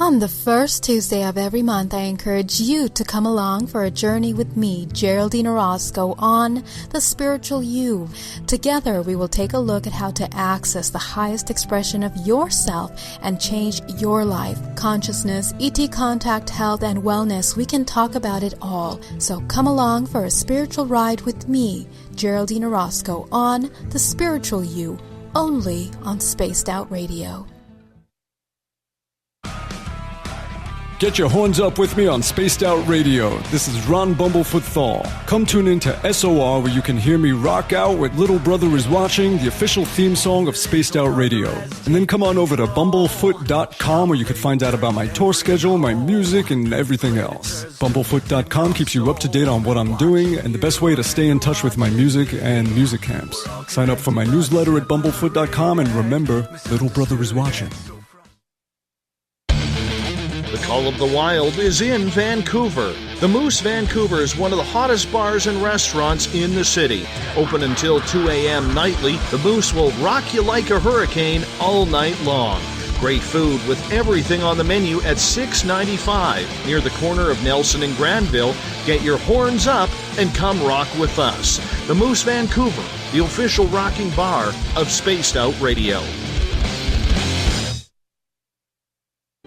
On the first Tuesday of every month, I encourage you to come along for a journey with me, Geraldine Orozco, on The Spiritual You. Together, we will take a look at how to access the highest expression of yourself and change your life. Consciousness, ET contact, health, and wellness, we can talk about it all. So come along for a spiritual ride with me, Geraldine Orozco, on The Spiritual You, only on Spaced Out Radio. Get your horns up with me on Spaced Out Radio. This is Ron Bumblefoot Thal. Come tune in to SOR where you can hear me rock out with Little Brother Is Watching, the official theme song of Spaced Out Radio. And then come on over to bumblefoot.com where you can find out about my tour schedule, my music, and everything else. Bumblefoot.com keeps you up to date on what I'm doing and the best way to stay in touch with my music and music camps. Sign up for my newsletter at bumblefoot.com and remember, Little Brother Is Watching. The Call of the Wild is in Vancouver. The Moose Vancouver is one of the hottest bars and restaurants in the city. Open until 2 a.m. nightly, the Moose will rock you like a hurricane all night long. Great food with everything on the menu at $6.95 near the corner of Nelson and Granville. Get your horns up and come rock with us. The Moose Vancouver, the official rocking bar of Spaced Out Radio.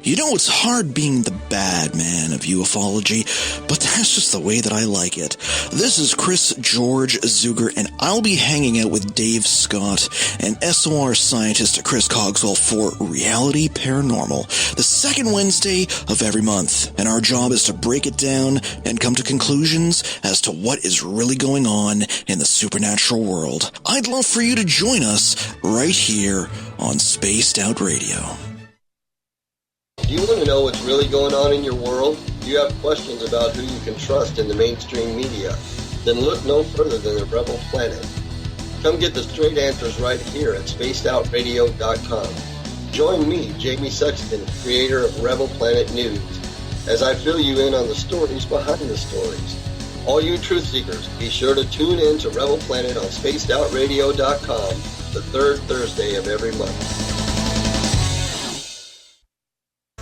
You know, it's hard being the bad man of ufology, but that's just the way that I like it. This is Chris George Zuger, and I'll be hanging out with Dave Scott and SOR scientist Chris Cogswell for Reality Paranormal, the second Wednesday of every month. And our job is to break it down and come to conclusions as to what is really going on in the supernatural world. I'd love for you to join us right here on Spaced Out Radio. Do you want to know what's really going on in your world? Do you have questions about who you can trust in the mainstream media? Then look no further than the Rebel Planet. Come get the straight answers right here at spacedoutradio.com. Join me, Jamie Sexton, creator of Rebel Planet News, as I fill you in on the stories behind the stories. All you truth seekers, be sure to tune in to Rebel Planet on spacedoutradio.com the third Thursday of every month.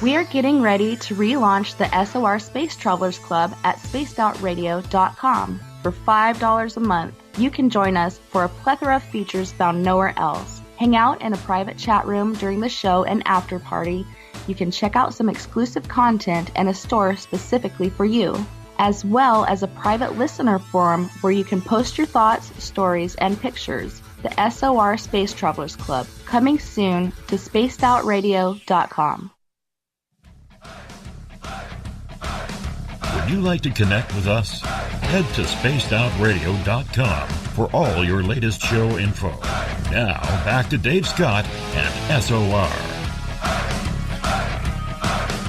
We are getting ready to relaunch the SOR Space Travelers Club at spacedoutradio.com. For $5 a month, you can join us for a plethora of features found nowhere else. Hang out in a private chat room during the show and after party. You can check out some exclusive content and a store specifically for you, as well as a private listener forum where you can post your thoughts, stories, and pictures. The SOR Space Travelers Club, coming soon to spacedoutradio.com. Would you like to connect with us? Head to spacedoutradio.com for all your latest show info. Now, back to Dave Scott and SOR.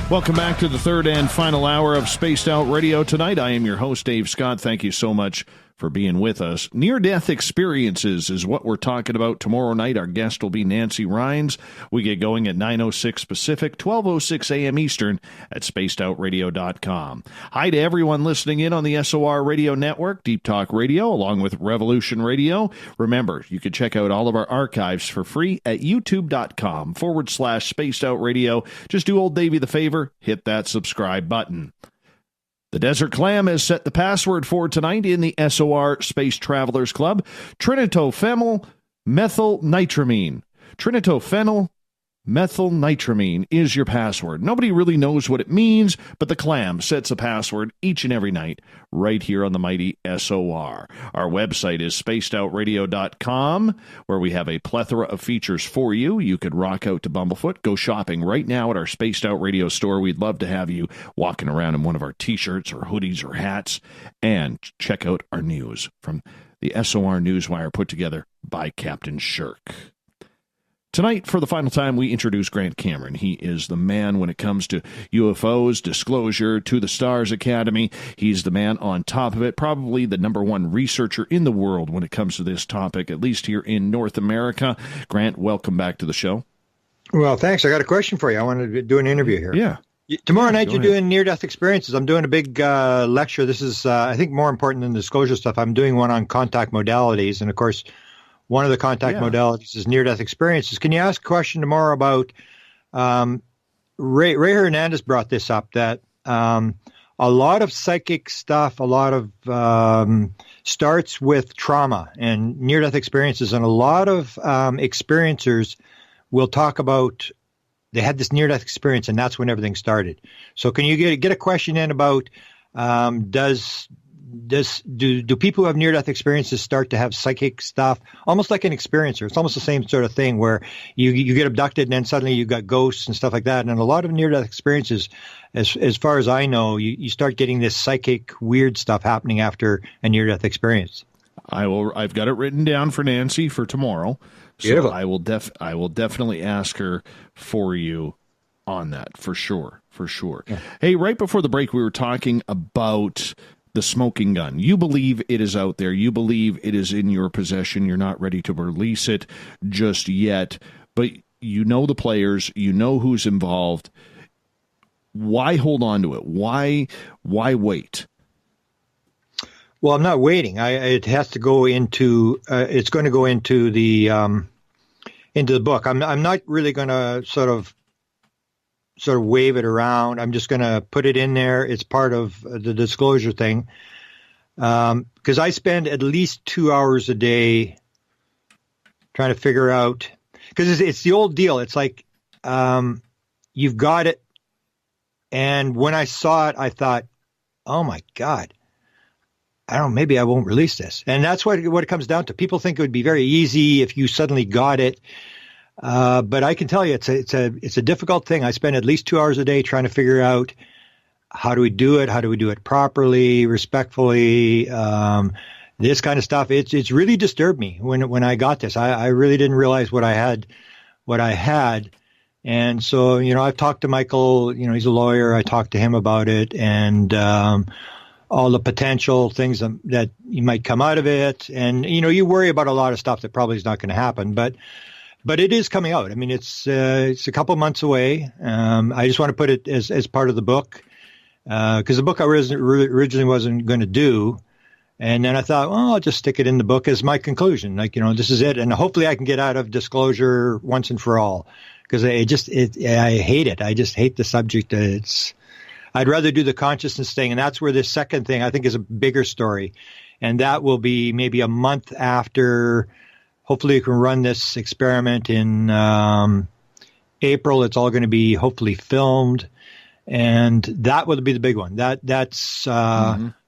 Welcome back to the third and final hour of Spaced Out Radio tonight. I am your host, Dave Scott. Thank you so much for being with us. Near-death experiences is what we're talking about tomorrow night. Our guest will be Nancy Rhines. We get going at 9:06 Pacific, 12:06 a.m. Eastern at spacedoutradio.com. Hi to everyone listening in on the SOR Radio Network, Deep Talk Radio, along with Revolution Radio. Remember, you can check out all of our archives for free at youtube.com/spacedoutradio. Just do old Davey the favor, hit that subscribe button. The Desert Clam has set the password for tonight in the SOR Space Travelers Club. Trinitophenyl methylnitramine. Trinitophenyl methylnitramine is your password. Nobody really knows what it means, but the Clam sets a password each and every night right here on the mighty SOR. Our website is spacedoutradio.com, where we have a plethora of features for you. You could rock out to Bumblefoot. Go shopping right now at our Spaced Out Radio store. We'd love to have you walking around in one of our T-shirts or hoodies or hats. And check out our news from the SOR Newswire put together by Captain Shirk. Tonight, for the final time, we introduce Grant Cameron. He is the man when it comes to UFOs, disclosure, To the Stars Academy. He's the man on top of it, probably the number one researcher in the world when it comes to this topic, at least here in North America. Grant, welcome back to the show. Well, thanks. I got a question for you. I wanted to do an interview here. Yeah. Tomorrow night, you're doing near-death experiences. I'm doing a big lecture. This is, I think, more important than the disclosure stuff. I'm doing one on contact modalities, and, of course, one of the contact modalities is near-death experiences. Can you ask a question tomorrow about Ray Hernandez brought this up, that a lot of psychic stuff, a lot of starts with trauma and near-death experiences, and a lot of experiencers will talk about they had this near-death experience, and that's when everything started. So can you get a question in about do people who have near-death experiences start to have psychic stuff, almost like an experiencer? It's almost the same sort of thing where you get abducted and then suddenly you got ghosts and stuff like that. And a lot of near-death experiences, as far as I know, you start getting this psychic weird stuff happening after a near-death experience. I've got it written down for Nancy for tomorrow. So Beautiful. I will definitely ask her for you on that, for sure. Yeah. Hey, right before the break, we were talking about the smoking gun. You believe it is out there. You believe it is in your possession. You're not ready to release it just yet, but you know the players. You know who's involved. Why hold on to it? Why wait? Well, I'm not waiting. It has to go into. It's going to go into the book. I'm not really going to sort of wave it around. I'm just going to put it in there. It's part of the disclosure thing. Because I spend at least 2 hours a day trying to figure out, because it's the old deal. It's like you've got it. And when I saw it, I thought, oh my God, I don't know, maybe I won't release this. And that's what it comes down to. People think it would be very easy if you suddenly got it. But I can tell you, it's a difficult thing. I spend at least 2 hours a day trying to figure out how do we do it? How do we do it properly, respectfully? This kind of stuff. It's really disturbed me when I got this. I really didn't realize what I had. And so, I've talked to Michael, he's a lawyer. I talked to him about it and, all the potential things that you might come out of it. And, you worry about a lot of stuff that probably is not going to happen, but it is coming out. I mean, it's a couple months away. I just want to put it as part of the book, because the book I originally wasn't going to do. And then I thought, well, I'll just stick it in the book as my conclusion. Like, this is it. And hopefully I can get out of disclosure once and for all, because I hate it. I just hate the subject. I'd rather do the consciousness thing. And that's where this second thing I think is a bigger story. And that will be maybe a month after. Hopefully you can run this experiment in April. It's all going to be hopefully filmed. And that will be the big one. That's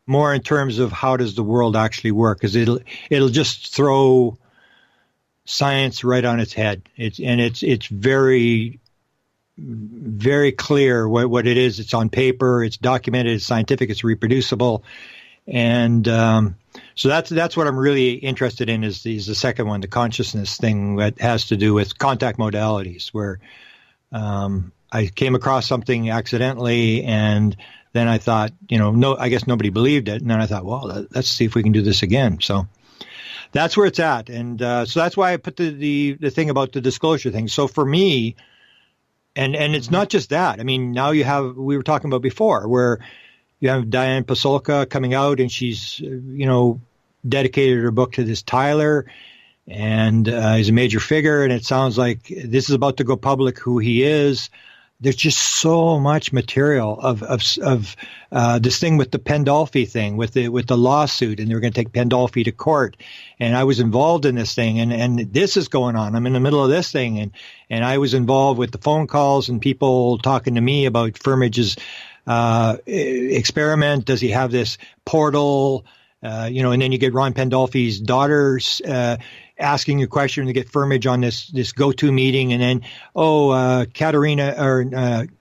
more in terms of how does the world actually work, because it'll just throw science right on its head. It's very, very clear what it is. It's on paper. It's documented. It's scientific. It's reproducible. And so that's what I'm really interested in is the second one, the consciousness thing that has to do with contact modalities, where I came across something accidentally, and then I thought, I guess nobody believed it. And then I thought, well, let's see if we can do this again. So that's where it's at. And so that's why I put the thing about the disclosure thing. So for me, and it's not just that. I mean, now we were talking about before, where you have Diane Pasulka coming out, and she's, dedicated her book to this Tyler, and he's a major figure. And it sounds like this is about to go public, who he is. There's just so much material of this thing with the Pandolfi thing, with the lawsuit, and they were going to take Pandolfi to court. And I was involved in this thing, and this is going on. I'm in the middle of this thing, and I was involved with the phone calls and people talking to me about Firmage's experiment. Does he have this portal? And then you get Ron Pandolfi's daughters asking a question to get Firmage on this go-to meeting, and then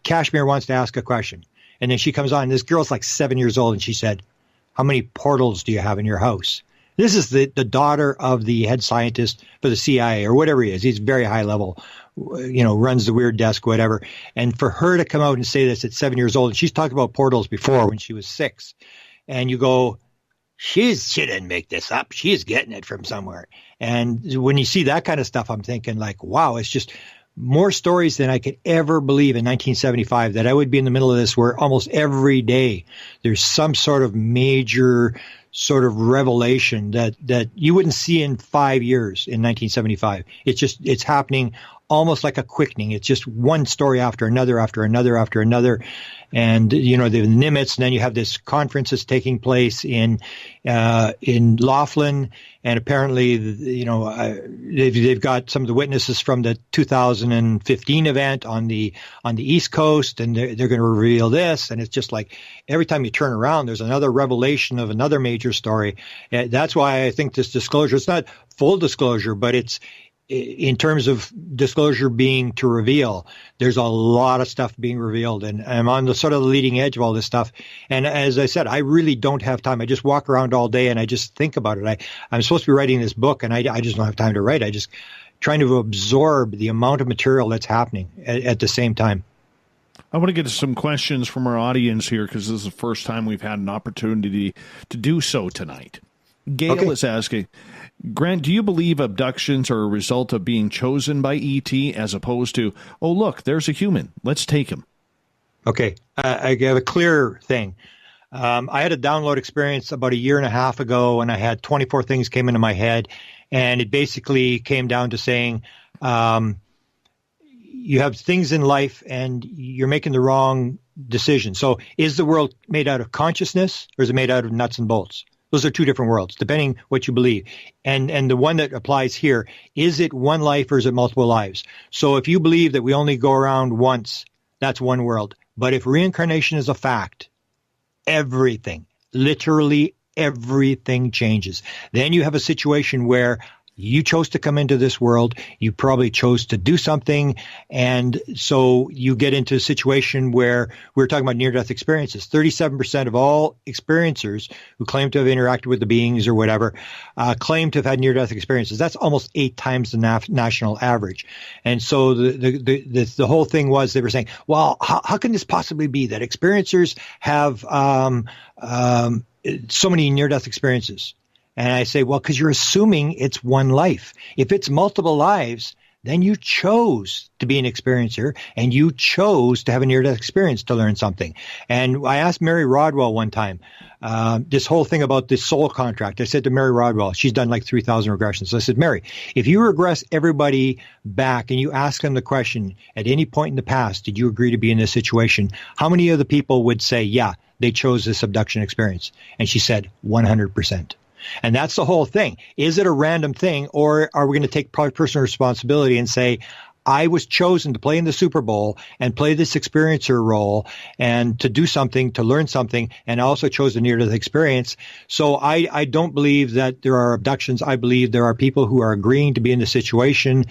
Kashmir wants to ask a question, and then she comes on. This girl's like 7 years old, and she said, "How many portals do you have in your house?" This is the daughter of the head scientist for the CIA or whatever he is. He's very high level, runs the weird desk, whatever. And for her to come out and say this at 7 years old, and she's talked about portals before when she was 6, and you go, she didn't make this up. She's getting it from somewhere. And when you see that kind of stuff, I'm thinking like, wow, it's just more stories than I could ever believe in 1975, that I would be in the middle of this, where almost every day there's some sort of major sort of revelation that you wouldn't see in 5 years in 1975. It's happening almost like a quickening. It's just one story after another, after another, after another. And, the Nimitz, and then you have this conference that's taking place in Laughlin. And apparently, they've got some of the witnesses from the 2015 event on the East Coast, and they're going to reveal this. And it's just like every time you turn around, there's another revelation of another major story. That's why I think this disclosure, it's not full disclosure, but it's, in terms of disclosure being to reveal, there's a lot of stuff being revealed, and I'm on the sort of leading edge of all this stuff. And as I said, I really don't have time. I just walk around all day and I just think about it. I'm supposed to be writing this book, and I just don't have time to write. I just trying to absorb the amount of material that's happening at the same time. I want to get to some questions from our audience here, because this is the first time we've had an opportunity to do so tonight. Gail is asking, Grant, do you believe abductions are a result of being chosen by ET as opposed to, oh, look, there's a human, let's take him? Okay, I have a clear thing. I had a download experience about a year and a half ago, and I had 24 things came into my head, and it basically came down to saying, you have things in life and you're making the wrong decision. So is the world made out of consciousness, or is it made out of nuts and bolts? Those are two different worlds, depending what you believe. And the one that applies here, is it one life or is it multiple lives? So if you believe that we only go around once, that's one world. But if reincarnation is a fact, everything, literally everything changes. Then you have a situation where you chose to come into this world. You probably chose to do something. And so you get into a situation where we're talking about near-death experiences. 37% of all experiencers who claim to have interacted with the beings or whatever claim to have had near-death experiences. That's almost 8 times the national average. And so the whole thing was they were saying, well, how can this possibly be that experiencers have so many near-death experiences? And I say, well, because you're assuming it's one life. If it's multiple lives, then you chose to be an experiencer and you chose to have a near-death experience to learn something. And I asked Mary Rodwell one time, this whole thing about this soul contract. I said to Mary Rodwell, she's done like 3,000 regressions. So I said, Mary, if you regress everybody back and you ask them the question, at any point in the past, did you agree to be in this situation? How many of the people would say, yeah, they chose this abduction experience? And she said, 100%. And that's the whole thing. Is it a random thing, or are we going to take personal responsibility and say, I was chosen to play in the Super Bowl and play this experiencer role and to do something, to learn something, and I also chose a near-death experience. So I don't believe that there are abductions. I believe there are people who are agreeing to be in the situation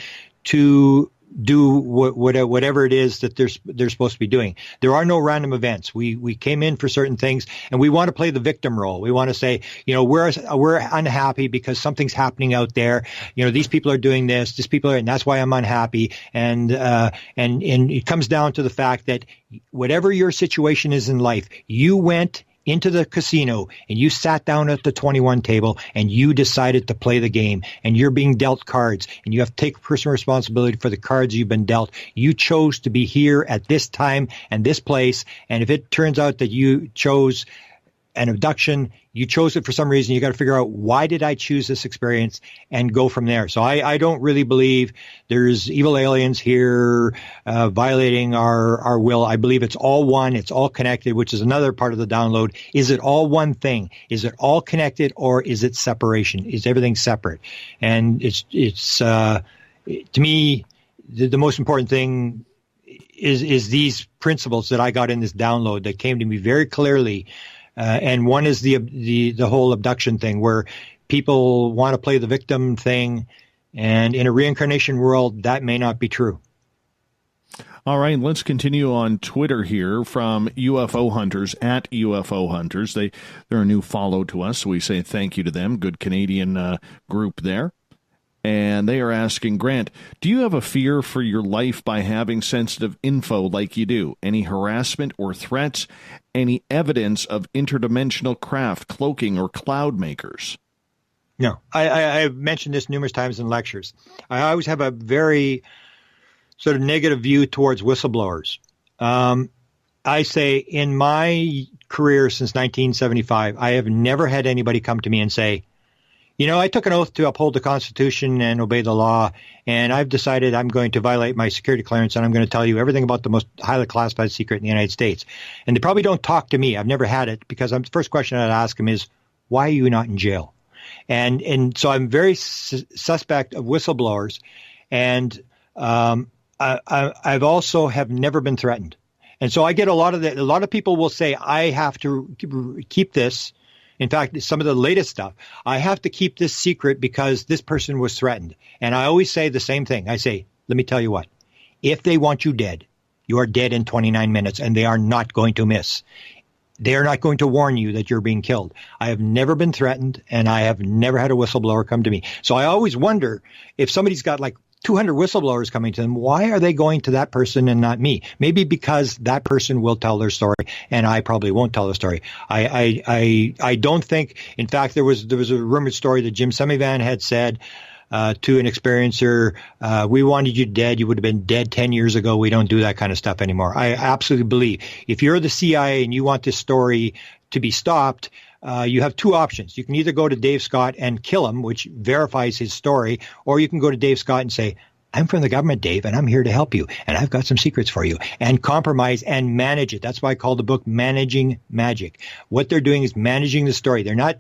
to do whatever it is that they're supposed to be doing. There are no random events. We came in for certain things, and we want to play the victim role. We want to say, we're unhappy because something's happening out there. These people are doing this. These people are, and that's why I'm unhappy. And it comes down to the fact that whatever your situation is in life, you went into the casino and you sat down at the 21 table and you decided to play the game, and you're being dealt cards and you have to take personal responsibility for the cards you've been dealt. You chose to be here at this time and this place. And if it turns out that you chose an abduction, you chose it for some reason, you got to figure out, why did I choose this experience, and go from there. So I don't really believe there's evil aliens here violating our will. I believe it's all one, it's all connected, which is another part of the download. Is it all one thing? Is it all connected, or is it separation? Is everything separate? And it's to me, the most important thing is these principles that I got in this download that came to me very clearly. And one is the whole abduction thing, where people want to play the victim thing, and in a reincarnation world, that may not be true. All right, let's continue on Twitter here from UFO Hunters, at UFO Hunters. They're a new follow to us, so we say thank you to them. Good Canadian group there. And they are asking, Grant, do you have a fear for your life by having sensitive info like you do? Any harassment or threats? Any evidence of interdimensional craft, cloaking, or cloud makers? No. I've mentioned this numerous times in lectures. I always have a very sort of negative view towards whistleblowers. I say in my career since 1975, I have never had anybody come to me and say, I took an oath to uphold the Constitution and obey the law, and I've decided I'm going to violate my security clearance, and I'm going to tell you everything about the most highly classified secret in the United States. And they probably don't talk to me. I've never had it, because the first question I'd ask them is, why are you not in jail? And so I'm very suspect of whistleblowers, and I've also have never been threatened. And so I get a lot of people will say, I have to keep this. In fact, some of the latest stuff, I have to keep this secret because this person was threatened. And I always say the same thing. I say, let me tell you what, if they want you dead, you are dead in 29 minutes, and they are not going to miss. They are not going to warn you that you're being killed. I have never been threatened, and I have never had a whistleblower come to me. So I always wonder, if somebody's got like 200 whistleblowers coming to them, why are they going to that person and not me? Maybe because that person will tell their story, and I probably won't tell the story. I don't think, in fact, there was a rumored story that Jim Semivan had said to an experiencer, we wanted you dead. You would have been dead 10 years ago. We don't do that kind of stuff anymore. I absolutely believe if you're the CIA and you want this story to be stopped, you have two options. You can either go to Dave Scott and kill him, which verifies his story, or you can go to Dave Scott and say, I'm from the government, Dave, and I'm here to help you, and I've got some secrets for you, and compromise and manage it. That's why I call the book Managing Magic. What they're doing is managing the story. They're not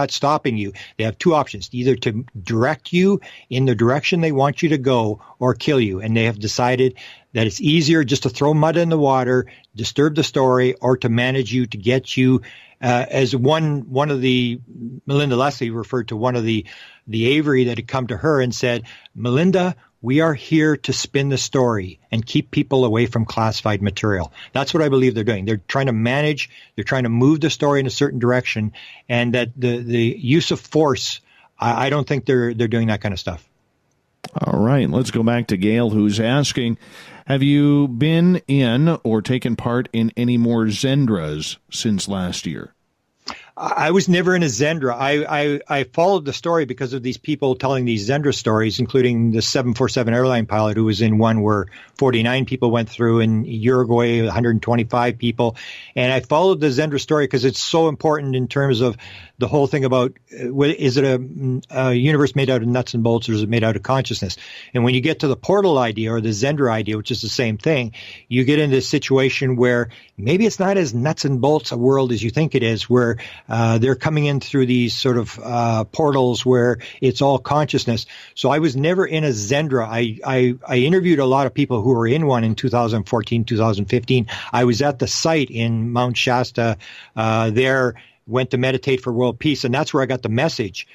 stopping you. They have two options, either to direct you in the direction they want you to go or kill you. And they have decided that it's easier just to throw mud in the water, disturb the story, or to manage you, to get you, as one of the, Melinda Leslie referred to one of the Avery that had come to her and said, Melinda, we are here to spin the story and keep people away from classified material. That's what I believe they're doing. They're trying to manage, they're trying to move the story in a certain direction, and that the use of force, I don't think they're doing that kind of stuff. All right, let's go back to Gail, who's asking, have you been in or taken part in any more Zendras since last year? I was never in a Zendra. I followed the story because of these people telling these Zendra stories, including the 747 airline pilot who was in one where 49 people went through, in Uruguay 125 people. And I followed the Zendra story because it's so important in terms of the whole thing about, is it a universe made out of nuts and bolts, or is it made out of consciousness? And when you get to the portal idea or the Zendra idea, which is the same thing, you get into a situation where maybe it's not as nuts and bolts a world as you think it is, where they're coming in through these sort of portals where it's all consciousness. So I was never in a Zendra. I interviewed a lot of people who were in one in 2014, 2015. I was at the site in Mount Shasta there, went to meditate for world peace, and that's where I got the message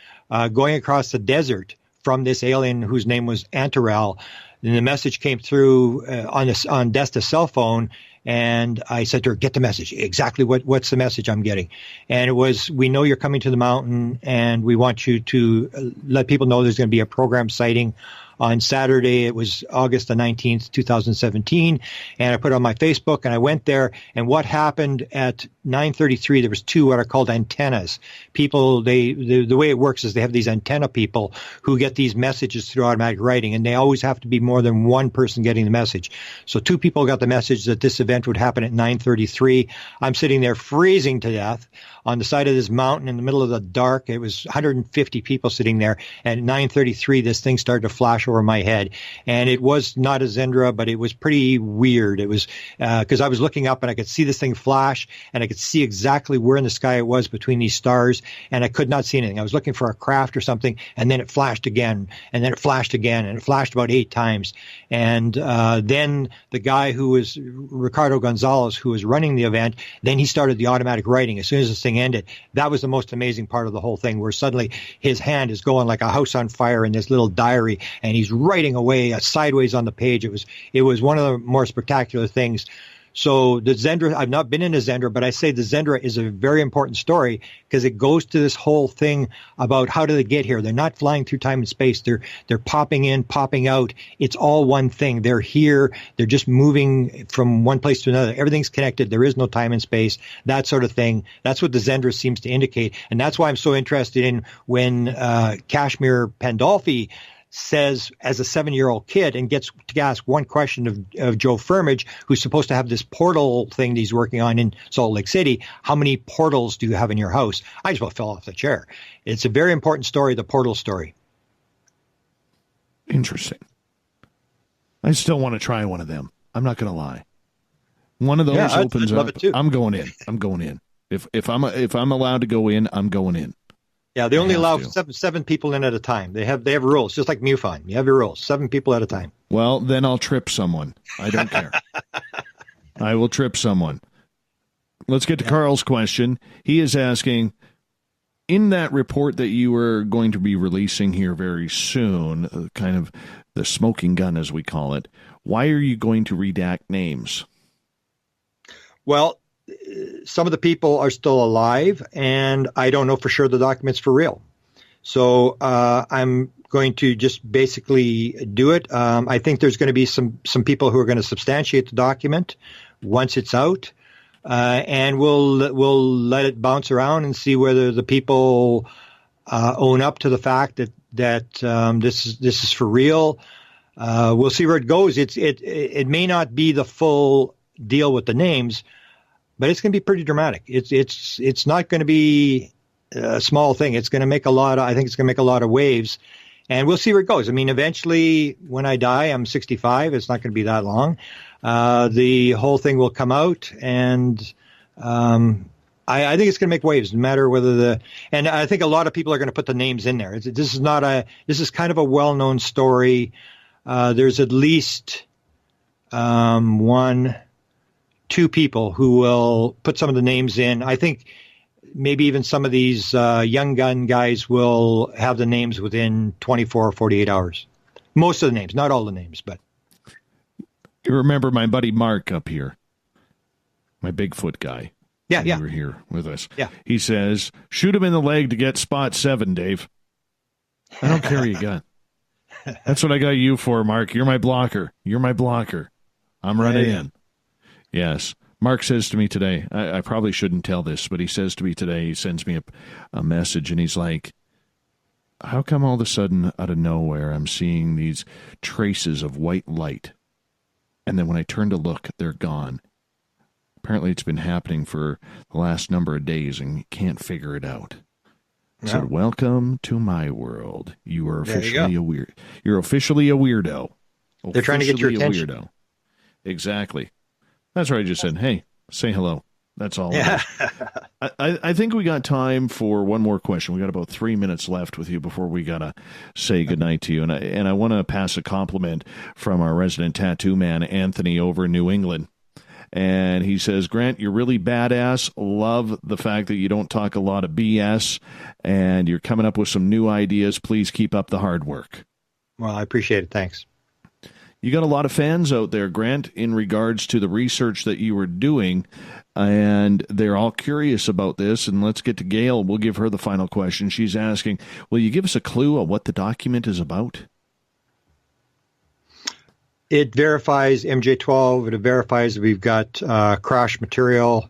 going across the desert from this alien whose name was Antaral. And the message came through on Desta's cell phone, and I said to her, get the message. Exactly what's the message I'm getting? And it was, we know you're coming to the mountain, and we want you to let people know there's going to be a program sighting on Saturday. It was August the 19th, 2017. And I put it on my Facebook, and I went there. And what happened at 9:33, there was two what are called antennas. People, the way it works is they have these antenna people who get these messages through automatic writing, and they always have to be more than one person getting the message. So two people got the message that this event would happen at 9:33. I'm sitting there freezing to death on the side of this mountain in the middle of the dark. It was 150 people sitting there. At 9:33, this thing started to flash over my head. And it was not a Zendra, but it was pretty weird. It was because I was looking up and I could see this thing flash, and I could see exactly where in the sky it was between these stars, and I could not see anything. I was looking for a craft or something, and then it flashed again, and then it flashed again, and it flashed about 8 times. And then the guy who was Ricardo Gonzalez, who was running the event, then he started the automatic writing as soon as this thing ended. That was the most amazing part of the whole thing, where suddenly his hand is going like a house on fire in this little diary, and he's writing away sideways on the page. It was one of the more spectacular things. So the Zendra, I've not been in a Zendra, but I say the Zendra is a very important story because it goes to this whole thing about how do they get here. They're not flying through time and space. They're popping in, popping out. It's all one thing. They're here. They're just moving from one place to another. Everything's connected. There is no time and space, that sort of thing. That's what the Zendra seems to indicate. And that's why I'm so interested in when Kashmir Pandolfi says as a 7-year-old kid and gets to ask one question of Joe Firmage, who's supposed to have this portal thing that he's working on in Salt Lake City. How many portals do you have in your house? I just about fell off the chair. It's a very important story, the portal story. Interesting. I still want to try one of them. I'm not going to lie. One of those opens up. I'm going in. I'm going in. If I'm allowed to go in, I'm going in. Yeah, they only allow seven people in at a time. They have rules, just like MUFON. You have your rules, 7 people at a time. Well, then I'll trip someone. I don't care. I will trip someone. Let's get to Carl's question. He is asking, in that report that you are going to be releasing here very soon, kind of the smoking gun as we call it, why are you going to redact names? Well, some of the people are still alive, and I don't know for sure the document's for real. So I'm going to just basically do it. I think there's going to be some people who are going to substantiate the document once it's out, and we'll let it bounce around and see whether the people own up to the fact that this is for real. We'll see where it goes. It may not be the full deal with the names, but it's going to be pretty dramatic. It's not going to be a small thing. It's going to make I think it's going to make a lot of waves, and we'll see where it goes. I mean, eventually, when I die, I'm 65. It's not going to be that long. The whole thing will come out, and I'm I think it's going to make waves, no matter whether and I think a lot of people are going to put the names in there. This is kind of a well-known story. There's at least 1, 2 people who will put some of the names in. I think maybe even some of these young gun guys will have the names within 24 or 48 hours. Most of the names, not all the names, but. You remember my buddy Mark up here, my Bigfoot guy. Yeah. You were here with us. Yeah. He says, shoot him in the leg to get spot 7, Dave. I don't carry a gun. That's what I got you for, Mark. You're my blocker. I'm running in. Yes. Mark says to me today, I probably shouldn't tell this, but he says to me today, he sends me a message, and he's like, how come all of a sudden, out of nowhere, I'm seeing these traces of white light? And then when I turn to look, they're gone. Apparently it's been happening for the last number of days, and you can't figure it out. I said, welcome to my world. You are officially a weird. You're officially a weirdo. They're trying to get your attention. Weirdo. Exactly. That's right. I just said, hey, say hello. That's all. Yeah. I think we got time for one more question. We got about 3 minutes left with you before we got to say goodnight to you. And I want to pass a compliment from our resident tattoo man, Anthony, over in New England. And he says, Grant, you're really badass. Love the fact that you don't talk a lot of BS, and you're coming up with some new ideas. Please keep up the hard work. Well, I appreciate it. Thanks. You got a lot of fans out there, Grant, in regards to the research that you were doing, and they're all curious about this. And let's get to Gail. We'll give her the final question. She's asking, will you give us a clue on what the document is about? It verifies MJ12. It verifies that we've got crash material,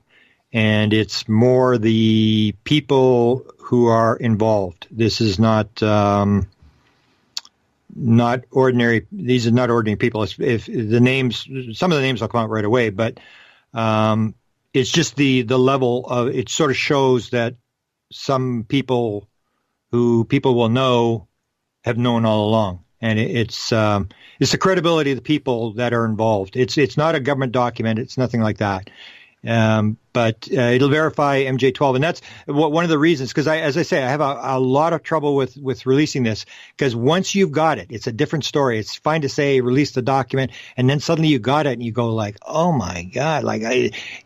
and it's more the people who are involved. This is not ordinary. These are not ordinary people. If the names, some of the names will come out right away, but it's just the level of. It sort of shows that some people who people will know have known all along. And it's the credibility of the people that are involved. It's not a government document. It's nothing like that. But it'll verify MJ12, and that's one of the reasons. Because as I say, I have a lot of trouble with releasing this. Because once you've got it, it's a different story. It's fine to say release the document, and then suddenly you got it, and you go like, oh my god, like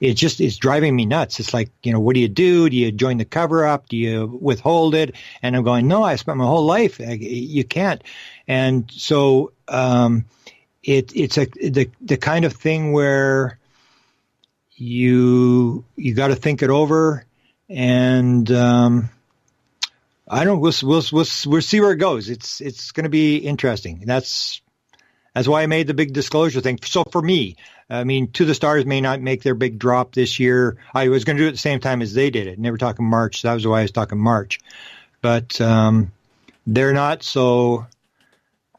it's driving me nuts. It's like, what do you do? Do you join the cover up? Do you withhold it? And I'm going, no, I spent my whole life. You can't. And so it's the kind of thing where you got to think it over, and I don't. We'll see where it goes. It's going to be interesting. That's why I made the big disclosure thing. So for me, I mean, To the Stars may not make their big drop this year. I was going to do it at the same time as they did it. And they were talking March. So that was why I was talking March, but they're not. So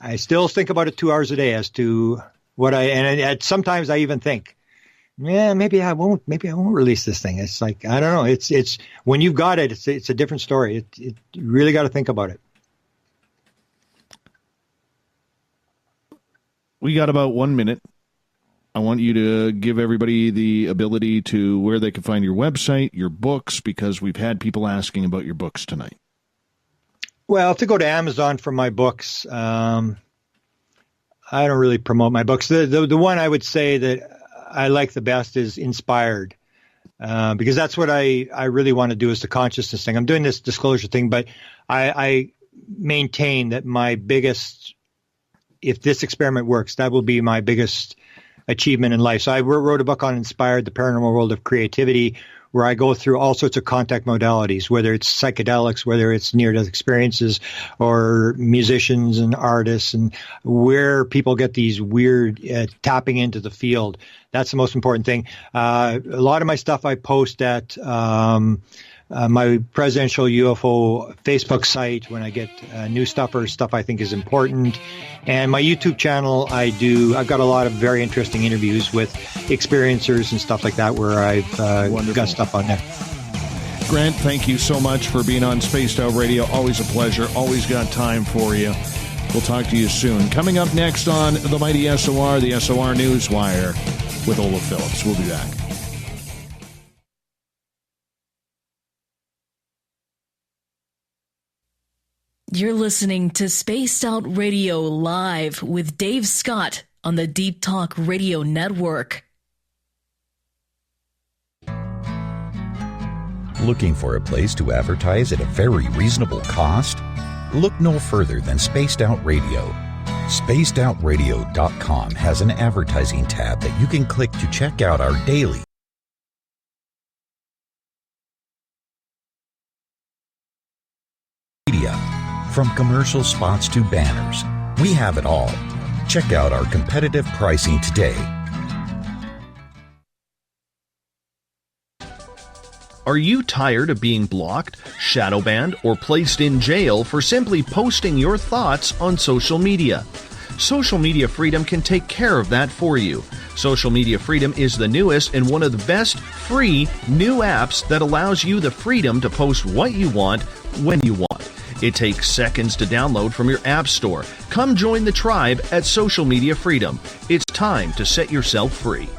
I still think about it 2 hours a day as to what and sometimes I even think, yeah, maybe I won't release this thing. It's like, I don't know. It's when you've got it, it's a different story. You really got to think about it. We got about 1 minute. I want you to give everybody the ability to where they can find your website, your books, because we've had people asking about your books tonight. Well, to go to Amazon for my books, I don't really promote my books. The one I would say that I like the best is Inspired, because that's what I really want to do is the consciousness thing. I'm doing this disclosure thing, but I maintain that my biggest, if this experiment works, that will be my biggest achievement in life. So I wrote a book on Inspired, the Paranormal World of Creativity, where I go through all sorts of contact modalities, whether it's psychedelics, whether it's near-death experiences, or musicians and artists, and where people get these weird tapping into the field. That's the most important thing. A lot of my stuff I post at my presidential UFO Facebook site when I get new stuff or stuff I think is important. And my YouTube channel, I've got a lot of very interesting interviews with experiencers and stuff like that where I've got stuff on there. Grant, thank you so much for being on Spaced Out Radio. Always a pleasure. Always got time for you. We'll talk to you soon. Coming up next on the Mighty SOR, the SOR Newswire with Olaf Phillips. We'll be back. You're listening to Spaced Out Radio Live with Dave Scott on the Deep Talk Radio Network. Looking for a place to advertise at a very reasonable cost? Look no further than Spaced Out Radio. SpacedOutRadio.com has an advertising tab that you can click to check out our daily media. From commercial spots to banners, we have it all. Check out our competitive pricing today. Are you tired of being blocked, shadow banned, or placed in jail for simply posting your thoughts on social media? Social Media Freedom can take care of that for you. Social Media Freedom is the newest and one of the best free new apps that allows you the freedom to post what you want when you want. It takes seconds to download from your app store. Come join the tribe at Social Media Freedom. It's time to set yourself free.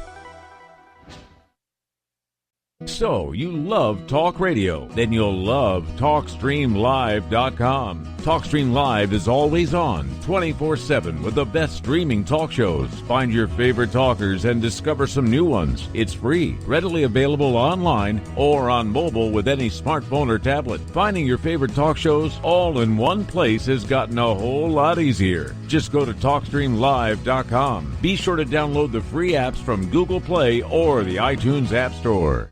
So, you love talk radio? Then you'll love TalkStreamLive.com. TalkStream Live is always on, 24/7, with the best streaming talk shows. Find your favorite talkers and discover some new ones. It's free, readily available online or on mobile with any smartphone or tablet. Finding your favorite talk shows all in one place has gotten a whole lot easier. Just go to TalkStreamLive.com. Be sure to download the free apps from Google Play or the iTunes App Store.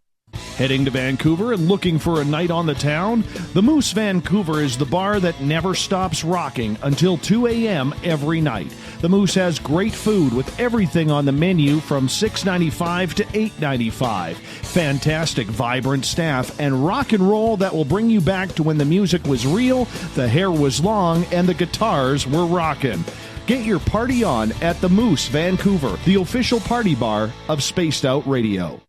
Heading to Vancouver and looking for a night on the town? The Moose Vancouver is the bar that never stops rocking until 2 a.m. every night. The Moose has great food with everything on the menu from $6.95 to $8.95. Fantastic, vibrant staff and rock and roll that will bring you back to when the music was real, the hair was long, and the guitars were rocking. Get your party on at the Moose Vancouver, the official party bar of Spaced Out Radio.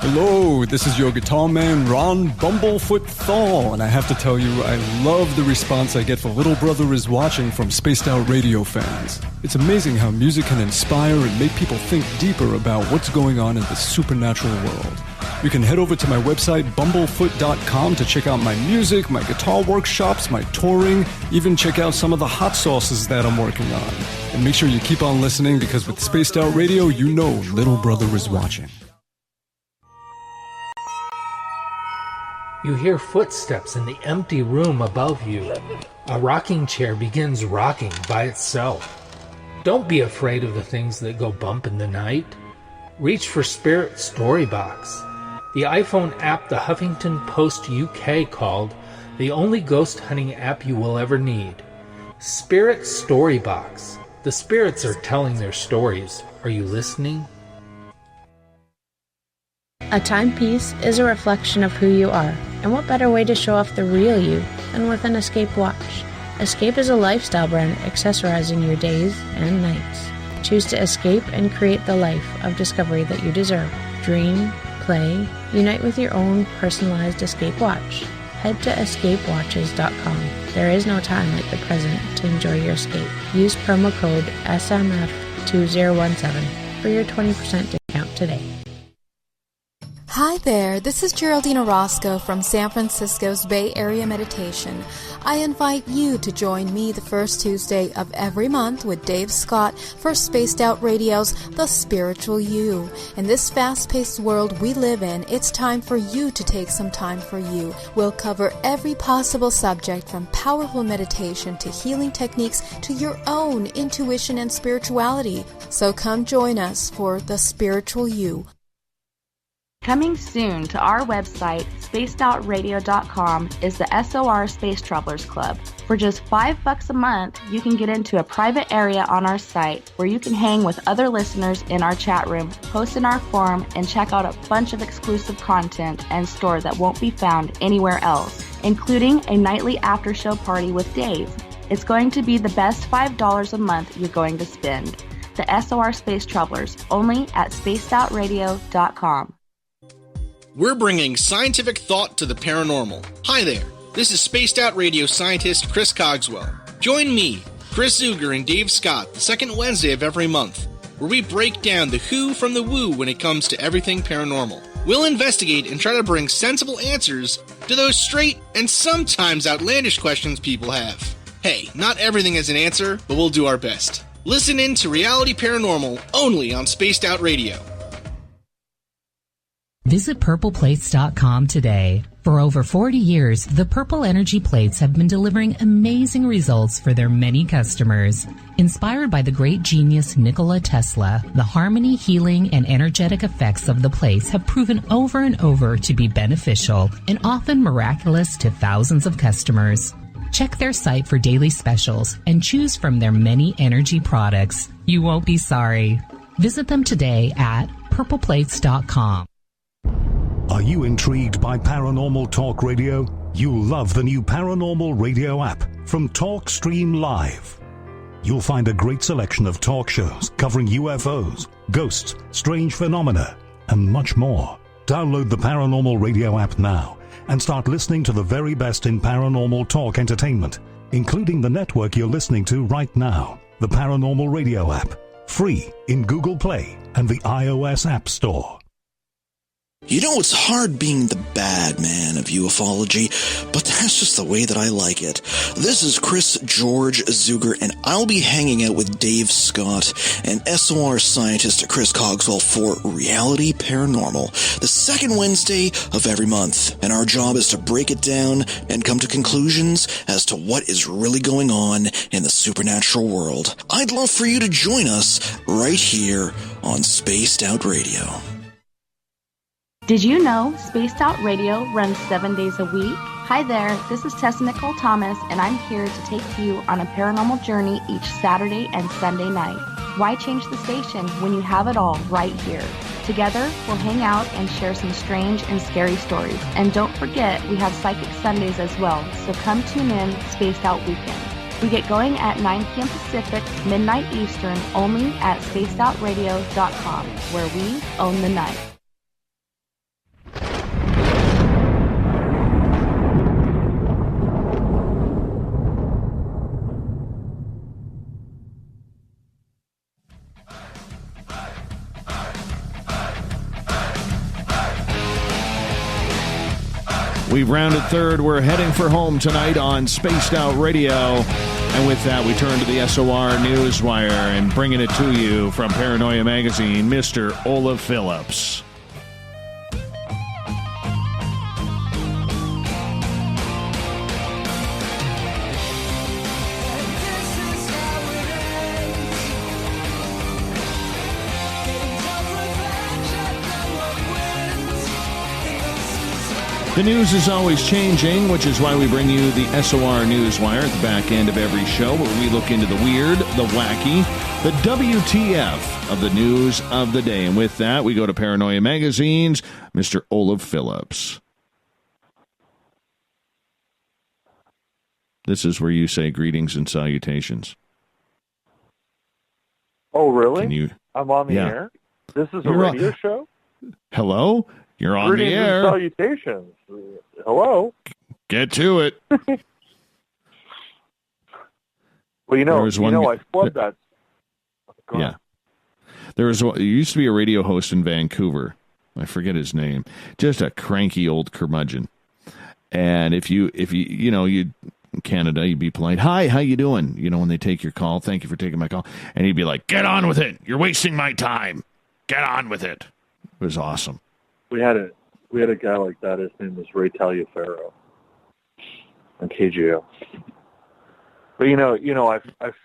Hello, this is your guitar man, Ron Bumblefoot Thal, and I have to tell you, I love the response I get for Little Brother is Watching from Spaced Out Radio fans. It's amazing how music can inspire and make people think deeper about what's going on in the supernatural world. You can head over to my website, bumblefoot.com, to check out my music, my guitar workshops, my touring, even check out some of the hot sauces that I'm working on. And make sure you keep on listening, because with Spaced Out Radio, you know Little Brother is watching. You hear footsteps in the empty room above you. A rocking chair begins rocking by itself. Don't be afraid of the things that go bump in the night. Reach for Spirit Storybox, the iPhone app the Huffington Post UK called the only ghost hunting app you will ever need. Spirit Storybox. The spirits are telling their stories. Are you listening? A timepiece is a reflection of who you are, and what better way to show off the real you than with an Escape watch? Escape is a lifestyle brand accessorizing your days and nights. Choose to escape and create the life of discovery that you deserve. Dream, play, unite with your own personalized Escape watch. Head to escapewatches.com. There is no time like the present to enjoy your escape. Use promo code SMF2017 for your 20% discount today. Hi there, this is Geraldine Orozco from San Francisco's Bay Area Meditation. I invite you to join me the first Tuesday of every month with Dave Scott for Spaced Out Radio's The Spiritual You. In this fast-paced world we live in, it's time for you to take some time for you. We'll cover every possible subject, from powerful meditation to healing techniques to your own intuition and spirituality. So come join us for The Spiritual You. Coming soon to our website, spacedoutradio.com, is the SOR Space Travelers Club. For just $5 a month, you can get into a private area on our site where you can hang with other listeners in our chat room, post in our forum, and check out a bunch of exclusive content and store that won't be found anywhere else, including a nightly after-show party with Dave. It's going to be the best $5 a month you're going to spend. The SOR Space Travelers, only at spacedoutradio.com. We're bringing scientific thought to the paranormal. Hi there, this is Spaced Out Radio scientist Chris Cogswell. Join me, Chris Zuger, and Dave Scott the second Wednesday of every month, where we break down the who from the woo when it comes to everything paranormal. We'll investigate and try to bring sensible answers to those straight and sometimes outlandish questions people have. Hey, not everything is an answer, but we'll do our best. Listen in to Reality Paranormal only on Spaced Out Radio. Visit purpleplates.com today. For over 40 years, the Purple Energy Plates have been delivering amazing results for their many customers. Inspired by the great genius Nikola Tesla, the harmony, healing, and energetic effects of the plates have proven over and over to be beneficial and often miraculous to thousands of customers. Check their site for daily specials and choose from their many energy products. You won't be sorry. Visit them today at purpleplates.com. Are you intrigued by Paranormal Talk Radio? You'll love the new Paranormal Radio app from TalkStream Live. You'll find a great selection of talk shows covering UFOs, ghosts, strange phenomena, and much more. Download the Paranormal Radio app now and start listening to the very best in paranormal talk entertainment, including the network you're listening to right now, the Paranormal Radio app, free in Google Play and the iOS App Store. You know, it's hard being the bad man of ufology, but that's just the way that I like it. This is Chris George Zuger, and I'll be hanging out with Dave Scott and SOR scientist Chris Cogswell for Reality Paranormal, the second Wednesday of every month. And our job is to break it down and come to conclusions as to what is really going on in the supernatural world. I'd love for you to join us right here on Spaced Out Radio. Did you know Spaced Out Radio runs 7 days a week? Hi there, this is Tessa Nicole Thomas, and I'm here to take you on a paranormal journey each Saturday and Sunday night. Why change the station when you have it all right here? Together, we'll hang out and share some strange and scary stories. And don't forget, we have Psychic Sundays as well, so come tune in Spaced Out Weekend. We get going at 9 p.m. Pacific, midnight Eastern, only at spacedoutradio.com, where we own the night. We've rounded third. We're heading for home tonight on Spaced Out Radio. And with that, we turn to the SOR Newswire and bringing it to you from Paranoia Magazine, Mr. Olaf Phillips. The news is always changing, which is why we bring you the SOR Newswire at the back end of every show, where we look into the weird, the wacky, the WTF of the news of the day. And with that, we go to Paranoia Magazine's Mr. Olaf Phillips. This is where you say greetings and salutations. Oh, really? Can you? I'm on the air? This is a radio show? Hello? You're on Greetings the air. And salutations. Hello. Get to it. Well, I flubbed that. Yeah. There used to be a radio host in Vancouver. I forget his name. Just a cranky old curmudgeon. And if you in Canada, you'd be polite. Hi, how you doing? When they take your call, thank you for taking my call. And he'd be like, get on with it. You're wasting my time. Get on with it. It was awesome. We had a guy like that. His name was Ray Taliaferro on KGO. But I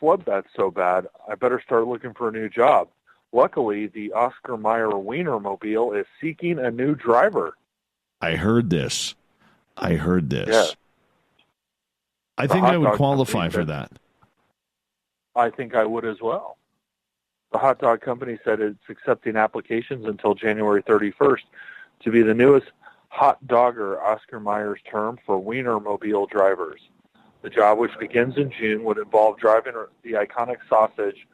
flubbed that so bad. I better start looking for a new job. Luckily, the Oscar Mayer Wienermobile is seeking a new driver. I heard this. Yeah. I think I would qualify for that. I think I would as well. The hot dog company said it's accepting applications until January 31st to be the newest hot dogger, Oscar Mayer's term for Wienermobile drivers. The job, which begins in June, would involve driving the iconic sausage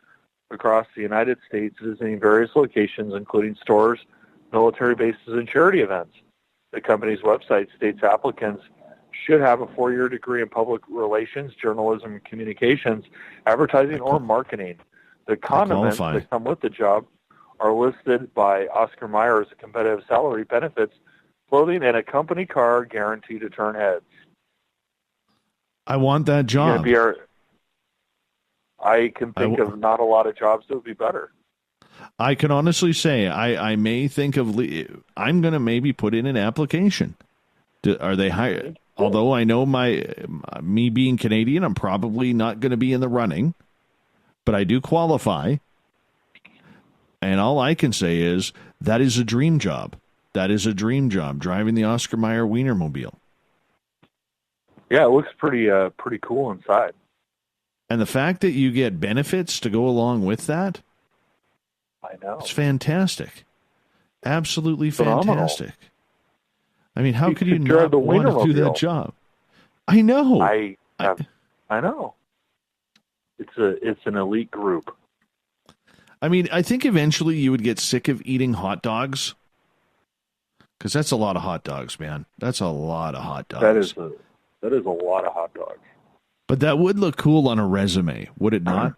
across the United States, visiting various locations, including stores, military bases, and charity events. The company's website states applicants should have a 4-year degree in public relations, journalism, and communications, advertising, or marketing. The condiments that come with the job are listed by Oscar Mayer as a competitive salary, benefits, clothing, and a company car guaranteed to turn heads. I want that job. I can think of not a lot of jobs that would be better. I can honestly say I may think of I'm going to maybe put in an application. Are they hired? Although I know me being Canadian, I'm probably not going to be in the running, but I do qualify. And all I can say is that is a dream job. That is a dream job, driving the Oscar Mayer Wienermobile. Yeah, it looks pretty cool inside. And the fact that you get benefits to go along with that, I know. It's fantastic. Absolutely fantastic. Phenomenal. I mean, how could you not want to do that job? I know. I know. It's an elite group. I mean, I think eventually you would get sick of eating hot dogs. Because that's a lot of hot dogs, man. That's a lot of hot dogs. That is a lot of hot dogs. But that would look cool on a resume, would it not?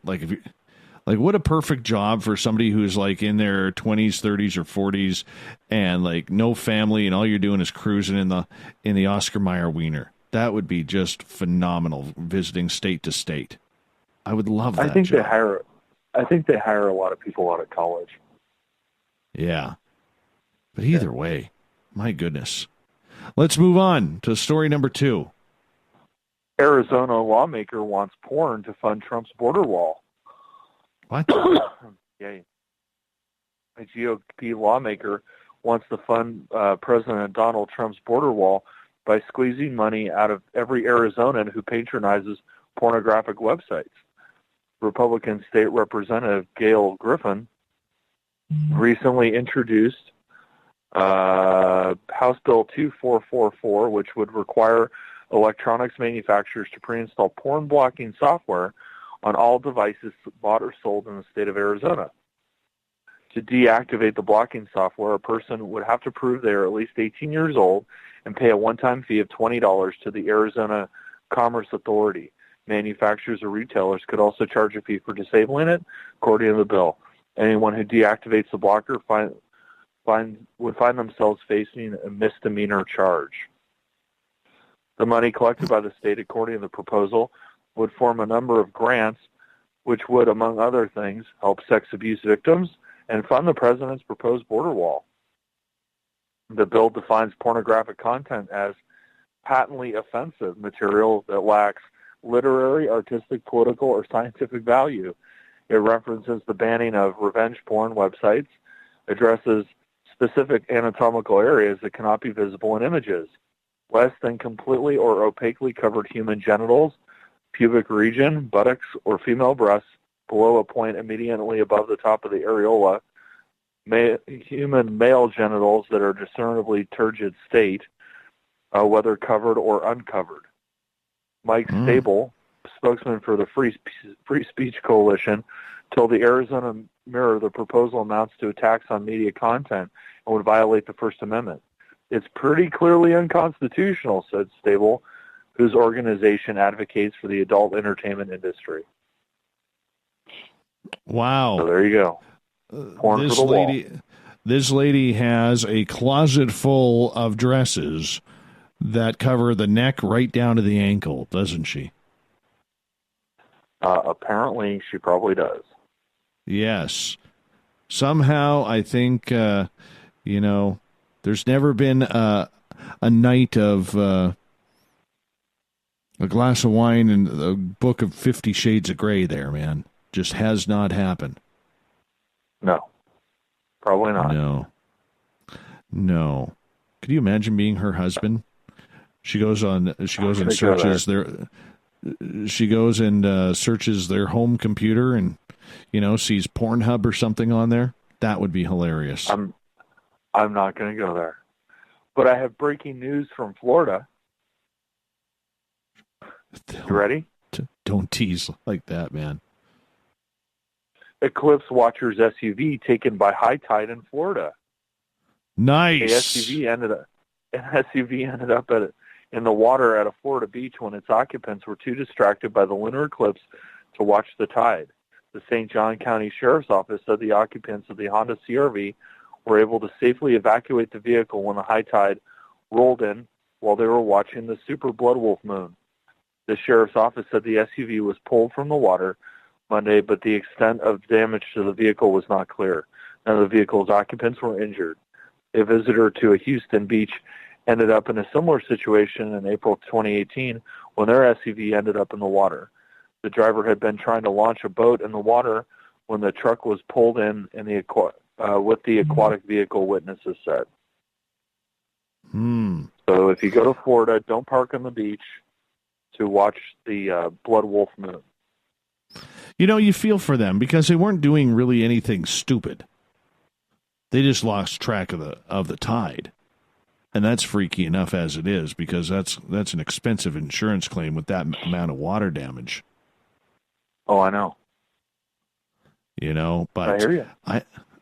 What a perfect job for somebody who's like in their 20s, 30s, or 40s, and like no family, and all you're doing is cruising in the Oscar Mayer Wiener. That would be just phenomenal, visiting state to state. I would love that. I think they hire a lot of people out of college. Yeah, but either way, my goodness. Let's move on to story number 2. Arizona lawmaker wants porn to fund Trump's border wall. What? Yay. A GOP lawmaker wants to fund President Donald Trump's border wall by squeezing money out of every Arizonan who patronizes pornographic websites. Republican State Representative Gail Griffin recently introduced House Bill 2444, which would require electronics manufacturers to pre-install porn-blocking software on all devices bought or sold in the state of Arizona. To deactivate the blocking software, a person would have to prove they are at least 18 years old and pay a one-time fee of $20 to the Arizona Commerce Authority. Manufacturers or retailers could also charge a fee for disabling it, according to the bill. Anyone who deactivates the blocker would find themselves facing a misdemeanor charge. The money collected by the state, according to the proposal, would form a number of grants, which would, among other things, help sex abuse victims and fund the president's proposed border wall. The bill defines pornographic content as patently offensive material that lacks literary, artistic, political, or scientific value. It references the banning of revenge porn websites, addresses specific anatomical areas that cannot be visible in images, less than completely or opaquely covered human genitals, pubic region, buttocks, or female breasts below a point immediately above the top of the areola, human male genitals that are discernibly turgid state, whether covered or uncovered. Mike Stable, spokesman for the Free Speech Coalition, told the Arizona Mirror the proposal amounts to attacks on media content and would violate the First Amendment. It's pretty clearly unconstitutional, said Stable, whose organization advocates for the adult entertainment industry. Wow. So there you go. Porn for the wall. This lady has a closet full of dresses that cover the neck right down to the ankle, doesn't she? Apparently, she probably does. Yes. Somehow, I think, there's never been a night of a glass of wine and a book of 50 Shades of Grey there, man. Just has not happened. No. Probably not. No. Could you imagine being her husband? She goes and searches searches their home computer and, sees Pornhub or something on there. That would be hilarious. I'm not going to go there. But I have breaking news from Florida. You ready? Don't tease like that, man. Eclipse watcher's SUV taken by high tide in Florida. Nice. An SUV ended up in the water at a Florida beach when its occupants were too distracted by the lunar eclipse to watch the tide. The St. John County Sheriff's Office said the occupants of the Honda CR-V were able to safely evacuate the vehicle when the high tide rolled in while they were watching the super blood wolf moon. The Sheriff's Office said the SUV was pulled from the water Monday, but the extent of damage to the vehicle was not clear. None of the vehicle's occupants were injured. A visitor to a Houston beach ended up in a similar situation in April 2018 when their SUV ended up in the water. The driver had been trying to launch a boat in the water when the truck was pulled in with the aquatic vehicle, witnesses said. So if you go to Florida, don't park on the beach to watch the blood wolf moon. You know, you feel for them because they weren't doing really anything stupid. They just lost track of the tide. And that's freaky enough as it is, because that's an expensive insurance claim with that amount of water damage. Oh, I know. You know, but I hear you.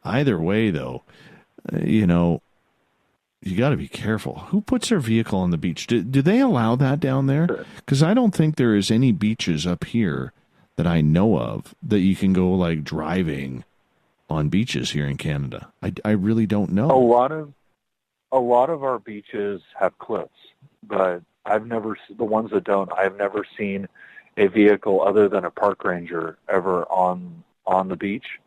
Either way, though, you know, you got to be careful. Who puts their vehicle on the beach? Do they allow that down there? Because I don't think there is any beaches up here that I know of that you can go like driving on beaches here in Canada. I really don't know. A lot of our beaches have cliffs, but I've never seen a vehicle other than a park ranger ever on the beach.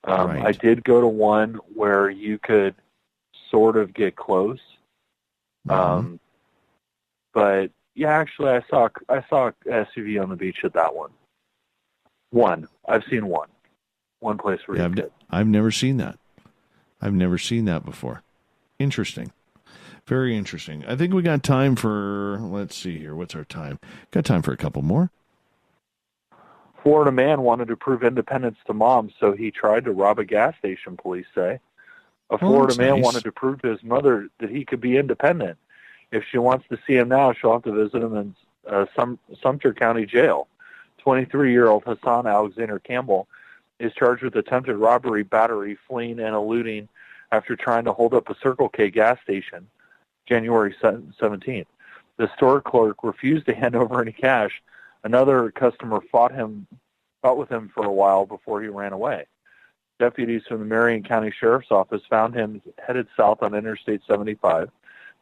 Right. I did go to one where you could sort of get close. But yeah, actually I saw an SUV on the beach at that one. I've seen one place where I've never seen that. I've never seen that before. Interesting. Very interesting. I think we got time for, let's see here. What's our time? Got time for a couple more. Florida man wanted to prove independence to mom, so he tried to rob a gas station, police say. A Florida man wanted to prove to his mother that he could be independent. If she wants to see him now, she'll have to visit him in Sumter County Jail. 23-year-old Hassan Alexander Campbell is charged with attempted robbery, battery, fleeing, and eluding after trying to hold up a Circle K gas station January 17th. The store clerk refused to hand over any cash. Another customer fought with him for a while before he ran away. Deputies from the Marion County Sheriff's Office found him headed south on Interstate 75.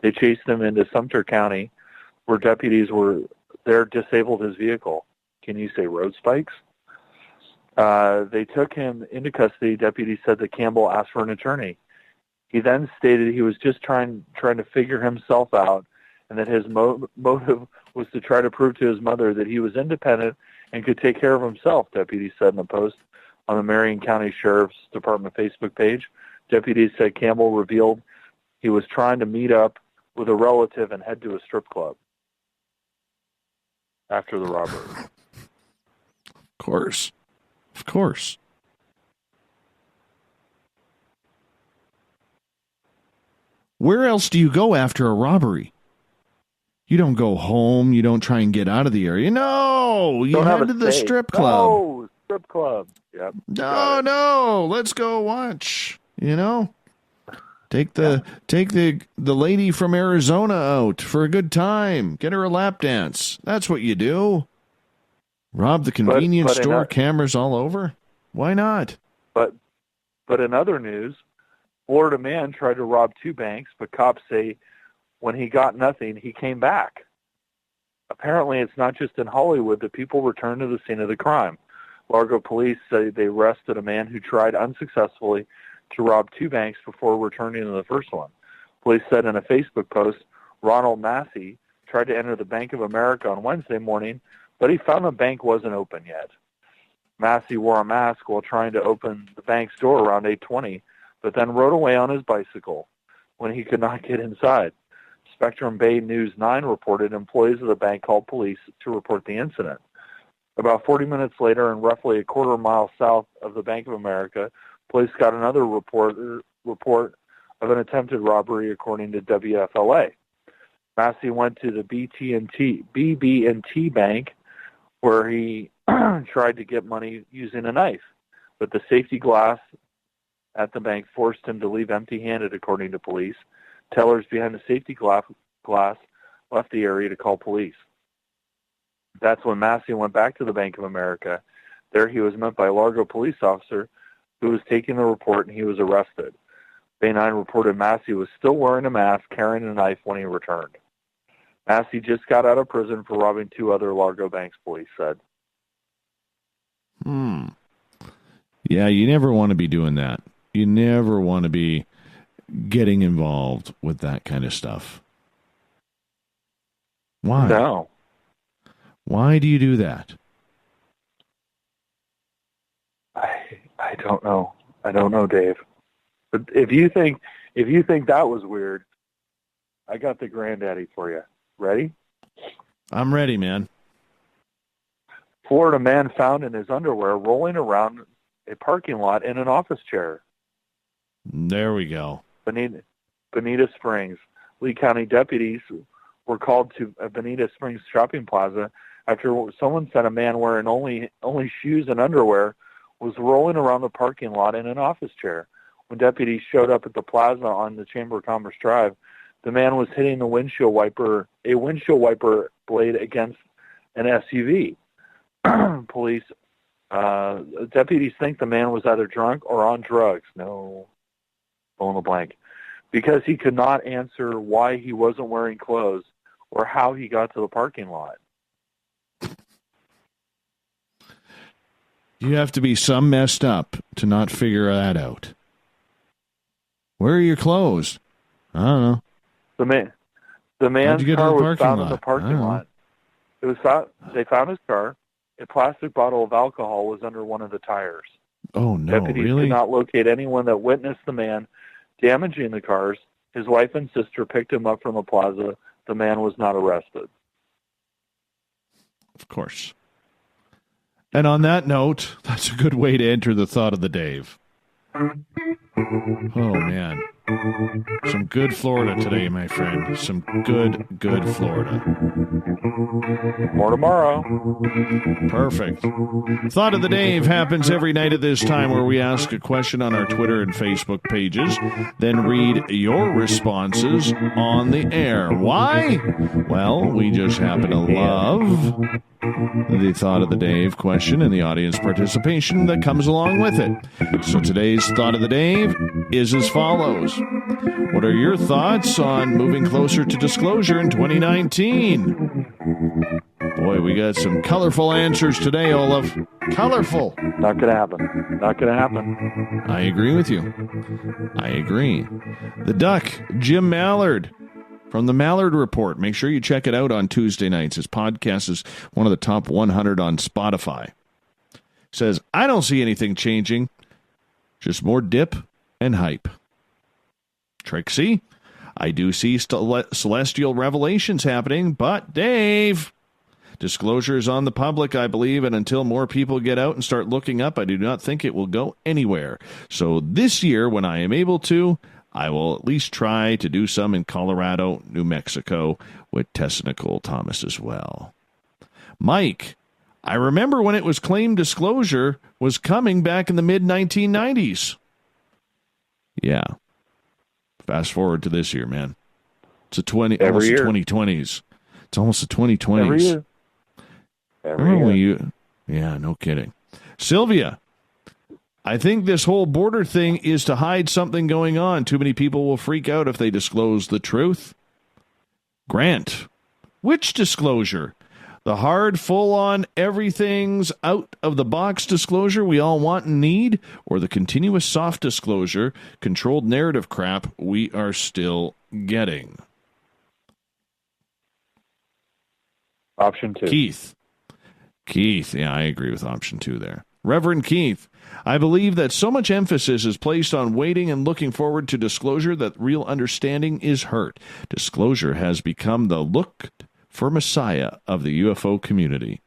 They chased him into Sumter County, where deputies were there, disabled his vehicle. Can you say road spikes? They took him into custody. Deputies said that Campbell asked for an attorney. He then stated he was just trying to figure himself out, and that his motive was to try to prove to his mother that he was independent and could take care of himself, deputies said in a post on the Marion County Sheriff's Department Facebook page. Deputies said Campbell revealed he was trying to meet up with a relative and head to a strip club after the robbery. Of course. Where else do you go after a robbery? You don't go home. You don't try and get out of the area. No, you head to the strip club. No, strip club. Yep. No, let's go watch. You know, take the lady from Arizona out for a good time. Get her a lap dance. That's what you do. Rob the convenience store, cameras all over. Why not? But in other news, Florida man tried to rob 2 banks, but cops say when he got nothing, he came back. Apparently, it's not just in Hollywood that people return to the scene of the crime. Largo police say they arrested a man who tried unsuccessfully to rob 2 banks before returning to the first one. Police said in a Facebook post, Ronald Massey tried to enter the Bank of America on Wednesday morning, but he found the bank wasn't open yet. Massey wore a mask while trying to open the bank's door around 8:20, but then rode away on his bicycle when he could not get inside. Spectrum Bay News 9 reported employees of the bank called police to report the incident. About 40 minutes later, and roughly a quarter mile south of the Bank of America, police got another report of an attempted robbery, according to WFLA. Massey went to the BB&T Bank, where he tried to get money using a knife, but the safety glass at the bank forced him to leave empty-handed, according to police. Tellers behind the safety glass left the area to call police. That's when Massey went back to the Bank of America. There he was met by a Largo police officer who was taking the report, and he was arrested. Bay 9 reported Massey was still wearing a mask, carrying a knife when he returned. Massey just got out of prison for robbing 2 other Largo banks, police said. Yeah, you never want to be doing that. You never want to be getting involved with that kind of stuff. Why? No. Why do you do that? I don't know. I don't know, Dave. But if you think that was weird, I got the granddaddy for you. Ready? I'm ready, man. Florida man found in his underwear rolling around a parking lot in an office chair. There we go. Bonita Springs. Lee County deputies were called to a Bonita Springs shopping plaza after someone said a man wearing only shoes and underwear was rolling around the parking lot in an office chair. When deputies showed up at the plaza on the Chamber of Commerce Drive, the man was hitting a windshield wiper blade against an SUV. Deputies think the man was either drunk or on drugs. No, fill in the blank. Because he could not answer why he wasn't wearing clothes or how he got to the parking lot. You have to be some messed up to not figure that out. Where are your clothes? I don't know. The man's car was found in the parking lot. It was found. They found his car. A plastic bottle of alcohol was under one of the tires. Oh no! Deputies Really? could not locate anyone that witnessed the man damaging the cars. His wife and sister picked him up from the plaza. The man was not arrested. Of course. And on that note, that's a good way to enter the thought of the Dave. Oh, man. Some good Florida today, my friend. Some good Florida. More tomorrow. Perfect. Thought of the Dave happens every night at this time, where we ask a question on our Twitter and Facebook pages, then read your responses on the air. Why? Well, we just happen to love the Thought of the Dave question and the audience participation that comes along with it. So today's Thought of the Dave is as follows. What are your thoughts on moving closer to disclosure in 2019? Boy, we got some colorful answers today, Olaf. Colorful. Not going to happen. Not going to happen. I agree with you. I agree. The Duck, Jim Mallard, from the Mallard Report. Make sure you check it out on Tuesday nights. His podcast is one of the top 100 on Spotify. Says, I don't see anything changing. Just more dip and hype. Trixie, I do see celestial revelations happening, but Dave, disclosure is on the public, I believe, and until more people get out and start looking up, I do not think it will go anywhere. So this year, when I am able to, I will at least try to do some in Colorado, New Mexico, with Tessa Nicole Thomas as well. Mike, I remember when it was claimed disclosure was coming back in the mid-1990s. Yeah. Fast forward to this year, man. It's almost the 2020s. It's almost the 2020s. Every year. Yeah, no kidding. Sylvia, I think this whole border thing is to hide something going on. Too many people will freak out if they disclose the truth. Grant, which disclosure? The hard, full-on, everything's out of the box disclosure we all want and need, or the continuous soft disclosure, controlled narrative crap we are still getting? Option 2. Keith, yeah, I agree with option 2 there. Reverend Keith, I believe that so much emphasis is placed on waiting and looking forward to disclosure that real understanding is hurt. Disclosure has become the look for Messiah of the UFO community.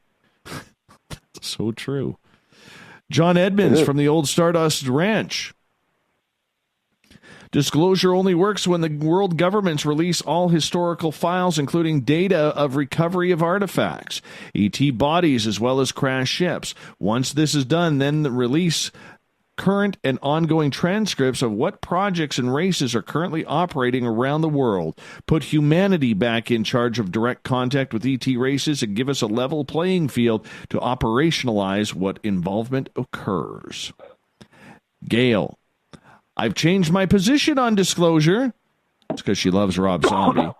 That's so true. John Edmonds from the old Stardust Ranch. Disclosure only works when the world governments release all historical files, including data of recovery of artifacts, ET bodies, as well as crashed ships. Once this is done, then the release current and ongoing transcripts of what projects and races are currently operating around the world. Put humanity back in charge of direct contact with ET races and give us a level playing field to operationalize what involvement occurs. Gail, I've changed my position on disclosure. It's because she loves Rob Zombie.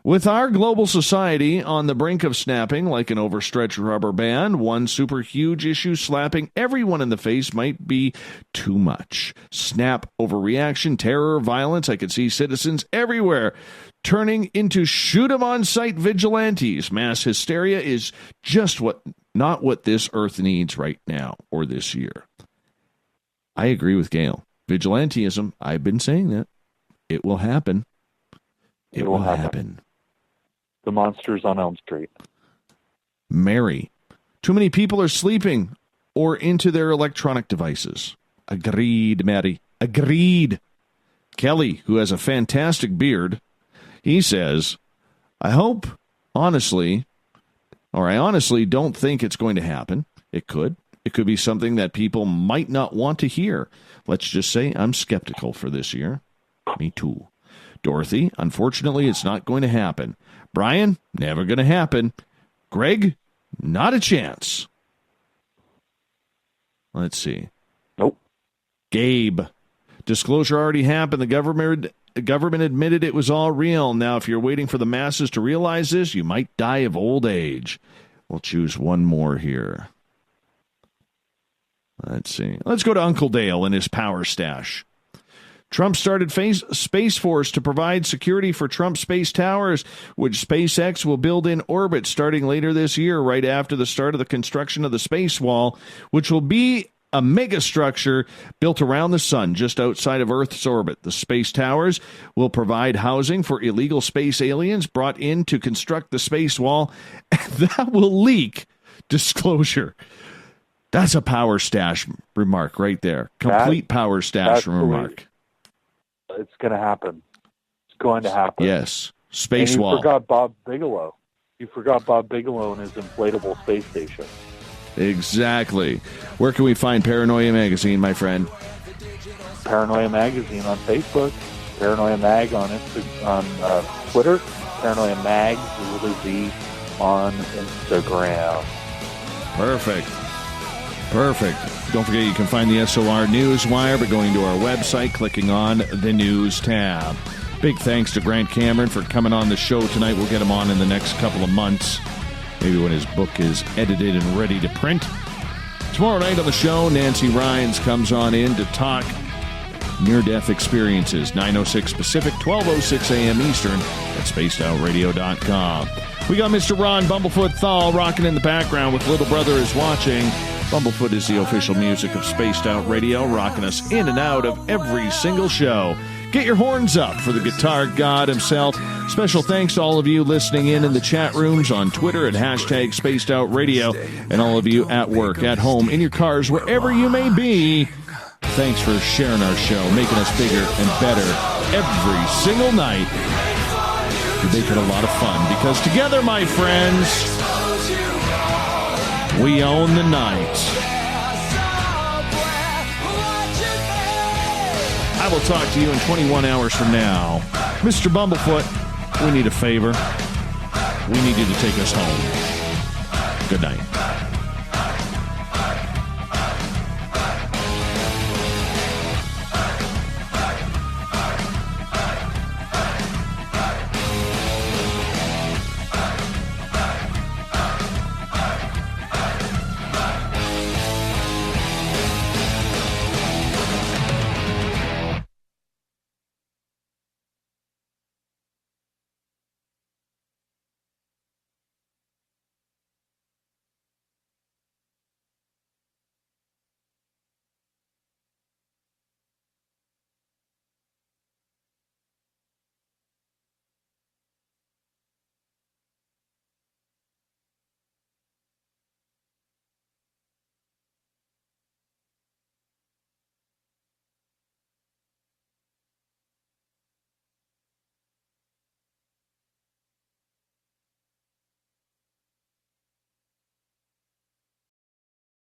With our global society on the brink of snapping like an overstretched rubber band, one super huge issue slapping everyone in the face might be too much. Snap, overreaction, terror, violence. I could see citizens everywhere turning into shoot-'em-on-sight vigilantes. Mass hysteria is just not what this earth needs right now or this year. I agree with Gail. Vigilantism, I've been saying that. It will happen. It will happen. The monsters on Elm Street. Mary, too many people are sleeping or into their electronic devices. Agreed, Mary. Agreed. Kelly, who has a fantastic beard, he says, I honestly don't think it's going to happen. It could. It could be something that people might not want to hear. Let's just say I'm skeptical for this year. Me too. Dorothy, unfortunately, it's not going to happen. Brian, never going to happen. Greg, not a chance. Let's see. Nope. Gabe, disclosure already happened. The government admitted it was all real. Now, if you're waiting for the masses to realize this, you might die of old age. We'll choose one more here. Let's see. Let's go to Uncle Dale and his power stash. Trump started Space Force to provide security for Trump space towers, which SpaceX will build in orbit starting later this year, right after the start of the construction of the space wall, which will be a megastructure built around the sun just outside of Earth's orbit. The space towers will provide housing for illegal space aliens brought in to construct the space wall, and that will leak. Disclosure. That's a power stash remark right there. Complete power stash remark. It's going to happen. It's going to happen. Yes. Space and you wall. Forgot Bob Bigelow. You forgot Bob Bigelow and his inflatable space station. Exactly. Where can we find Paranoia Magazine, my friend? Paranoia Magazine on Facebook. Paranoia Mag on Twitter. Paranoia Mag with a Z on Instagram. Perfect. Don't forget you can find the SOR Newswire by going to our website, clicking on the News tab. Big thanks to Grant Cameron for coming on the show tonight. We'll get him on in the next couple of months, maybe when his book is edited and ready to print. Tomorrow night on the show, Nancy Rhines comes on in to talk near-death experiences, 9:06 Pacific, 12:06 a.m. Eastern at spacedoutradio.com. We got Mr. Ron Bumblefoot THAL rocking in the background with Little Brother is Watching. Bumblefoot is the official music of Spaced Out Radio, rocking us in and out of every single show. Get your horns up for the guitar god himself. Special thanks to all of you listening in the chat rooms on Twitter at hashtag Spaced Out Radio, and all of you at work, at home, in your cars, wherever you may be. Thanks for sharing our show, making us bigger and better every single night. You make it a lot of fun, because together, my friends, we own the night. I will talk to you in 21 hours from now. Mr. Bumblefoot, we need a favor. We need you to take us home. Good night.